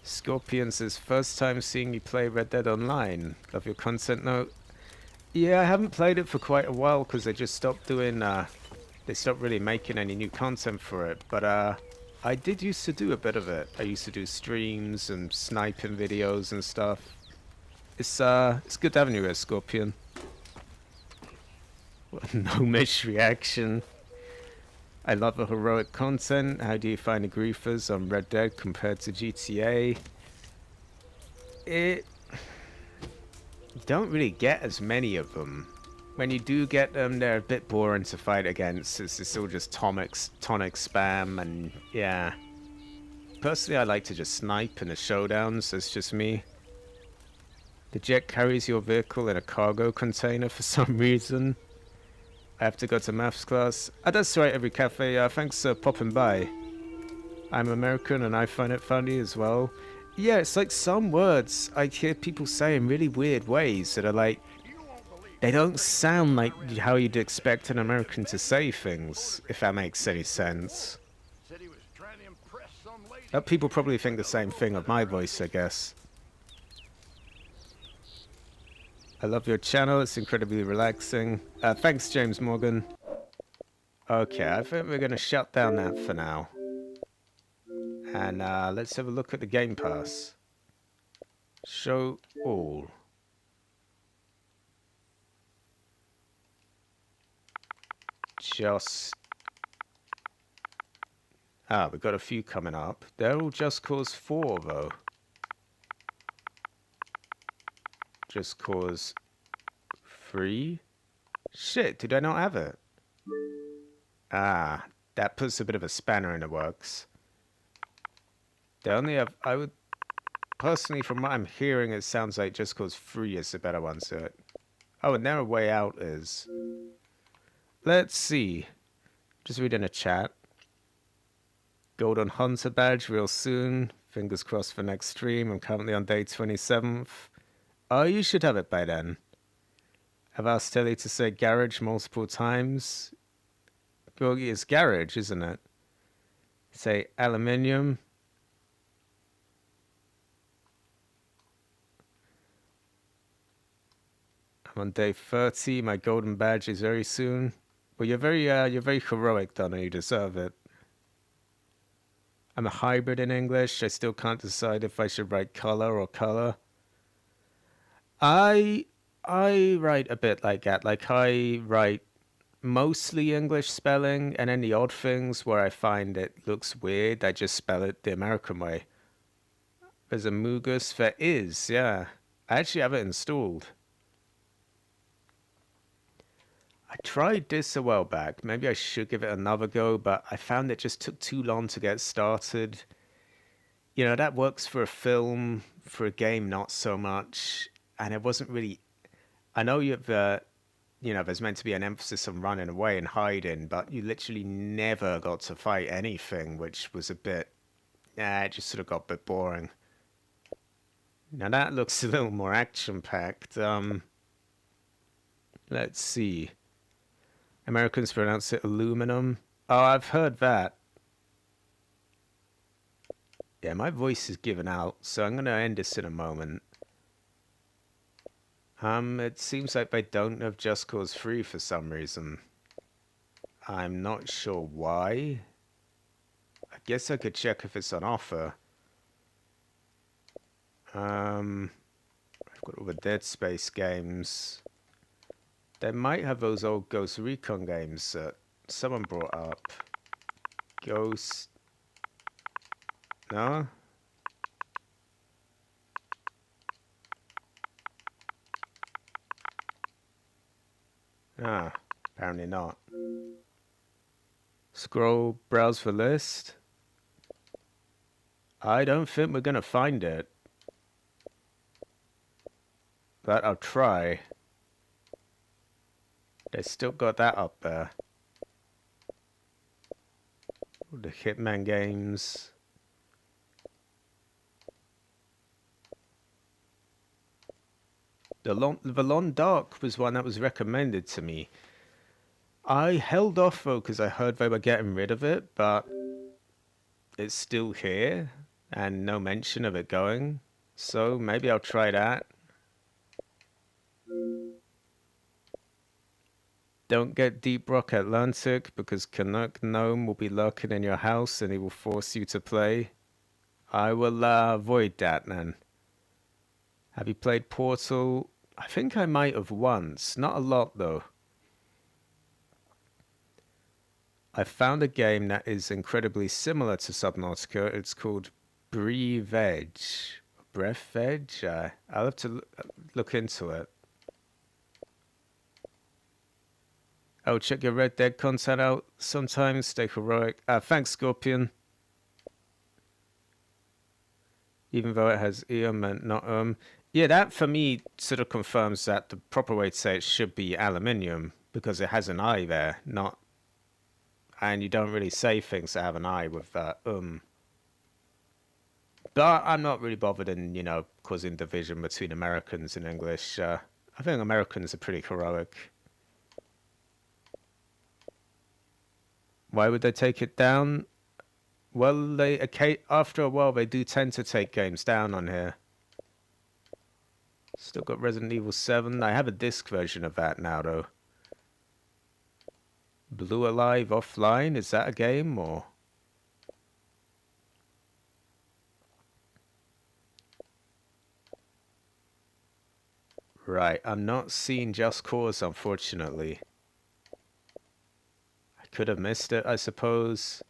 Scorpion says, first time seeing you play Red Dead Online. Love your content note. Yeah, I haven't played it for quite a while because they just stopped doing... they stopped really making any new content for it. But I did used to do a bit of it. I used to do streams and sniping videos and stuff. It's good having you here, Scorpion. What a gnomish reaction. I love the heroic content. How do you find the griefers on Red Dead compared to GTA? You don't really get as many of them. When you do get them, they're a bit boring to fight against. It's all just tonic spam, and yeah. Personally, I like to just snipe in the showdowns. That's just me. The jet carries your vehicle in a cargo container for some reason. I have to go to maths class. That's right, every cafe. Thanks for popping by. I'm American and I find it funny as well. Yeah, it's like some words I hear people say in really weird ways that are like, they don't sound like how you'd expect an American to say things, if that makes any sense. People probably think the same thing of my voice, I guess. I love your channel, it's incredibly relaxing. Thanks, James Morgan. Okay, I think we're going to shut down that for now. And let's have a look at the Game Pass. Show all. Just Ah, we've got a few coming up. They're all Just Cause 4, though. Just Cause 3? Shit, did I not have it? Ah, that puts a bit of a spanner in the works. They only have... I would... Personally, from what I'm hearing, it sounds like Just Cause 3 is the better one, so... Oh, and their way out is... Let's see. Just reading a chat. Golden Hunter badge real soon. Fingers crossed for next stream. I'm currently on day 27th. Oh, you should have it by then. I've asked Tilly to say garage multiple times. Well, it's garage, isn't it? Say aluminium. I'm on day 30. My golden badge is very soon. Well, you're very heroic, Donna. You deserve it. I'm a hybrid in English. I still can't decide if I should write color or color. I write a bit like that. Like, I write mostly English spelling, and then the odd things where I find it looks weird, I just spell it the American way. There's a Mugus. There is, yeah. I actually have it installed. I tried this a while back. Maybe I should give it another go, but I found it just took too long to get started. You know, that works for a film, for a game, not so much. And it wasn't really... I know you've, you know, there's meant to be an emphasis on running away and hiding, but you literally never got to fight anything, which was a bit... it just sort of got a bit boring. Now that looks a little more action-packed. Let's see. Americans pronounce it aluminum. Oh, I've heard that. Yeah, my voice is giving out, so I'm going to end this in a moment. It seems like they don't have Just Cause 3 for some reason. I'm not sure why. I guess I could check if it's on offer. I've got all the Dead Space games. They might have those old Ghost Recon games that someone brought up. Ghost... No? Ah, apparently not. Scroll, browse for list. I don't think we're gonna find it. But I'll try. They still got that up there. All the Hitman games. The Long Dark was one that was recommended to me. I held off though because I heard they were getting rid of it, but it's still here and no mention of it going. So maybe I'll try that. Don't get Deep Rock Atlantic because Canuck Gnome will be lurking in your house and he will force you to play. I will avoid that then. Have you played Portal? I think I might have once. Not a lot though. I found a game that is incredibly similar to Subnautica. It's called Breathe Edge. Breath Edge? I'll have to look into it. Oh, check your Red Dead content out sometimes. Stay heroic. Thanks, Scorpion. Even though it has and not Yeah, that for me sort of confirms that the proper way to say it should be aluminium because it has an I there, not... And you don't really say things that have an I with But I'm not really bothered in, you know, causing division between Americans and English. I think Americans are pretty heroic. Why would they take it down? Well, after a while, they do tend to take games down on here. Still got Resident Evil 7. I have a disc version of that now, though. Blue Alive Offline, is that a game, or...? Right, I'm not seeing Just Cause, unfortunately. I could have missed it, I suppose.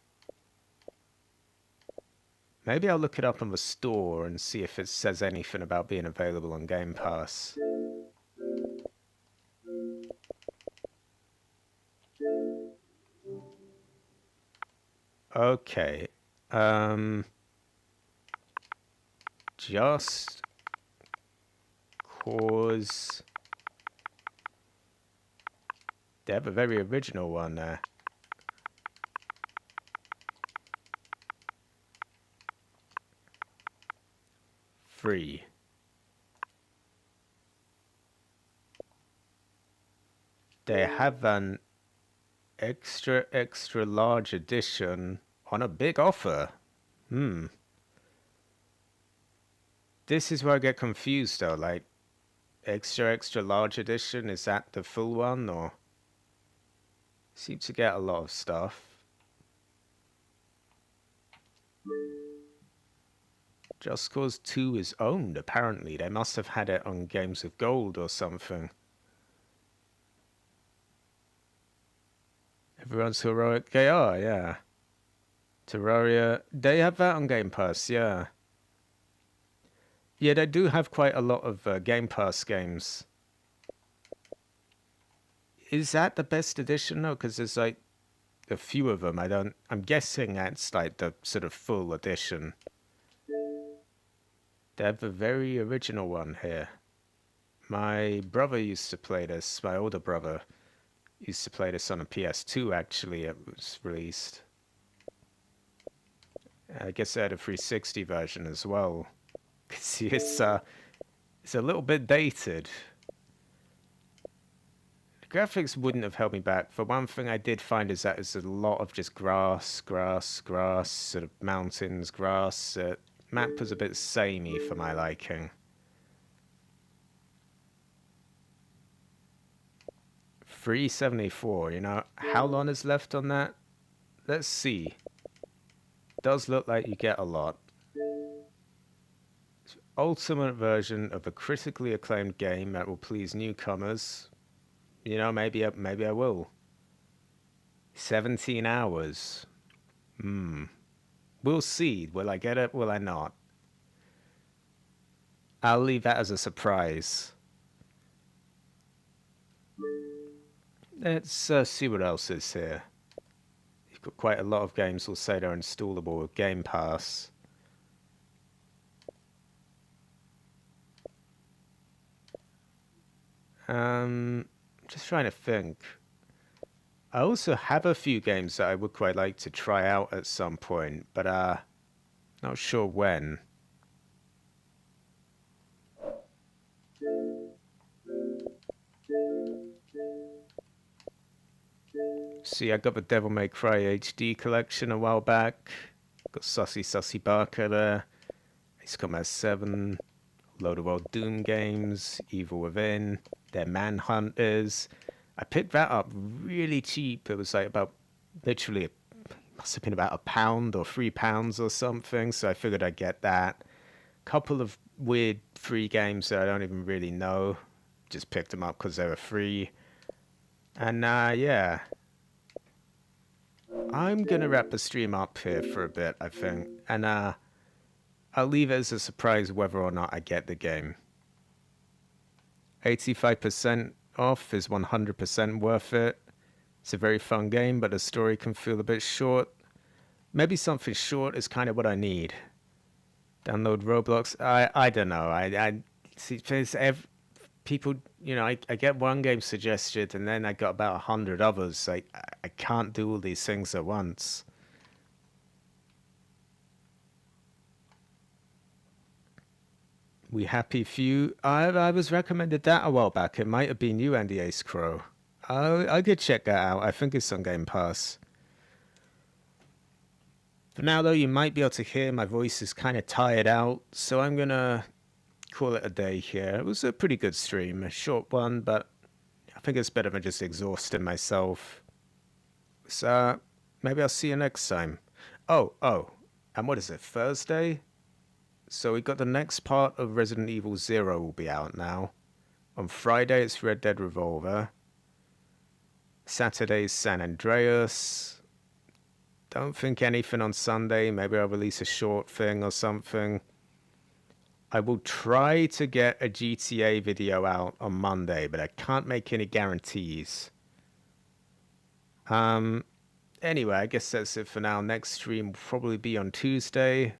Maybe I'll look it up on the store and see if it says anything about being available on Game Pass. Okay. Just Cause. They have a very original one there. Free. They have an extra large edition on a big offer. This is where I get confused though, like extra large edition, is that the full one, or seem to get a lot of stuff. Just Cause 2 is owned, apparently. They must have had it on Games of Gold or something. Everyone's Heroic KR, yeah. Terraria, they have that on Game Pass, yeah. Yeah, they do have quite a lot of Game Pass games. Is that the best edition though? Because there's like a few of them. I'm guessing that's like the sort of full edition. They have a very original one here. My brother used to play this. My older brother used to play this on a PS2, actually. It was released. I guess they had a 360 version as well. See, it's a little bit dated. The graphics wouldn't have held me back. For one thing, I did find is that it's a lot of just grass, sort of mountains, grass. Map was a bit samey for my liking. $3.74, you know, how long is left on that? Let's see. Does look like you get a lot. Ultimate version of a critically acclaimed game that will please newcomers. You know, maybe I will. 17 hours. We'll see. Will I get it? Will I not? I'll leave that as a surprise. Let's see what else is here. You've got quite a lot of games will say they're installable with Game Pass. Just trying to think. I also have a few games that I would quite like to try out at some point, but not sure when. See, I got the Devil May Cry HD collection a while back. Got Sussy Barker there. Ace Combat 7. Load of old Doom games. Evil Within. They're Manhunters. I picked that up really cheap. It was like about, literally, must have been about £1 or £3 or something. So I figured I'd get that. Couple of weird free games that I don't even really know. Just picked them up because they were free. And yeah. I'm going to wrap the stream up here for a bit, I think. And I'll leave it as a surprise whether or not I get the game. 85% off is 100% worth it. It's a very fun game, but the story can feel a bit short. Maybe something short is kind of what I need. Download Roblox. I don't know. I see people, you know, I get one game suggested and then I got about 100 others. I can't do all these things at once. We Happy Few. I was recommended that a while back. It might have been you, Andy Ace Crow. I could check that out. I think it's on Game Pass. For now, though, you might be able to hear my voice is kind of tired out, so I'm going to call it a day here. It was a pretty good stream, a short one, but I think it's better than just exhausting myself. So maybe I'll see you next time. Oh, and what is it, Thursday? So we got the next part of Resident Evil 0 will be out now. On Friday it's Red Dead Revolver. Saturday's San Andreas. don't think anything on Sunday. Maybe I'll release a short thing or something. I will try to get a GTA video out on Monday, but I can't make any guarantees. Anyway, I guess that's it for now. Next stream will probably be on Tuesday.